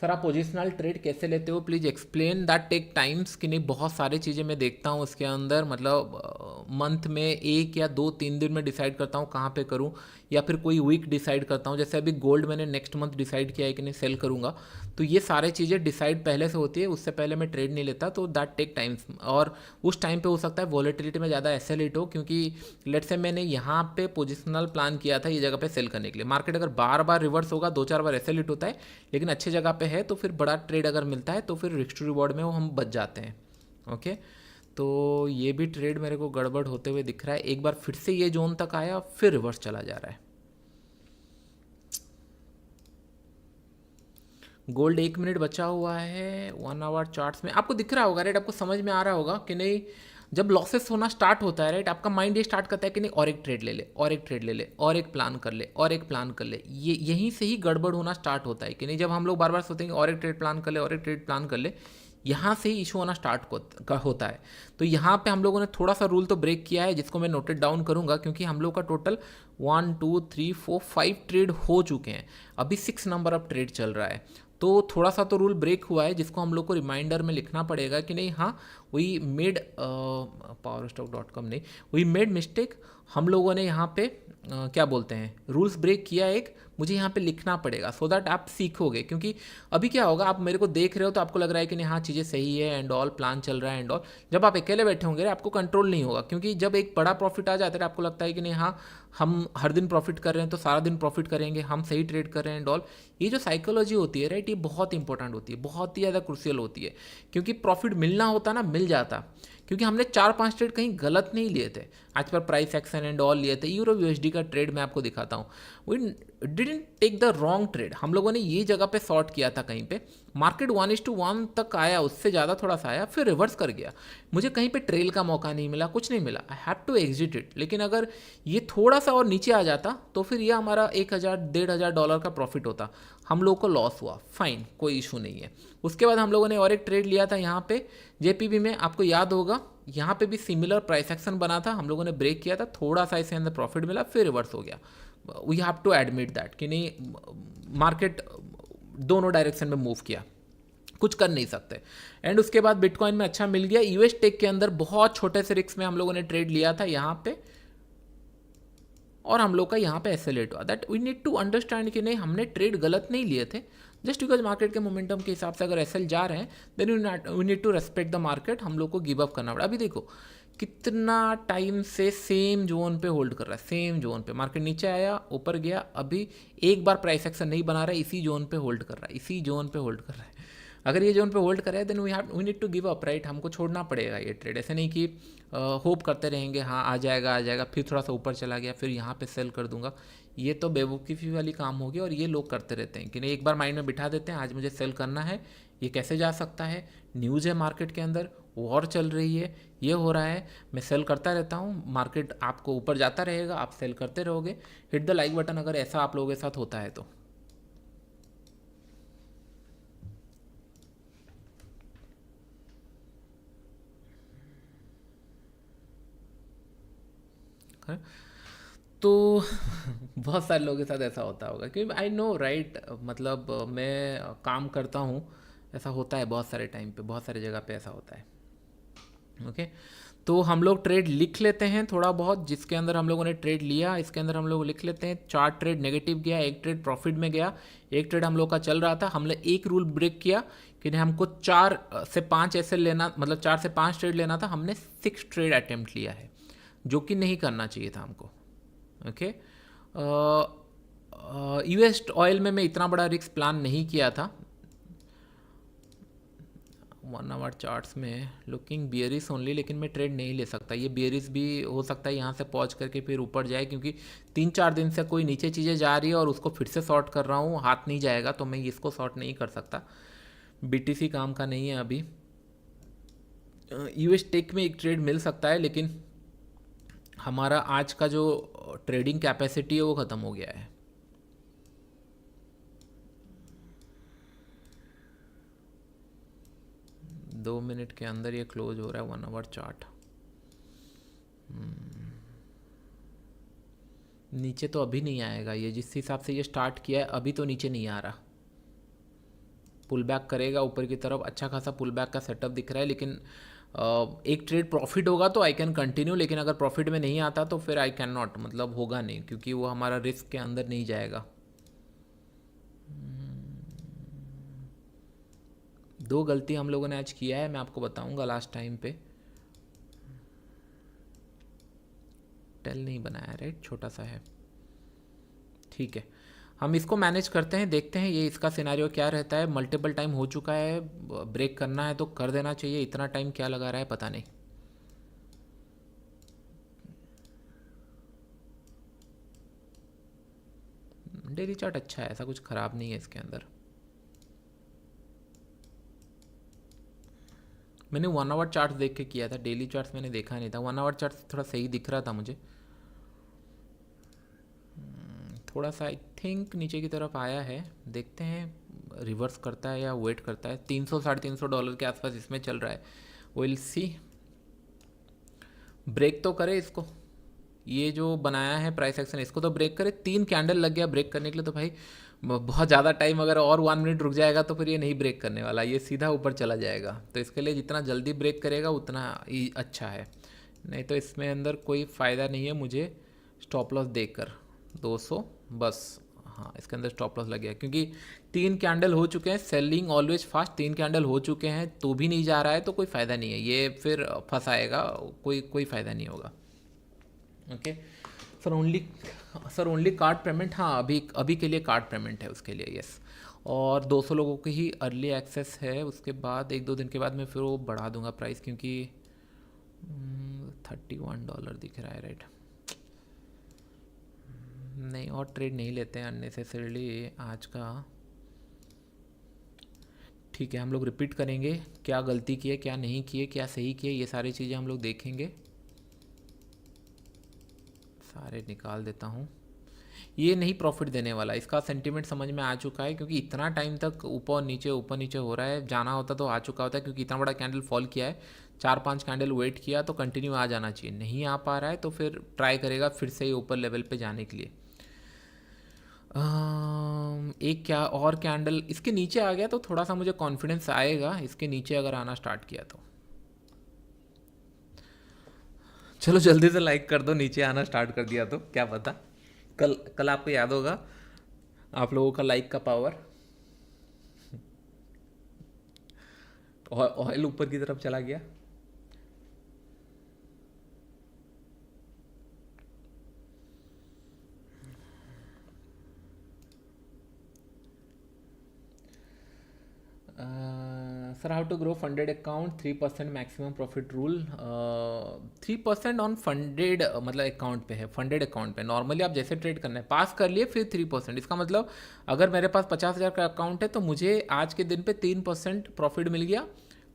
सर आप पोजिशनल ट्रेड कैसे लेते हो, please explain that take times. कि नहीं बहुत सारी चीज़ें मैं देखता हूँ उसके अंदर, मतलब मंथ में 1 या 2-3 दिन में डिसाइड करता हूँ कहाँ पे करूँ, या फिर कोई वीक डिसाइड करता हूँ। जैसे अभी गोल्ड मैंने नेक्स्ट मंथ डिसाइड किया है कि नहीं सेल करूँगा, तो ये सारी चीज़ें डिसाइड पहले से होती है, उससे पहले मैं ट्रेड नहीं लेता, तो दैट टेक टाइम्स। और उस टाइम पे हो सकता है वॉलेटिलिटी में ज़्यादा एसेलेट हो, क्योंकि लेट से मैंने यहाँ पे पोजिशनल प्लान किया था ये जगह पे सेल करने के लिए। मार्केट अगर बार बार रिवर्स होगा, 2-4 बार एसेलेट होता है, लेकिन अच्छे जगह पे है तो फिर बड़ा ट्रेड अगर मिलता है तो फिर रिस्क टू रिवॉर्ड में वो हम बच जाते हैं। ओके, तो ये भी ट्रेड मेरे को गड़बड़ होते हुए दिख रहा है। एक बार फिर से ये जोन तक आया, फिर रिवर्स चला जा रहा है। गोल्ड 1 मिनट बचा हुआ है 1 आवर चार्ट्स में, आपको दिख रहा होगा, राइट। आपको समझ में आ रहा होगा कि नहीं, जब लॉसेस होना स्टार्ट होता है, राइट, आपका माइंड ये स्टार्ट करता है कि नहीं और एक ट्रेड ले ले, और एक ट्रेड ले ले, और एक प्लान कर ले, और एक प्लान कर ले। ये यहीं से ही गड़बड़ होना स्टार्ट होता है कि नहीं, जब हम लोग बार बार सोचते हैं और एक ट्रेड प्लान कर ले, और एक ट्रेड प्लान कर ले, यहाँ से ही इशू होना स्टार्ट होता है। तो यहाँ पे हम लोगों ने थोड़ा सा रूल तो ब्रेक किया है, जिसको मैं नोटेड डाउन करूँगा, क्योंकि हम लोग का टोटल 1 2 3 4 5 ट्रेड हो चुके हैं, अभी 6 नंबर ऑफ ट्रेड चल रहा है। तो थोड़ा सा तो रूल ब्रेक हुआ है, जिसको हम लोग को रिमाइंडर में लिखना पड़ेगा कि नहीं, हाँ वी मेड powerstock.com नहीं, वी मेड मिस्टेक। हम लोगों ने यहाँ पे क्या बोलते हैं, रूल्स ब्रेक किया एक, मुझे यहाँ पे लिखना पड़ेगा, सो दैट आप सीखोगे। क्योंकि अभी क्या होगा, आप मेरे को देख रहे हो तो आपको लग रहा है कि नहीं हाँ चीज़ें सही है एंड ऑल, प्लान चल रहा है एंड ऑल। जब आप अकेले बैठे होंगे आपको कंट्रोल नहीं होगा, क्योंकि जब एक बड़ा प्रॉफिट आ जाता है आपको लगता है कि नहीं हाँ हम हर दिन प्रॉफिट कर रहे हैं तो सारा दिन प्रॉफिट करेंगे, हम सही ट्रेड कर रहे हैं एंड ऑल। ये जो साइकोलॉजी होती है, राइट, ये बहुत इंपॉर्टेंट होती है, बहुत ही ज़्यादा क्रूशियल होती है। क्योंकि प्रॉफिट मिलना होता ना, मिल जाता, क्योंकि हमने 4-5 ट्रेड कहीं गलत नहीं लिए थे। आज पर प्राइस एक्शन एंड ऑल लिए थे। यूरो यूएसडी का ट्रेड मैं आपको दिखाता हूँ, we didn't take the wrong trade. हम लोगों ने ये जगह पे शॉर्ट किया था, कहीं पे मार्केट 1:1 तक आया, उससे ज़्यादा थोड़ा सा आया, फिर रिवर्स कर गया। मुझे कहीं पे ट्रेल का मौका नहीं मिला, कुछ नहीं मिला, I have to exit it. लेकिन अगर ये थोड़ा सा और नीचे आ जाता तो फिर ये हमारा $1,000-1,500 का प्रॉफिट होता, हम लोग को लॉस हुआ, फाइन, कोई इशू नहीं है। उसके बाद हम लोगों ने और एक ट्रेड लिया था यहाँ पे जेपीबी में आपको याद होगा यहाँ पे भी सिमिलर प्राइस एक्शन बना था, हम लोगों ने ब्रेक किया था, थोड़ा सा इसके अंदर प्रॉफिट मिला, फिर रिवर्स हो गया। We have to admit that कि नहीं, मार्केट दोनों डायरेक्शन में मूव किया, कुछ कर नहीं सकते। एंड उसके बाद बिटकॉइन में अच्छा मिल गया। यूएस टेक के अंदर बहुत छोटे से रिस्क में हम लोगों ने ट्रेड लिया था यहाँ पे, और हम लोग का यहाँ पे एक्सेलेरेट हुआ। That we need to understand कि नहीं, हमने ट्रेड गलत नहीं लिए थे, जस्ट बिकॉज मार्केट के मोमेंटम के हिसाब से अगर एसएल जा रहे हैं then we need to respect the market. हम लोग को गिव अप करना पड़ा। अभी देखो कितना टाइम से सेम जोन पे होल्ड कर रहा है, सेम जोन पे। मार्केट नीचे आया, ऊपर गया, अभी एक बार प्राइस एक्शन नहीं बना रहा है, इसी जोन पे होल्ड कर रहा है, इसी जोन पे होल्ड कर रहा है। अगर ये जोन पे होल्ड करे then we need to give up, right. हमको छोड़ना पड़ेगा ये ट्रेड। ऐसे नहीं कि होप करते रहेंगे हाँ आ जाएगा आ जाएगा, फिर थोड़ा सा ऊपर चला गया फिर यहाँ पे सेल कर दूंगा। ये तो बेवकूफ़ी वाली काम होगी, और ये लोग करते रहते हैं कि नहीं, एक बार माइंड में बिठा देते हैं आज मुझे सेल करना है। ये कैसे जा सकता है, न्यूज़ है मार्केट के अंदर, वॉर चल रही है, ये हो रहा है, मैं सेल करता रहता हूँ, मार्केट आपको ऊपर जाता रहेगा, आप सेल करते रहोगे। हिट द लाइक बटन अगर ऐसा आप लोगों के साथ होता है तो। तो बहुत सारे लोगों के साथ ऐसा होता होगा क्योंकि आई नो राइट, मतलब मैं काम करता हूँ, ऐसा होता है बहुत सारे टाइम पे, बहुत सारी जगह पे ऐसा होता है। ओके, तो हम लोग ट्रेड लिख लेते हैं थोड़ा बहुत, जिसके अंदर हम लोगों ने ट्रेड लिया इसके अंदर हम लोग लिख लेते हैं। 4 ट्रेड नेगेटिव गया, 1 ट्रेड प्रॉफिट में गया, 1 ट्रेड हम लोग का चल रहा था। हमने एक रूल ब्रेक किया कि नहीं, हमको 4 से 5 ऐसे लेना, मतलब 4 से 5 ट्रेड लेना था, हमने 6 ट्रेड अटेम्प्ट लिया है, जो कि नहीं करना चाहिए था हमको। ओके, यूएस ऑयल में मैं इतना बड़ा रिस्क प्लान नहीं किया था। 1 आवर चार्ट्स में लुकिंग बियरिस ओनली, लेकिन मैं ट्रेड नहीं ले सकता। ये बियरिस भी हो सकता है यहाँ से पॉज करके फिर ऊपर जाए, क्योंकि 3-4 दिन से कोई नीचे चीज़ें जा रही है और उसको फिर से शॉर्ट कर रहा हूँ, हाथ नहीं जाएगा, तो मैं इसको शॉर्ट नहीं कर सकता। बीटीसी काम का नहीं है अभी। यूएस टेक में एक ट्रेड मिल सकता है, लेकिन हमारा आज का जो ट्रेडिंग कैपेसिटी है वो ख़त्म हो गया है। दो मिनट के अंदर ये क्लोज हो रहा है 1 आवर चार्ट। नीचे तो अभी नहीं आएगा ये, जिस हिसाब से ये स्टार्ट किया है अभी तो नीचे नहीं आ रहा। पुल बैक करेगा ऊपर की तरफ, अच्छा खासा पुल बैक का सेटअप दिख रहा है, लेकिन एक ट्रेड प्रॉफिट होगा तो आई कैन कंटिन्यू, लेकिन अगर प्रॉफिट में नहीं आता तो फिर आई कैन नॉट, मतलब होगा नहीं, क्योंकि वो हमारा रिस्क के अंदर नहीं जाएगा। 2 गलती हम लोगों ने आज किया है, मैं आपको बताऊंगा लास्ट टाइम पे। टेल नहीं बनाया, राइट, छोटा सा है, ठीक है। हम इसको मैनेज करते हैं, देखते हैं ये इसका सिनेरियो क्या रहता है। मल्टीपल टाइम हो चुका है, ब्रेक करना है तो कर देना चाहिए, इतना टाइम क्या लगा रहा है पता नहीं। डेली चार्ट अच्छा है, ऐसा कुछ ख़राब नहीं है इसके अंदर। मैंने 1 आवर चार्ट देख के किया था, डेली चार्ट्स मैंने देखा नहीं था। 1 आवर चार्ट थोड़ा सही दिख रहा था मुझे। थोड़ा सा आई थिंक नीचे की तरफ आया है, देखते हैं रिवर्स करता है या वेट करता है। 300-350 डॉलर के आसपास इसमें चल रहा है, विल सी। ब्रेक तो करे इसको, ये जो बनाया है प्राइस एक्शन, इसको तो ब्रेक करे। 3 कैंडल लग गया ब्रेक करने के लिए, तो भाई बहुत ज़्यादा टाइम, अगर और 1 मिनट रुक जाएगा तो फिर ये नहीं ब्रेक करने वाला, ये सीधा ऊपर चला जाएगा। तो इसके लिए जितना जल्दी ब्रेक करेगा उतना ही अच्छा है, नहीं तो इसमें अंदर कोई फ़ायदा नहीं है मुझे स्टॉप लॉस देकर। 200 बस, हाँ इसके अंदर स्टॉप लॉस लग गया, क्योंकि 3 कैंडल हो चुके हैं। सेलिंग ऑलवेज फास्ट, 3 कैंडल हो चुके हैं तो भी नहीं जा रहा है, तो कोई फ़ायदा नहीं है, ये फिर फंसाएगा, कोई फ़ायदा नहीं होगा। Okay sir only card payment, हाँ अभी के लिए कार्ड पेमेंट है उसके लिए, यस। और 200 लोगों की ही अर्ली एक्सेस है, उसके बाद 1-2 दिन के बाद मैं फिर वो बढ़ा दूंगा प्राइस, क्योंकि $31 दिख रहा है, राइट। नहीं, और ट्रेड नहीं लेते हैं अननेसेसरीली आज का। ठीक है, हम लोग रिपीट करेंगे क्या गलती की है, क्या नहीं की है, क्या सही की है, ये सारी चीज़ें हम लोग देखेंगे। सारे निकाल देता हूँ। ये नहीं प्रॉफिट देने वाला। इसका सेंटीमेंट समझ में आ चुका है, क्योंकि इतना टाइम तक ऊपर नीचे हो रहा है, जाना होता तो आ चुका होता है, क्योंकि इतना बड़ा कैंडल फॉल किया है, 4-5 कैंडल वेट किया तो कंटिन्यू आ जाना चाहिए, नहीं आ पा रहा है तो फिर ट्राई करेगा फिर से ही ऊपर लेवल पे जाने के लिए। एक क्या और कैंडल इसके नीचे आ गया तो थोड़ा सा मुझे कॉन्फिडेंस आएगा इसके नीचे अगर आना स्टार्ट किया तो। चलो जल्दी से लाइक कर दो, नीचे आना स्टार्ट कर दिया तो क्या पता कल कल आपको याद होगा आप लोगों का लाइक का पावर। ऑयल ऊपर की तरफ चला गया। Sir how to grow funded account 3% maximum profit rule. 3% on funded मतलब अकाउंट पे है, फंडेड अकाउंट पे नॉर्मली आप जैसे ट्रेड करना है पास कर लिए फिर 3%। इसका मतलब अगर मेरे पास 50,000 का अकाउंट है तो मुझे आज के दिन पे 3% प्रॉफिट मिल गया,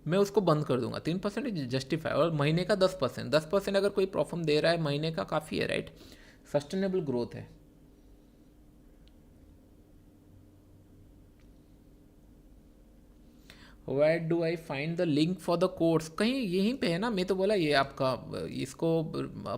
मैं उसको बंद कर दूंगा। 3% जस्टिफाई। और महीने का 10%, 10% अगर कोई प्रॉफिट दे रहा है महीने का काफ़ी है, राइट। सस्टेनेबल ग्रोथ है। Where do I find the link for the course, कहीं यहीं पे है ना, मैं तो बोला ये आपका इसको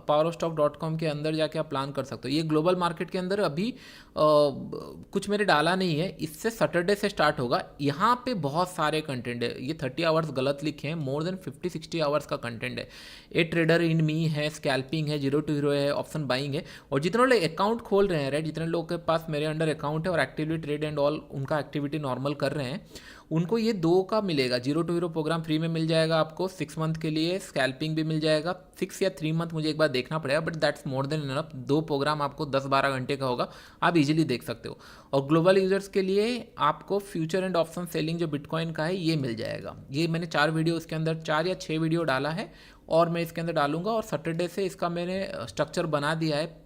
powerofstock.com के अंदर जाके आप प्लान कर सकते हो। ये ग्लोबल मार्केट के अंदर अभी कुछ मैंने डाला नहीं है, इससे सैटरडे से स्टार्ट होगा। यहाँ पे बहुत सारे कंटेंट है, ये 30 आवर्स गलत लिखे हैं, मोर देन 50-60 आवर्स का कंटेंट है। ए ट्रेडर इन मी है, स्कैल्पिंग है, जीरो टू हीरो है, ऑप्शन बाइंग है। और जितने लोग अकाउंट खोल रहे हैं, राइट, जितने लोगों के पास मेरे अंडर अकाउंट है और एक्टिवली ट्रेड एंड ऑल उनका एक्टिविटी नॉर्मल कर रहे हैं, उनको ये 2 का मिलेगा। Zero to hero program free में मिल जाएगा आपको 6 मंथ के लिए, स्कैल्पिंग भी मिल जाएगा 6 या 3 मंथ, मुझे एक बार देखना पड़ेगा, but that's more than enough. 2 program आपको 10-12 घंटे का होगा, आप इजीली देख सकते हो। और ग्लोबल यूजर्स के लिए आपको फ्यूचर एंड ऑप्शन सेलिंग जो बिटकॉइन का है ये मिल जाएगा। ये मैंने 4 वीडियो इसके अंदर 4 या 6 वीडियो डाला है और मैं इसके अंदर डालूंगा। और सैटरडे से इसका मैंने स्ट्रक्चर बना दिया है।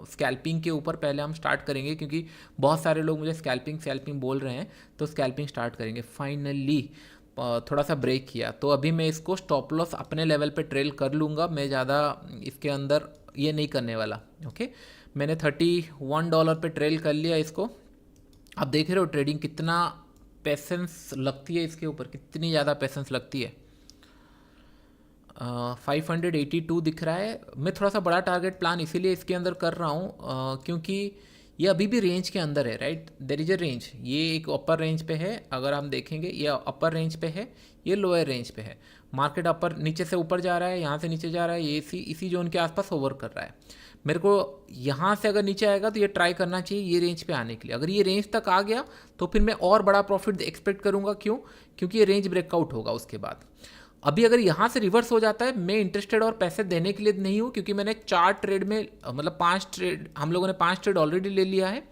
स्कैल्पिंग के ऊपर पहले हम स्टार्ट करेंगे, क्योंकि बहुत सारे लोग मुझे स्कैल्पिंग बोल रहे हैं, तो स्कैल्पिंग स्टार्ट करेंगे। फाइनली थोड़ा सा ब्रेक किया तो अभी मैं इसको स्टॉप लॉस अपने लेवल पे ट्रेल कर लूँगा, मैं ज़्यादा इसके अंदर ये नहीं करने वाला। ओके, मैंने $31 पे ट्रेल कर लिया इसको। आप देख रहे हो ट्रेडिंग कितना पेशेंस लगती है, इसके ऊपर कितनी ज़्यादा पेशेंस लगती है। 582 दिख रहा है। मैं थोड़ा सा बड़ा टारगेट प्लान इसीलिए इसके अंदर कर रहा हूँ क्योंकि ये अभी भी रेंज के अंदर है, right. There is a range, ये एक अपर रेंज पे है, अगर हम देखेंगे ये अपर रेंज पे है, ये लोअर रेंज पे है। मार्केट अपर नीचे से ऊपर जा रहा है, यहाँ से नीचे जा रहा है, ये इसी जोन के आसपास ओवर कर रहा है। मेरे को यहाँ से अगर नीचे आएगा तो ये ट्राई करना चाहिए ये रेंज पे आने के लिए। अगर ये रेंज तक आ गया तो फिर मैं और बड़ा प्रॉफिट एक्सपेक्ट करूँगा। क्यों? क्योंकि ये रेंज ब्रेकआउट होगा उसके बाद। अभी अगर यहाँ से रिवर्स हो जाता है, मैं इंटरेस्टेड और पैसे देने के लिए नहीं हूँ, क्योंकि मैंने 4 ट्रेड में मतलब 5 ट्रेड, हम लोगों ने 5 ट्रेड ऑलरेडी ले लिया है,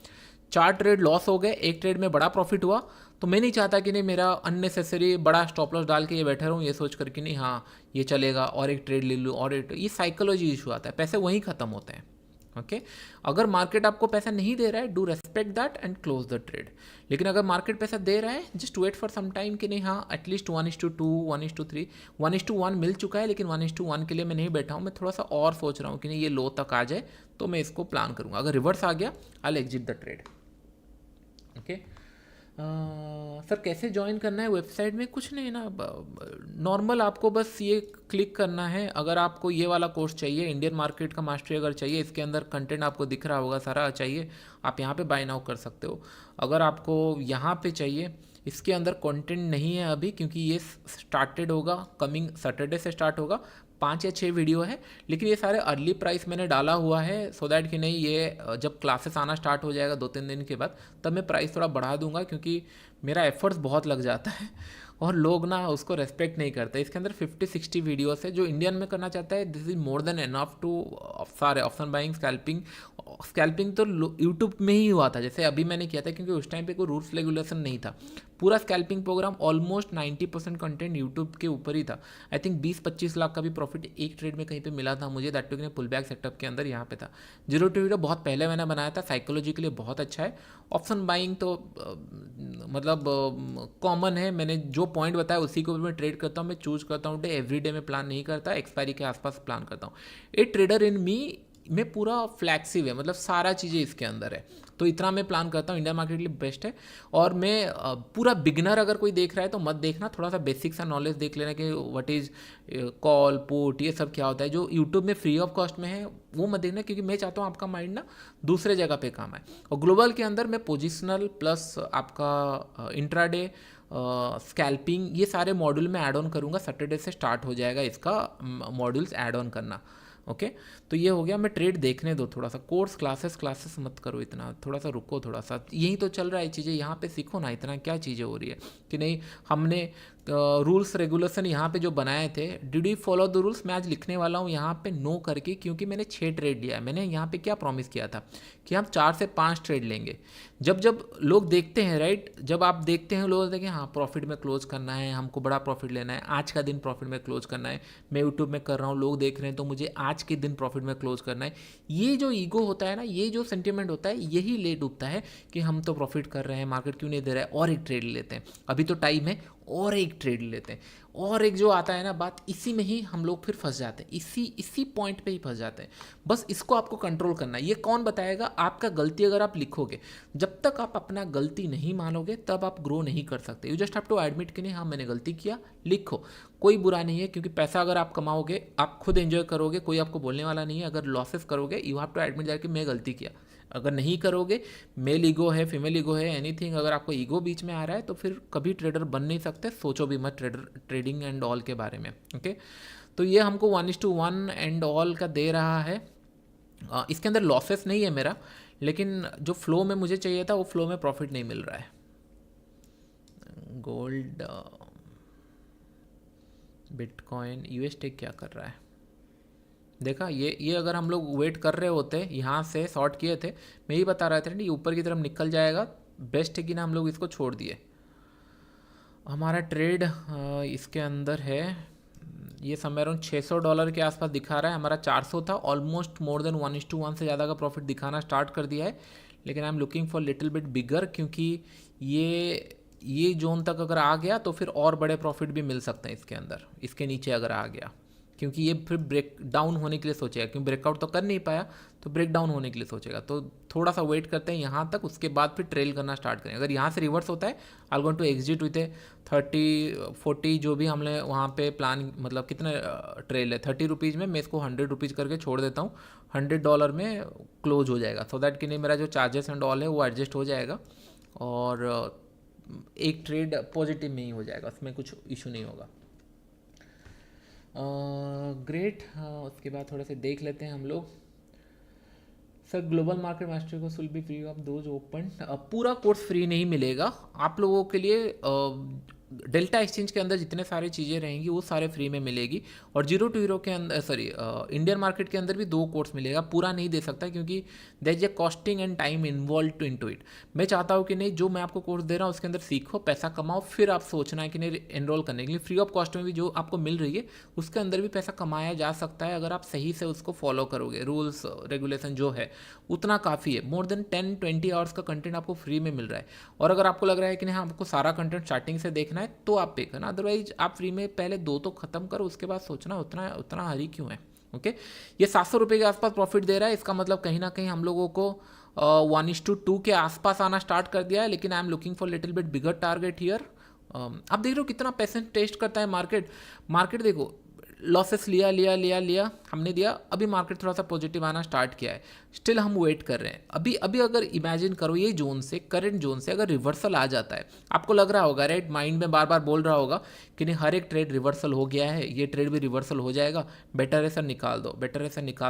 4 ट्रेड लॉस हो गए, एक ट्रेड में बड़ा प्रॉफिट हुआ। तो मैं नहीं चाहता कि नहीं मेरा अननेसेसरी बड़ा स्टॉप लॉस डाल के ये बैठा रहूँ ये सोच कर कि नहीं हाँ ये चलेगा और एक ट्रेड ले लूँ और एक, ये साइकोलॉजी इशू आता है, पैसे वहीं ख़त्म होते हैं। ओके, अगर मार्केट आपको पैसा नहीं दे रहा है, do respect that and close the trade. लेकिन अगर मार्केट पैसा दे रहा है, just wait for some time कि नहीं हाँ एटलीस्ट 1:2, 1:3, 1:1 मिल चुका है, लेकिन 1:1 के लिए मैं नहीं बैठा हूँ। मैं थोड़ा सा और सोच रहा हूँ कि नहीं ये लो तक आ जाए तो मैं इसको प्लान करूँगा। अगर रिवर्स आ गया I will exit the trade. Okay sir कैसे ज्वाइन करना है वेबसाइट में? कुछ नहीं ना, नॉर्मल आपको बस ये क्लिक करना है। अगर आपको ये वाला कोर्स चाहिए, इंडियन मार्केट का मास्टरी अगर चाहिए, इसके अंदर कंटेंट आपको दिख रहा होगा सारा चाहिए, आप यहाँ पे बाय नाउ कर सकते हो। अगर आपको यहाँ पे चाहिए, इसके अंदर कंटेंट नहीं है अभी, क्योंकि ये स्टार्टेड होगा, कमिंग सैटरडे से स्टार्ट होगा। 5 या 6 वीडियो है, लेकिन ये सारे अर्ली प्राइस मैंने डाला हुआ है सो दैट कि नहीं ये जब क्लासेस आना स्टार्ट हो जाएगा 2-3 दिन के बाद, तब मैं प्राइस थोड़ा बढ़ा दूंगा, क्योंकि मेरा एफर्ट्स बहुत लग जाता है और लोग ना उसको रेस्पेक्ट नहीं करते। इसके अंदर 50-60 वीडियोस है। जो इंडियन में करना चाहता है, this is more than enough to सारे ऑप्शन बाइंग, स्कैल्पिंग तो यूट्यूब में ही हुआ था, जैसे अभी मैंने किया था, क्योंकि उस टाइम पे कोई रूल्स रेगुलेशन नहीं था। पूरा scalping program almost 90% content YouTube के ऊपर ही था। आई थिंक 20-25 लाख का भी प्रॉफिट एक ट्रेड में कहीं पे मिला था मुझे, that to pull back setup के अंदर यहाँ पे था। जीरो टू हीरो बहुत पहले मैंने बनाया था, साइकोलॉजी के लिए बहुत अच्छा है। ऑप्शन बाइंग तो मतलब कॉमन है, मैंने जो पॉइंट बताया उसी के ऊपर मैं ट्रेड करता हूँ। मैं चूज करता हूँ डे, एवरी डे में प्लान नहीं करता, एक्सपायरी के आसपास प्लान करता हूँ। ए ट्रेडर इन मी में पूरा फ्लैक्सिव है, मतलब सारा चीज़ें इसके अंदर है। तो इतना मैं प्लान करता हूँ, इंडियन मार्केट के लिए बेस्ट है। और मैं पूरा बिगनर अगर कोई देख रहा है तो मत देखना, थोड़ा सा बेसिक सा नॉलेज देख लेना कि व्हाट इज़ कॉल पुट, ये सब क्या होता है। जो यूट्यूब में फ्री ऑफ कॉस्ट में है वो मत देखना, क्योंकि मैं चाहता हूँ आपका माइंड ना दूसरे जगह पे काम आए। और ग्लोबल के अंदर मैं पोजिशनल प्लस आपका इंट्राडे स्कैल्पिंग ये सारे मॉड्यूल में ऐड ऑन करूँगा। सैटरडे से स्टार्ट हो जाएगा इसका मॉड्यूल्स ऐड ऑन करना। ओके तो ये हो गया। मैं ट्रेड देखने दो थोड़ा सा, कोर्स क्लासेस मत करो इतना, थोड़ा सा रुको, थोड़ा सा यही तो चल रहा है चीज़ें, यहाँ पे सीखो ना, इतना क्या चीज़ें हो रही है कि नहीं। हमने रूल्स रेगुलेशन यहाँ पे जो बनाए थे, did you follow the rules, मैं आज लिखने वाला हूँ यहाँ पे नो करके, क्योंकि मैंने 6 ट्रेड लिया है। मैंने यहाँ पे क्या प्रॉमिस किया था कि हम 4 से 5 ट्रेड लेंगे। जब जब लोग देखते हैं राइट, जब आप देखते हैं लोग देखें हाँ प्रॉफिट में क्लोज करना है, हमको बड़ा प्रॉफिट लेना है, आज का दिन प्रॉफिट में क्लोज करना है, मैं यूट्यूब में कर रहा हूँ, लोग देख रहे हैं तो मुझे आज के दिन प्रॉफिट में क्लोज करना है। ये जो ईगो होता है ना, ये जो सेंटिमेंट होता है, यही ले डूबता है कि हम तो प्रॉफिट कर रहे हैं, मार्केट क्यों नहीं दे रहा है, और एक ट्रेड लेते हैं, अभी तो टाइम है, और एक ट्रेड लेते हैं। और एक जो आता है ना बात, इसी में ही हम लोग फिर फंस जाते हैं, इसी पॉइंट पे ही फंस जाते हैं। बस इसको आपको कंट्रोल करना है। ये कौन बताएगा? आपका गलती अगर आप लिखोगे, जब तक आप अपना गलती नहीं मानोगे तब आप ग्रो नहीं कर सकते। You just have to admit कि नहीं हाँ मैंने गलती किया, लिखो, कोई बुरा नहीं है, क्योंकि पैसा अगर आप कमाओगे आप खुद एंजॉय करोगे, कोई आपको बोलने वाला नहीं है। अगर लॉसेस करोगे you have to admit that कि मैं गलती किया। अगर नहीं करोगे, मेल ईगो है, फीमेल ईगो है, एनीथिंग, अगर आपको ईगो बीच में आ रहा है तो फिर कभी ट्रेडर बन नहीं सकते। सोचो भी मत ट्रेडिंग एंड ऑल के बारे में। ओके तो ये हमको 1:1 एंड ऑल का दे रहा है। इसके अंदर लॉसेस नहीं है मेरा, लेकिन जो फ्लो में मुझे चाहिए था वो फ्लो में प्रॉफिट नहीं मिल रहा है। गोल्ड, बिटकॉइन, यूएसटी क्या कर रहा है देखा। ये अगर हम लोग वेट कर रहे होते, यहाँ से शॉर्ट किए थे, मैं ही बता रहा था ये ऊपर की तरफ निकल जाएगा, बेस्ट है कि ना हम लोग इसको छोड़ दिए। हमारा ट्रेड इसके अंदर है, ये समय अराउंड $600 के आसपास दिखा रहा है, हमारा 400 था, ऑलमोस्ट मोर देन 1:1 से ज़्यादा का प्रॉफिट दिखाना स्टार्ट कर दिया है। लेकिन I am looking for little bit बिगर, क्योंकि ये जोन तक अगर आ गया तो फिर और बड़े प्रॉफिट भी मिल सकते हैं इसके अंदर, इसके नीचे अगर आ गया, क्योंकि ये फिर ब्रेक डाउन होने के लिए सोचेगा, क्योंकि ब्रेकआउट तो कर नहीं पाया तो ब्रेक डाउन होने के लिए सोचेगा। तो थोड़ा सा वेट करते हैं यहाँ तक, उसके बाद फिर ट्रेल करना स्टार्ट करें। अगर यहाँ से रिवर्स होता है I going to exit with 30-40 जो भी हमने वहाँ पे प्लान, मतलब कितने ट्रेल है 30 रुपीज़ में, मैं इसको 100 रुपीज़ करके छोड़ देता हूँ, $100 में क्लोज हो जाएगा, सो दैट कि नहीं मेरा जो चार्जेस एंड ऑल है वो एडजस्ट हो जाएगा और एक ट्रेड पॉजिटिव में ही हो जाएगा, उसमें कुछ इशू नहीं होगा। ग्रेट। उसके बाद थोड़ा से देख लेते हैं हम लोग। सर ग्लोबल मार्केट मास्टर को will be free of those open, पूरा कोर्स फ्री नहीं मिलेगा आप लोगों के लिए। डेल्टा एक्सचेंज के अंदर जितने सारे चीज़ें रहेंगी वो सारे फ्री में मिलेगी, और 0 to हीरो के अंदर इंडियन मार्केट के अंदर भी 2 कोर्स मिलेगा, पूरा नहीं दे सकता क्योंकि there is a costing and time involve to into it. मैं चाहता हूँ कि नहीं जो मैं आपको कोर्स दे रहा हूँ उसके अंदर सीखो, पैसा कमाओ, फिर आप सोचना है कि नहीं एनरोल करने के लिए। फ्री ऑफ कॉस्ट में भी जो आपको मिल रही है उसके अंदर भी पैसा कमाया जा सकता है अगर आप सही से उसको फॉलो करोगे, रूल्स रेगुलेशन जो है उतना काफ़ी है। मोर देन 10-20 आवर्स का कंटेंट आपको फ्री में मिल रहा है, और अगर आपको लग रहा है कि नहीं हाँ आपको सारा कंटेंट स्टार्टिंग से देखना है तो आप पे करना, अदरवाइज आप फ्री में पहले 2 तो खत्म करो, उसके बाद सोचना उतना हरी क्यों है। ओके ये 700 रुपये के आसपास प्रॉफिट दे रहा है, इसका मतलब कहीं ना कहीं हम लोगों को 1:2 के आसपास आना स्टार्ट कर दिया है। लेकिन I am looking for little bit bigger target here. आप देख रहे हो कितना पेशेंस टेस्ट करता है मार्केट देखो, लॉसेस लिया हमने दिया, अभी मार्केट थोड़ा सा पॉजिटिव आना स्टार्ट किया है, स्टिल हम वेट कर रहे हैं। अभी अगर इमेजिन करो ये जोन से, करंट जोन से अगर रिवर्सल आ जाता है, आपको लग रहा होगा राइट, माइंड में बार बार बोल रहा होगा कि नहीं हर एक ट्रेड रिवर्सल हो गया है, ये ट्रेड भी रिवर्सल हो जाएगा, बेटर है सर निकाल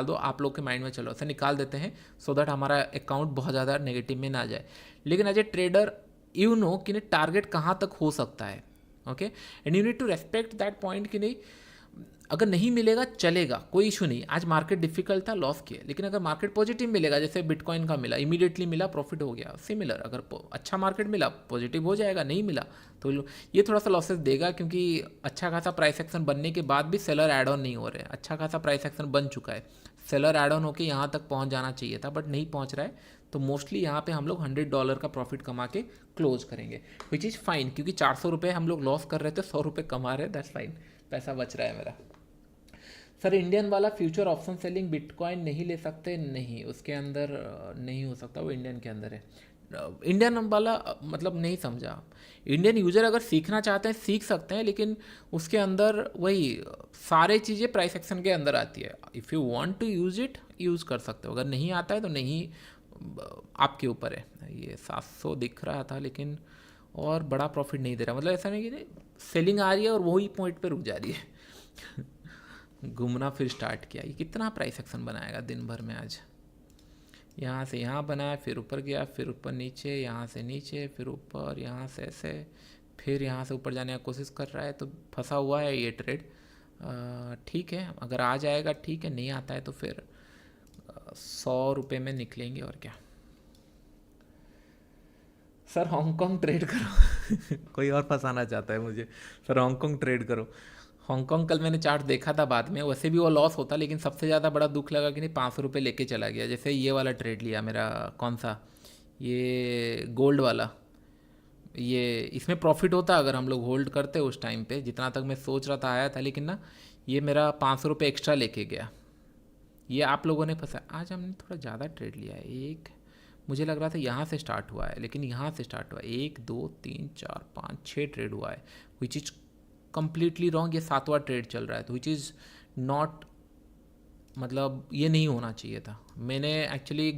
दो। आप लोग के माइंड में चलो सर निकाल देते हैं सो दैट हमारा अकाउंट बहुत ज़्यादा नेगेटिव में ना जाए। लेकिन as a trader you know कि नहीं टारगेट कहाँ तक हो सकता है। Okay and you need to respect that point कि नहीं अगर नहीं मिलेगा चलेगा, कोई इशू नहीं। आज मार्केट डिफिकल्ट था, लॉस किया, लेकिन अगर मार्केट पॉजिटिव मिलेगा, जैसे बिटकॉइन का मिला, इमीडिएटली मिला, प्रॉफिट हो गया। सिमिलर अगर अच्छा मार्केट मिला पॉजिटिव हो जाएगा, नहीं मिला तो ये थोड़ा सा लॉसेस देगा, क्योंकि अच्छा खासा प्राइस एक्शन बनने के बाद भी सेलर एड ऑन नहीं हो रहे हैं। अच्छा खासा प्राइस एक्शन बन चुका है, सेलर एड ऑन होकर यहाँ तक पहुँच जाना चाहिए था बट नहीं पहुँच रहा है, तो मोस्टली यहाँ पे हम लोग $100 का प्रॉफिट कमा के क्लोज करेंगे, विच इज़ फाइन, क्योंकि 400 रुपये हम लोग लॉस कर रहे थे, 100 रुपये कमा रहे, दैट्स फाइन, पैसा बच रहा है मेरा। सर इंडियन वाला फ्यूचर ऑप्शन सेलिंग बिटकॉइन नहीं ले सकते, नहीं उसके अंदर नहीं हो सकता, वो इंडियन के अंदर है। इंडियन वाला मतलब नहीं समझा आप। इंडियन यूजर अगर सीखना चाहते हैं सीख सकते हैं, लेकिन उसके अंदर वही सारे चीज़ें प्राइस एक्शन के अंदर आती है। If you want to use it use कर सकते हो, अगर नहीं आता है तो नहीं, आपके ऊपर है। ये 700 दिख रहा था लेकिन और बड़ा प्रॉफिट नहीं दे रहा, मतलब ऐसा नहीं कि सेलिंग आ रही है और वही पॉइंट पे रुक जा रही है। घूमना फिर स्टार्ट किया। ये कितना प्राइस एक्शन बनाएगा दिन भर में आज? यहाँ से यहाँ बनाया, फिर ऊपर गया, फिर ऊपर नीचे, यहाँ से नीचे, फिर ऊपर, यहाँ से ऐसे, फिर यहाँ से ऊपर जाने की कोशिश कर रहा है, तो फंसा हुआ है ये ट्रेड। ठीक है, अगर आ जाएगा ठीक है, नहीं आता है तो फिर 100 रुपये में निकलेंगे और क्या। सर हांगकांग ट्रेड करो। कोई और फंसाना चाहता है मुझे, सर हांगकांग ट्रेड करो। हांगकांग कल मैंने चार्ट देखा था बाद में, वैसे भी वो लॉस होता, लेकिन सबसे ज़्यादा बड़ा दुख लगा कि नहीं 500 रुपये लेके चला गया। जैसे ये वाला ट्रेड लिया मेरा, कौन सा, ये गोल्ड वाला, ये इसमें प्रॉफिट होता अगर हम लोग होल्ड करते उस टाइम पे, जितना तक मैं सोच रहा था आया था, लेकिन ना ये मेरा 500 रुपये एक्स्ट्रा लेके गया। ये आप लोगों ने फंसा। आज हमने थोड़ा ज़्यादा ट्रेड लिया है। एक मुझे लग रहा था यहाँ से स्टार्ट हुआ है, लेकिन यहाँ से स्टार्ट हुआ है। 1 2 3 4 5 6 ट्रेड हुआ है, विच इज़ कम्प्लीटली रॉन्ग। ये 7वां ट्रेड चल रहा है, तो विच इज़ नॉट, मतलब ये नहीं होना चाहिए था। मैंने एक्चुअली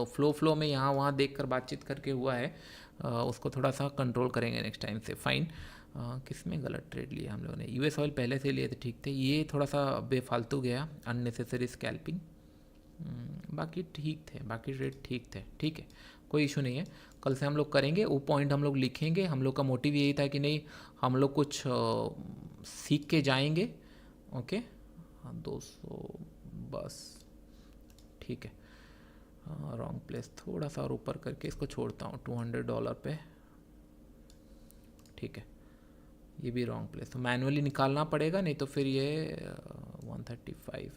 फ्लो में यहाँ वहाँ देख कर बातचीत करके हुआ है, उसको थोड़ा सा कंट्रोल करेंगे नेक्स्ट टाइम से। फाइन। किस में गलत ट्रेड लिया हम लोगों ने? यूएस ऑयल पहले से लिए थे, ठीक थे। ये थोड़ा सा बेफालतू गया, अननेसेसरी स्कैल्पिंग। बाकी ठीक थे, बाकी ट्रेड ठीक थे, ठीक है, कोई इशू नहीं है। कल से हम लोग करेंगे, वो पॉइंट हम लोग लिखेंगे। हम लोग का मोटिव यही था कि नहीं, हम लोग कुछ सीख के जाएंगे। ओके, हाँ 200 बस, ठीक है। रॉन्ग प्लेस, थोड़ा सा और ऊपर करके इसको छोड़ता हूँ $200 पे, ठीक है। ये भी रॉन्ग प्लेस, तो मैनुअली निकालना पड़ेगा, नहीं तो फिर ये 135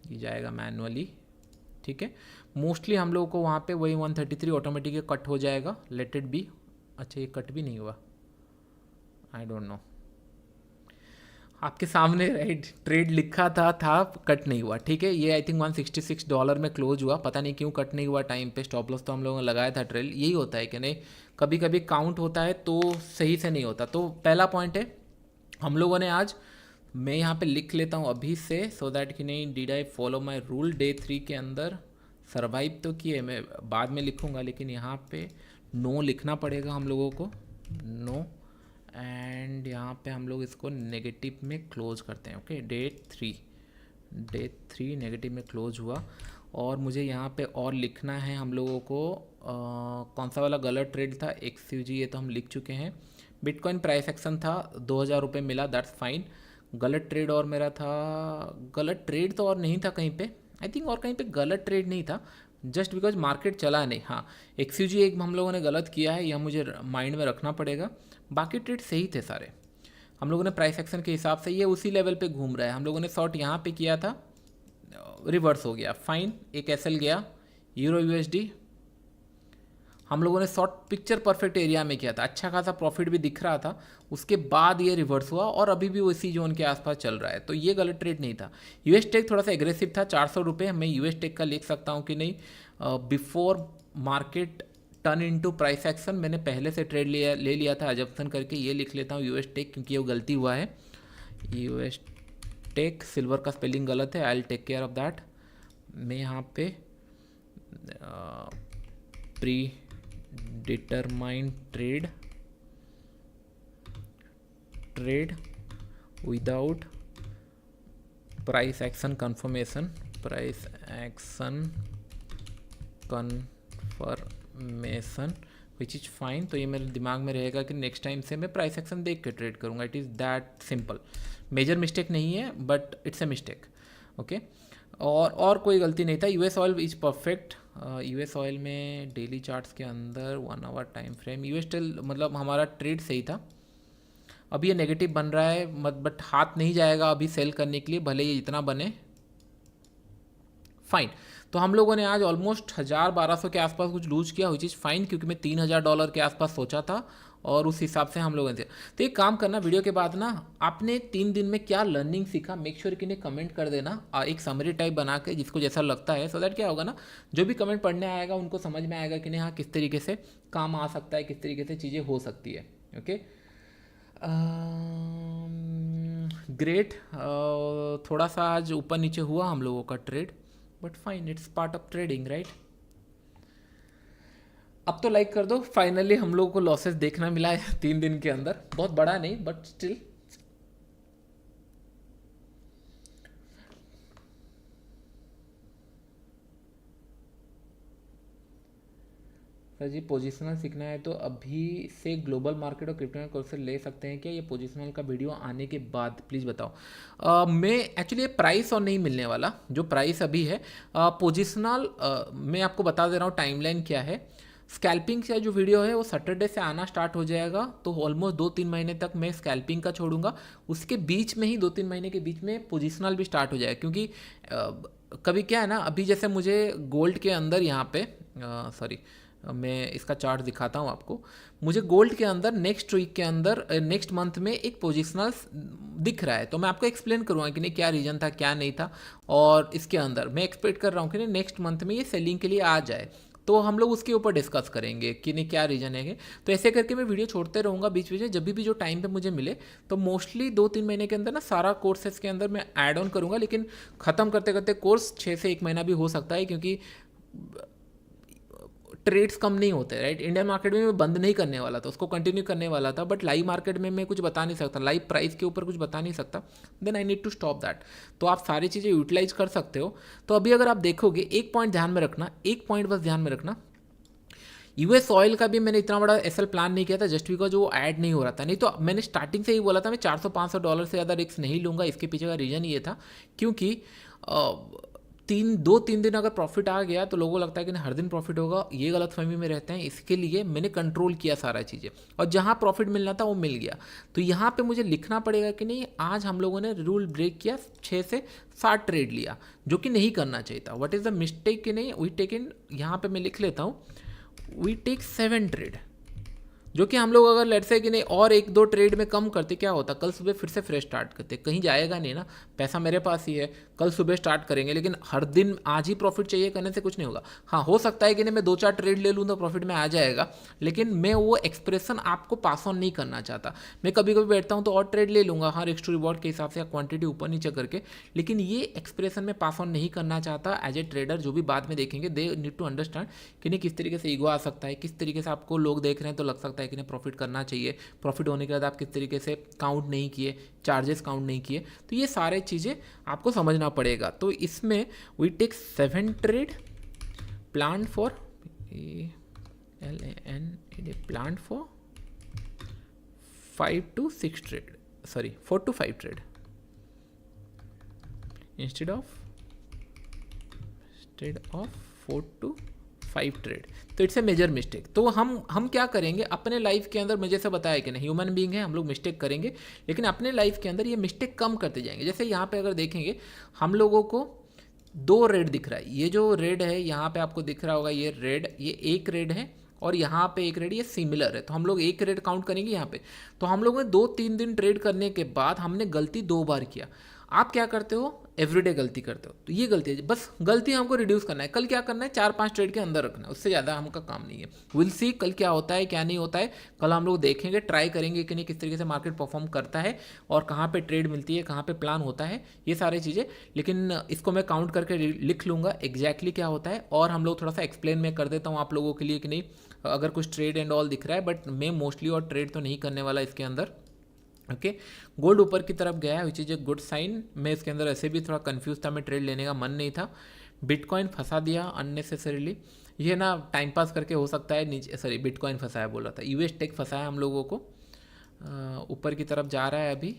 ये जाएगा मैनुअली, ठीक है। मोस्टली हम लोगों को वहाँ पे वही 133 ऑटोमेटिक कट हो जाएगा, लेट इट बी। अच्छा ये कट भी नहीं हुआ, आई डोंट नो। आपके सामने राइट ट्रेड लिखा था कट नहीं हुआ, ठीक है। ये आई थिंक $166 में क्लोज हुआ, पता नहीं क्यों कट नहीं हुआ टाइम पे। स्टॉप लॉस तो हम लोगों ने लगाया था। ट्रेल यही होता है कि नहीं, कभी कभी काउंट होता है तो सही से नहीं होता। तो पहला पॉइंट है हम लोगों ने आज, मैं यहाँ पे लिख लेता हूँ अभी से, सो दैट कि नहीं did I follow my rule. Day 3 के अंदर सर्वाइव तो किए, मैं बाद में लिखूँगा, लेकिन यहाँ पे नो लिखना पड़ेगा हम लोगों को, नो। एंड यहाँ पे हम लोग इसको नेगेटिव में क्लोज करते हैं। ओके, डे 3 नेगेटिव में क्लोज हुआ। और मुझे यहाँ पे और लिखना है हम लोगों को, कौन सा वाला गलत ट्रेड था, एक्सयूजी, ये तो हम लिख चुके हैं। बिटकॉइन प्राइस एक्शन था, 2000 रुपये मिला, दैट्स फाइन। गलत ट्रेड और मेरा था, गलत ट्रेड तो और नहीं था कहीं पे, आई थिंक और कहीं पे गलत ट्रेड नहीं था, जस्ट बिकॉज मार्केट चला नहीं। हाँ, एक्सयूजी एक हम लोगों ने गलत किया है, यह मुझे माइंड में रखना पड़ेगा। बाकी ट्रेड सही थे सारे। हम लोगों ने प्राइस एक्शन के हिसाब से, ये उसी लेवल पे घूम रहा है। हम लोगों ने शॉर्ट यहाँ पे किया था, रिवर्स हो गया, फाइन। एक एसएल गया, यूरो यूएसडी हम लोगों ने शॉर्ट पिक्चर परफेक्ट एरिया में किया था, अच्छा खासा प्रॉफिट भी दिख रहा था। उसके बाद ये रिवर्स हुआ और अभी भी उसी जोन के आसपास चल रहा है, तो ये गलत ट्रेड नहीं था। यूएस टेक थोड़ा सा एग्रेसिव था, 400 रुपये। मैं यूएस टेक का लिख सकता हूँ कि नहीं, before market turn into price action मैंने पहले से ट्रेड ले लिया था अजम्पशन करके। ये लिख लेता हूँ यूएस टेक, क्योंकि वो गलती हुआ है। यूएस टेक, सिल्वर का स्पेलिंग गलत है, I will take care of that. मैं यहाँ पे predetermined trade without price action confirmation, price action confirmation which is fine. तो ये मेरे दिमाग में रहेगा कि नेक्स्ट टाइम से मैं प्राइस एक्शन देख के ट्रेड करूँगा। It is that simple, major mistake नहीं है, but it's a mistake. Okay, और कोई गलती नहीं था। US oil is perfect. US oil में डेली चार्ट्स के अंदर 1 आवर टाइम फ्रेम, यूएस टेल मतलब हमारा ट्रेड सही था। अभी ये नेगेटिव बन रहा है, बट हाथ नहीं जाएगा अभी सेल करने के लिए, भले ये इतना बने, फाइन। तो हम लोगों ने आज ऑलमोस्ट 1000-1200 के आसपास कुछ लूज किया, विच इज़ फाइन, क्योंकि मैं $3000 के आसपास सोचा था और उस हिसाब से हम लोगों ने। तो एक काम करना, वीडियो के बाद ना आपने 3 दिन में क्या लर्निंग सीखा मेक श्योर कि नहीं कमेंट कर देना, एक समरी टाइप बना के जिसको जैसा लगता है, सो दैट क्या होगा ना, जो भी कमेंट पढ़ने आएगा उनको समझ में आएगा कि नहीं हाँ किस तरीके से काम आ सकता है, किस तरीके से चीज़ें हो सकती है। Okay, great. थोड़ा सा आज ऊपर नीचे हुआ हम लोगों का trade, but fine, it's part of trading, right. अब तो लाइक कर दो, फाइनली हम लोगों को लॉसेस देखना मिला है 3 दिन के अंदर, बहुत बड़ा नहीं but still. Sir ji positional सीखना है तो अभी से ग्लोबल मार्केट और क्रिप्टो में कोर्स ले सकते हैं क्या, ये पोजिशनल का वीडियो आने के बाद प्लीज़ बताओ। मैं एक्चुअली ये प्राइस और नहीं मिलने वाला, जो प्राइस अभी है पोजिशनल मैं आपको बता दे रहा हूँ टाइमलाइन क्या है। स्कैल्पिंग का जो वीडियो है वो सैटरडे से आना स्टार्ट हो जाएगा, तो ऑलमोस्ट 2-3 महीने तक मैं स्कैल्पिंग का छोड़ूंगा, उसके बीच में ही 2-3 महीने के बीच में पोजिशनल भी स्टार्ट हो जाएगा। क्योंकि कभी क्या है ना, अभी जैसे मुझे गोल्ड के अंदर यहाँ पे सॉरी मैं इसका चार्ट दिखाता हूँ आपको, मुझे गोल्ड के अंदर नेक्स्ट वीक के अंदर नेक्स्ट मंथ में एक पोजिशनल दिख रहा है, तो मैं आपको एक्सप्लेन करूँगा कि नहीं क्या रीजन था क्या नहीं था, और इसके अंदर मैं एक्सपेक्ट कर रहा हूँ कि नहीं नेक्स्ट मंथ में ये सेलिंग के लिए आ जाए, तो हम लोग उसके ऊपर डिस्कस करेंगे कि नहीं क्या रीज़न है। तो ऐसे करके मैं वीडियो छोड़ते रहूँगा बीच बीच में, जब भी जो टाइम पे मुझे मिले, तो मोस्टली 2-3 महीने के अंदर ना सारा कोर्सेज के अंदर मैं ऐड ऑन करूँगा, लेकिन ख़त्म करते करते कोर्स 6 से 1 महीना भी हो सकता है, क्योंकि ट्रेड्स कम नहीं होते, राइट। इंडियन मार्केट में मैं बंद नहीं करने वाला था, उसको कंटिन्यू करने वाला था, बट लाइव मार्केट में मैं कुछ बता नहीं सकता, लाइव प्राइस के ऊपर कुछ बता नहीं सकता, then I need to stop that. तो आप सारी चीज़ें यूटिलाइज कर सकते हो। तो अभी अगर आप देखोगे, एक पॉइंट ध्यान में रखना, एक पॉइंट बस ध्यान में रखना, यूएस ऑयल का भी मैंने इतना बड़ा एसएल प्लान नहीं किया था, जस्ट बिकॉज वो ऐड नहीं हो रहा था। नहीं तो मैंने स्टार्टिंग से ही बोला था मैं $400-500 से ज़्यादा रिस्क नहीं लूँगा। इसके पीछे का रीज़न ये था क्योंकि 2-3 दिन अगर प्रॉफिट आ गया तो लोगों को लगता है कि नहीं हर दिन प्रॉफिट होगा, ये गलत फहमी में रहते हैं। इसके लिए मैंने कंट्रोल किया सारा चीज़ें, और जहाँ प्रॉफिट मिलना था वो मिल गया। तो यहाँ पे मुझे लिखना पड़ेगा कि नहीं आज हम लोगों ने रूल ब्रेक किया, 6 से 7 ट्रेड लिया, जो कि नहीं करना चाहिए था। व्हाट इज़ द मिस्टेक कि नहीं वी टेक इन, यहाँ पे मैं लिख लेता हूँ, वी टेक 7 ट्रेड, जो कि हम लोग अगर लेट से कि नहीं और 1-2 ट्रेड में कम करते क्या होता, कल सुबह फिर से फ्रेश स्टार्ट करते, कहीं जाएगा नहीं ना, पैसा मेरे पास ही है, कल सुबह स्टार्ट करेंगे। लेकिन हर दिन आज ही प्रॉफिट चाहिए करने से कुछ नहीं होगा। हाँ हो सकता है कि नहीं मैं 2-4 ट्रेड ले लूँ तो प्रॉफिट में आ जाएगा, लेकिन मैं वो एक्सप्रेशन आपको पास ऑन नहीं करना चाहता। मैं कभी कभी बैठता हूँ तो और ट्रेड ले लूँगा, हाँ रिस्क टू रिवॉर्ड के हिसाब से या क्वांटिटी ऊपर नीचे करके, लेकिन ये एक्सप्रेशन में पास ऑन नहीं करना चाहता एज ए ट्रेडर। जो भी बाद में देखेंगे दे नीड टू अंडरस्टैंड कि नहीं किस तरीके से ईगो आ सकता है, किस तरीके से आपको लोग देख रहे हैं तो लग सकता है कि नहीं प्रॉफिट करना चाहिए, प्रॉफिट होने के बाद आप किस तरीके से काउंट नहीं किए, चार्जेस काउंट नहीं किए, तो ये सारे चीज़ें आपको समझना पड़ेगा। तो इसमें we take 7 trade plan for plan for 5 to 6 trade, sorry 4 to 5 trade instead of 4 to 5 trade. तो इट्स ए मेजर मिस्टेक। तो हम क्या करेंगे अपने लाइफ के अंदर, मुझे से बताया कि नहीं ह्यूमन बीइंग है, हम लोग मिस्टेक करेंगे, लेकिन अपने लाइफ के अंदर ये मिस्टेक कम करते जाएंगे। जैसे यहाँ पे अगर देखेंगे हम लोगों को 2 रेड दिख रहा है, ये जो रेड है यहाँ पे आपको दिख रहा होगा, ये रेड, ये एक रेड है और यहाँ पे एक रेड, ये सिमिलर है, तो हम लोग एक रेड काउंट करेंगे यहाँ पे। तो हम लोगों ने 2-3 दिन ट्रेड करने के बाद हमने गलती 2 बार किया। आप क्या करते हो, एवरीडे गलती करते हो, तो ये गलती है, बस गलती हमको रिड्यूस करना है। कल क्या करना है, 4-5 ट्रेड के अंदर रखना है, उससे ज़्यादा हमका काम नहीं है। विल सी कल क्या होता है क्या नहीं होता है, कल हम लोग देखेंगे, ट्राई करेंगे कि नहीं किस तरीके से मार्केट परफॉर्म करता है और कहाँ पे ट्रेड मिलती है, कहाँ पे प्लान होता है, ये सारी चीज़ें। लेकिन इसको मैं काउंट करके लिख लूँगा एग्जैक्टली क्या होता है, और हम लोग थोड़ा सा एक्सप्लेन मैं कर देता हूँ आप लोगों के लिए कि नहीं अगर कुछ ट्रेड एंड ऑल दिख रहा है, बट मैं मोस्टली और ट्रेड तो नहीं करने वाला इसके अंदर। ओके, गोल्ड ऊपर की तरफ गया which is a good sign. मैं इसके अंदर ऐसे भी थोड़ा कंफ्यूज था, मैं ट्रेड लेने का मन नहीं था। बिटकॉइन फंसा दिया अननेसेसरीली, ये ना टाइम पास करके हो सकता है नीचे, सॉरी बिटकॉइन फंसाया बोल रहा था, यूएस टेक फंसाया हम लोगों को। ऊपर की तरफ जा रहा है अभी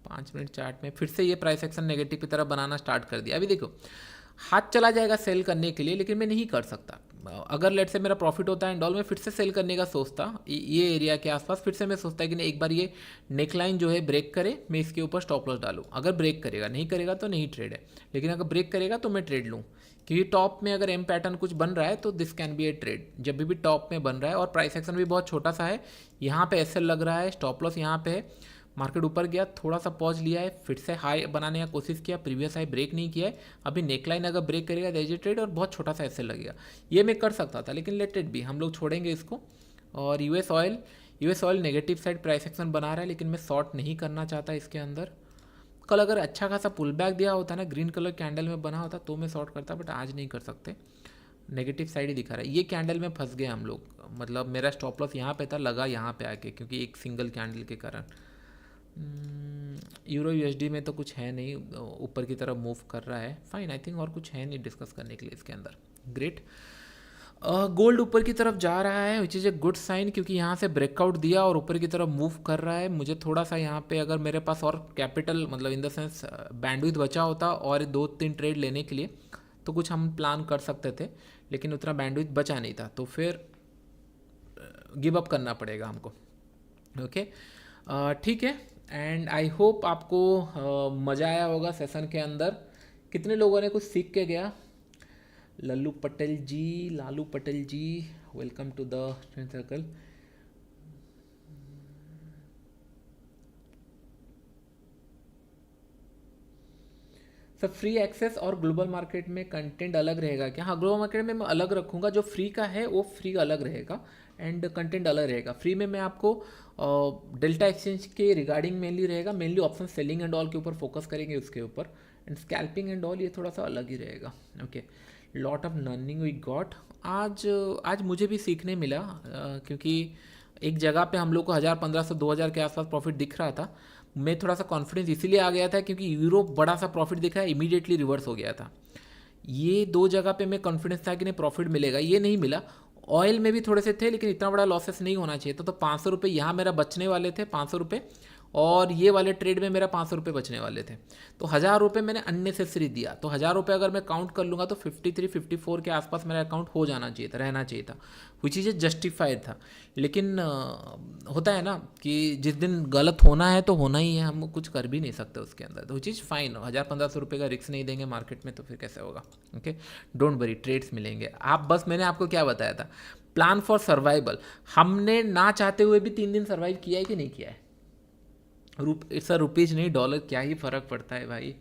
5 मिनट चार्ट में, फिर से ये प्राइस एक्शन नेगेटिव की तरफ बनाना स्टार्ट कर दिया। अभी देखो हाथ चला जाएगा सेल करने के लिए, लेकिन मैं नहीं कर सकता, अगर लेट से मेरा प्रॉफिट होता है एंड ऑल, मैं फिर से सेल करने का सोचता ये एरिया के आसपास, फिर से मैं सोचता है कि नहीं एक बार ये नेकलाइन जो है ब्रेक करे, मैं इसके ऊपर स्टॉप लॉस डालूँ। अगर ब्रेक करेगा, नहीं करेगा तो नहीं ट्रेड है, लेकिन अगर ब्रेक करेगा तो मैं ट्रेड लूँ, क्योंकि टॉप में अगर एम पैटर्न कुछ बन रहा है तो this can be A trade. जब भी टॉप में बन रहा है और प्राइस एक्शन भी बहुत छोटा सा है, यहाँ पे एसएल लग रहा है, स्टॉप लॉस यहाँ पे है, मार्केट ऊपर गया, थोड़ा सा पॉज लिया है, फिर से हाई बनाने का कोशिश किया, प्रीवियस हाई ब्रेक नहीं किया है, अभी नेकलाइन अगर ब्रेक करेगा तो एज ए ट्रेड और बहुत छोटा सा एसएल लगेगा। ये मैं कर सकता था, लेकिन लेट इट भी, हम लोग छोड़ेंगे इसको। और US oil negative side price action बना रहा है, लेकिन मैं शॉर्ट नहीं करना चाहता इसके अंदर। कल अगर अच्छा खासा पुल बैक दिया होता ना, ग्रीन कलर कैंडल में बना होता तो मैं शॉर्ट करता, बट आज नहीं कर सकते, नेगेटिव साइड ही दिखा रहा है। ये कैंडल में फंस गए हम लोग, मतलब मेरा स्टॉप लॉस यहाँ पे था, लगा यहाँ पे आके, क्योंकि एक सिंगल कैंडल के कारण। यूरो यूएसडी में तो कुछ है नहीं, ऊपर की तरफ मूव कर रहा है, फाइन आई थिंक, और कुछ है नहीं डिस्कस करने के लिए इसके अंदर। ग्रेट। गोल्ड ऊपर की तरफ जा रहा है, which is a good sign, क्योंकि यहाँ से ब्रेकआउट दिया और ऊपर की तरफ मूव कर रहा है। मुझे थोड़ा सा यहाँ पे अगर मेरे पास और कैपिटल, मतलब इन द सेंस बैंडविड्थ बचा होता और 2-3 ट्रेड लेने के लिए, तो कुछ हम प्लान कर सकते थे, लेकिन उतना बैंडविड्थ बचा नहीं था, तो फिर गिव अप करना पड़ेगा हमको। ओके, ठीक है। एंड आई होप आपको मज़ा आया होगा सेशन के अंदर। कितने लोगों ने कुछ सीख के गया? Lalu Patel ji, welcome to the friend circle. सब फ्री एक्सेस और ग्लोबल मार्केट में कंटेंट अलग रहेगा क्या? हाँ, ग्लोबल मार्केट में मैं अलग रखूँगा, जो फ्री का है वो फ्री अलग रहेगा एंड कंटेंट अलग रहेगा। फ्री में मैं आपको डेल्टा एक्सचेंज के रिगार्डिंग मेनली रहेगा, mainly option selling and all के ऊपर फोकस करेंगे उसके ऊपर, एंड स्कैल्पिंग एंड ऑल ये थोड़ा सा अलग ही रहेगा। Okay, lot of learning we got. आज मुझे भी सीखने मिला, क्योंकि एक जगह पे हम लोग को 1,500-2,000 के आसपास प्रॉफिट दिख रहा था। मैं थोड़ा सा कॉन्फिडेंस इसीलिए आ गया था क्योंकि यूरोप बड़ा सा प्रॉफिट दिखा है, इमीडिएटली रिवर्स हो गया था। ये 2 जगह पे मैं कॉन्फिडेंस था कि नहीं प्रॉफिट मिलेगा, ये नहीं मिला। ऑयल में भी थोड़े से थे, लेकिन इतना बड़ा लॉसेस नहीं होना चाहिए था। तो 500 रुपये यहाँ मेरा बचने वाले थे, 500 रुपये, और ये वाले ट्रेड में मेरा 500 रुपये बचने वाले थे। तो 1,000 रुपये मैंने अननेसेसरी दिया। तो 1,000 रुपये अगर मैं काउंट कर लूँगा तो 53-54 के आसपास मेरा अकाउंट हो जाना चाहिए था, रहना चाहिए था, विच इज़ जस्टिफाइड था। लेकिन होता है ना कि जिस दिन गलत होना है तो होना ही है, हम कुछ कर भी नहीं सकते उसके अंदर, तो विच इज़ फाइन। 1,000-1,500 रुपये का रिस्क नहीं देंगे मार्केट में तो फिर कैसे होगा? ओके, डोंट वरी, ट्रेड्स मिलेंगे। आप बस, मैंने आपको क्या बताया था, प्लान फॉर सर्वाइवल। हमने ना चाहते हुए भी 3 दिन सर्वाइव किया है कि नहीं किया है? इट्स अ रुपीज़ नहीं डॉलर, क्या ही फ़र्क पड़ता है भाई,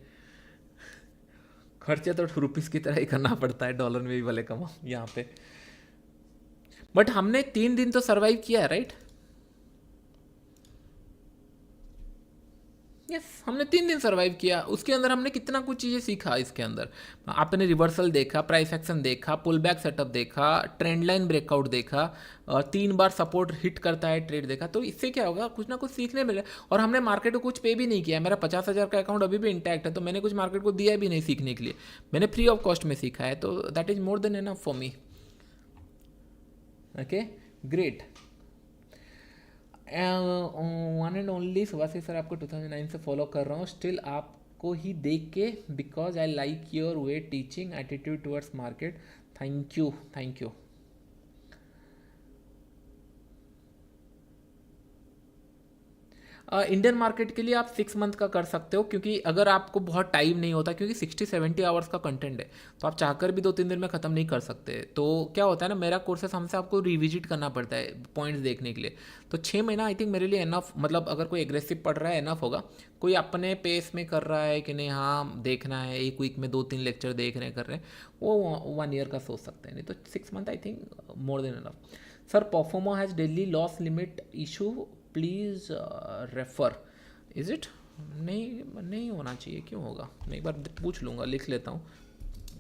खर्चे तो रुपीज़ की तरह ही करना पड़ता है, डॉलर में भी भले कमाओ यहाँ पे। बट हमने 3 दिन तो सर्वाइव किया है, राइट? यस, हमने 3 दिन सर्वाइव किया। उसके अंदर हमने कितना कुछ चीज़ें सीखा। इसके अंदर आपने रिवर्सल देखा, प्राइस एक्शन देखा, पुल बैक सेटअप देखा, ट्रेंड लाइन ब्रेकआउट देखा, 3 बार सपोर्ट हिट करता है ट्रेड देखा। तो इससे क्या होगा, कुछ ना कुछ सीखने मिले। और हमने मार्केट को कुछ पे भी नहीं किया। मेरा 50,000 का अकाउंट अभी भी इंटैक्ट है, तो मैंने कुछ मार्केट को दिया भी नहीं सीखने के लिए, मैंने फ्री ऑफ कॉस्ट में सीखा है। तो that is more than enough for me. Okay, great. One and only Subhashi sir, आपको 2009 से फॉलो कर रहा हूँ, स्टिल आपको ही देख के, because I like your way teaching, attitude towards market. Thank you, thank you. Indian market के लिए आप 6 मंथ का कर सकते हो, क्योंकि अगर आपको बहुत टाइम नहीं होता, क्योंकि 60-70 आवर्स का कंटेंट है, तो आप चाहकर भी 2-3 दिन में ख़त्म नहीं कर सकते। तो क्या होता है ना, मेरा कोर्सेस हमसे आपको रिविजिट करना पड़ता है पॉइंट्स देखने के लिए। तो 6 महीना आई थिंक मेरे लिए एनफ, मतलब अगर कोई एग्रेसिव पढ़ रहा है एनफ होगा। कोई अपने पेस में कर रहा है कि नहीं, हाँ देखना है, एक वीक में 2-3 लेक्चर देख रहे कर रहे हैं, वो 1 ईयर का सोच सकते हैं। नहीं तो 6 month I think more than enough. Sir, Performo has daily loss limit issue, please refer. Is it? नहीं होना चाहिए, क्यों होगा? मैं एक बार पूछ लूँगा, लिख लेता हूँ,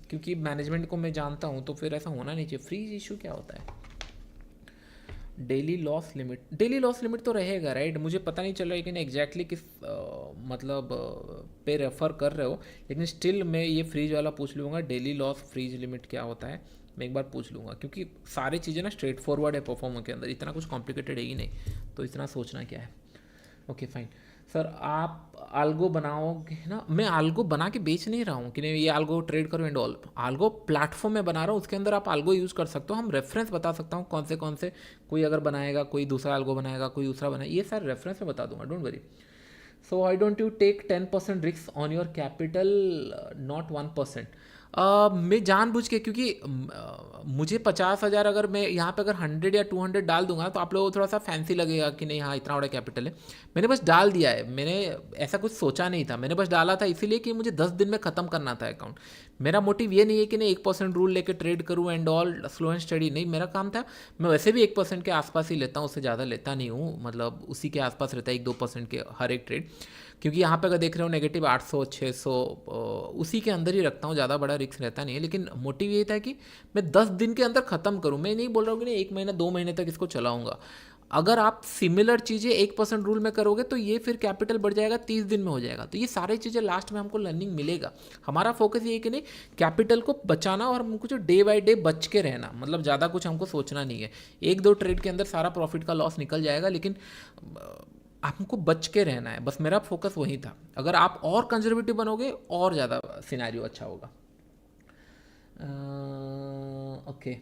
क्योंकि मैनेजमेंट को मैं जानता हूँ, तो फिर ऐसा होना नहीं चाहिए। फ्रीज इशू क्या होता है? डेली लॉस लिमिट तो रहेगा, राइट? मुझे पता नहीं चल रहा है कि एग्जैक्टली किस मतलब पे रेफ़र कर रहे हो, लेकिन स्टिल मैं ये फ्रीज वाला पूछ लूँगा, डेली लॉस फ्रीज लिमिट क्या होता है, मैं एक बार पूछ लूँगा, क्योंकि सारी चीज़ें ना स्ट्रेट फॉरवर्ड है परफॉर्मर के अंदर, इतना कुछ कॉम्प्लिकेटेड है ही नहीं, तो इतना सोचना क्या है। Okay fine. सर आप आल्गो बनाओगे ना, मैं आल्गो बना के बेच नहीं रहा हूँ कि नहीं ये आल्गो ट्रेड करो एंड ऑल। आल्गो प्लेटफॉर्म में बना रहा हूँ, उसके अंदर आप आल्गो यूज़ कर सकते हो। हम रेफरेंस बता सकता हूँ कौन से कोई अगर बनाएगा, कोई दूसरा आल्गो बनाएगा, कोई दूसरा बनाएगा, ये सारे रेफरेंस में बता दूंगा, don't worry. So why don't you take 10% risk on your capital, not 1%? मैं जानबूझ के, क्योंकि मुझे 50,000 अगर मैं यहाँ पे अगर 100 या 200 डाल दूंगा तो आप लोगों को थोड़ा सा फैंसी लगेगा कि नहीं हाँ इतना बड़ा कैपिटल है। मैंने बस डाल दिया है, मैंने ऐसा कुछ सोचा नहीं था, मैंने बस डाला था इसीलिए कि मुझे 10 दिन में ख़त्म करना था अकाउंट। मेरा मोटिव ये नहीं है कि नहीं 1% रूल लेके ट्रेड करूँ and all slow and study, नहीं, मेरा काम था, मैं वैसे भी 1% के आसपास ही लेता हूँ, उससे ज़्यादा लेता नहीं हूँ, मतलब उसी के आसपास रहता है 1-2% के हर एक ट्रेड। क्योंकि यहाँ पे अगर देख रहे हो नेगेटिव 800-600 उसी के अंदर ही रखता हूँ, ज़्यादा बड़ा रिस्क रहता नहीं है। लेकिन मोटिव ये था कि मैं 10 दिन के अंदर ख़त्म करूँ, मैं नहीं बोल रहा हूँ कि नहीं 1 महीना 2 महीने तक इसको चलाऊँगा। अगर आप सिमिलर चीज़ें 1% रूल में करोगे तो ये फिर कैपिटल बढ़ जाएगा, 30 दिन में हो जाएगा। तो ये सारी चीज़ें लास्ट में हमको लर्निंग मिलेगा। हमारा फोकस ये है कि नहीं कैपिटल को बचाना और हमको जो डे बाय डे बच के रहना, मतलब ज़्यादा कुछ हमको सोचना नहीं है। 1-2 ट्रेड के अंदर सारा प्रॉफिट का लॉस निकल जाएगा, लेकिन आपको बच के रहना है, बस मेरा फोकस वही था। अगर आप और कंजर्वेटिव बनोगे और ज़्यादा सिनेरियो अच्छा होगा। Okay,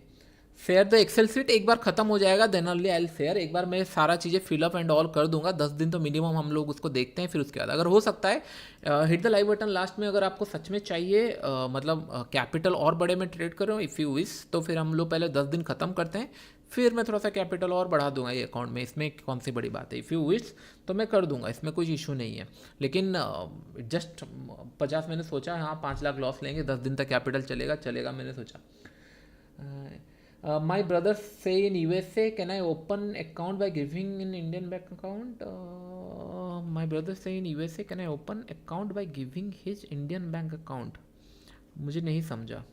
share the excel sheet एक बार ख़त्म हो जाएगा, then only I will share. एक बार मैं सारा चीज़ें फिलअप एंड ऑल कर दूंगा, 10 दिन तो मिनिमम हम लोग उसको देखते हैं, फिर उसके बाद अगर हो सकता है hit the live button last में। अगर आपको सच में चाहिए मतलब कैपिटल और बड़े में ट्रेड करो इफ़ यू विश, तो फिर हम लोग पहले 10 दिन ख़त्म करते हैं, फिर मैं थोड़ा सा कैपिटल और बढ़ा दूंगा ये अकाउंट में। इसमें कौन सी बड़ी बात है, इफ़ यू विश तो मैं कर दूंगा, इसमें कोई इशू नहीं है। लेकिन जस्ट 50 मैंने सोचा हाँ 5 लाख लॉस लेंगे, 10 दिन तक कैपिटल चलेगा चलेगा, मैंने सोचा। My brother say in USA, can I open account by giving an Indian bank account? My brother say in USA, can I open account by giving his Indian bank account? मुझे नहीं समझा।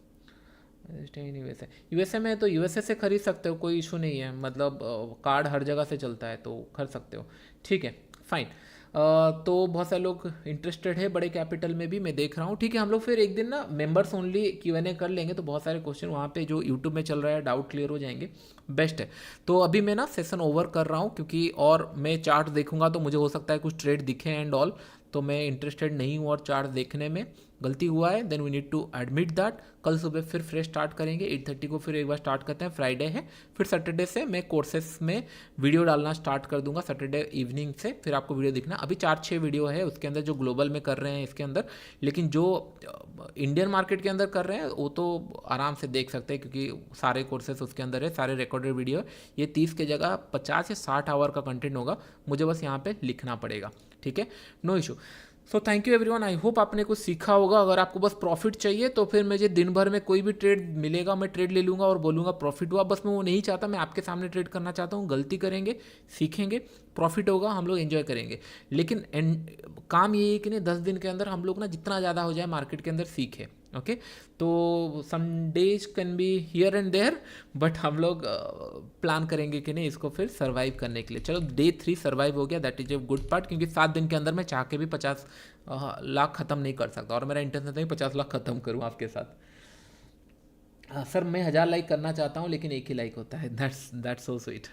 Stay in USA, USA में तो USA से खरीद सकते हो, कोई इशू नहीं है, मतलब कार्ड हर जगह से चलता है तो खरीद सकते हो, ठीक है फाइन। तो बहुत सारे लोग इंटरेस्टेड है बड़े कैपिटल में भी, मैं देख रहा हूँ, ठीक है। हम लोग फिर एक दिन ना मेंबर्स ओनली Q&A कर लेंगे, तो बहुत सारे क्वेश्चन वहाँ पे जो यूट्यूब में चल रहा है डाउट क्लियर हो जाएंगे, बेस्ट है। तो अभी मैं ना सेशन ओवर कर रहा हूँ, क्योंकि और मैं चार्ट देखूंगा तो मुझे हो सकता है कुछ ट्रेड दिखे एंड ऑल, तो मैं इंटरेस्टेड नहीं हूँ और चार्ट देखने में, गलती हुआ है, then we need to admit that. कल सुबह फिर फ्रेश स्टार्ट करेंगे 8:30 को, फिर एक बार स्टार्ट करते हैं, फ्राइडे है, फिर सैटरडे से मैं कोर्सेस में वीडियो डालना स्टार्ट कर दूंगा, सैटरडे इवनिंग से फिर आपको वीडियो दिखना। अभी 4-6 वीडियो है उसके अंदर जो ग्लोबल में कर रहे हैं इसके अंदर, लेकिन जो इंडियन मार्केट के अंदर कर रहे हैं वो तो आराम से देख सकते हैं, क्योंकि सारे कोर्सेस उसके अंदर है, सारे रिकॉर्डेड वीडियो। ये 30 के जगह 50 या 60 आवर का कंटेंट होगा, मुझे बस यहाँ पे लिखना पड़ेगा, ठीक है, no issue. So thank you everyone, I hope आपने कुछ सीखा होगा। अगर आपको बस प्रॉफिट चाहिए तो फिर मुझे दिन भर में कोई भी ट्रेड मिलेगा मैं ट्रेड ले लूँगा और बोलूँगा प्रॉफिट हुआ, बस मैं वो नहीं चाहता, मैं आपके सामने ट्रेड करना चाहता हूँ। गलती करेंगे, सीखेंगे, प्रॉफिट होगा, हम लोग एंजॉय करेंगे। लेकिन काम ये है कि नहीं 10 दिन के अंदर हम लोग ना जितना ज़्यादा हो जाए मार्केट के अंदर सीखे, ओके। तो some days can be here and there, but हम लोग प्लान करेंगे कि नहीं इसको फिर सर्वाइव करने के लिए। चलो डे 3 सर्वाइव हो गया, that is a good part, क्योंकि 7 दिन के अंदर मैं चाह के भी 50 लाख ख़त्म नहीं कर सकता, और मेरा इंटेंशन था कि 50 लाख ख़त्म करूँ आपके साथ। सर मैं 1000 लाइक करना चाहता हूँ लेकिन एक ही लाइक होता है, दैट्स सो स्वीट।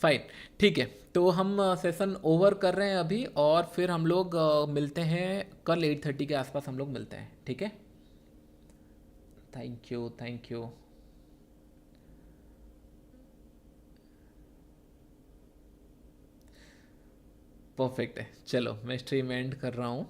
फाइन, ठीक है। तो हम सेशन ओवर कर रहे हैं अभी, और फिर हम लोग मिलते हैं कल 8:30 के आसपास हम लोग मिलते हैं, ठीक है। Thank you, thank you. Perfect है, चलो मैं स्ट्रीम एंड कर रहा हूँ।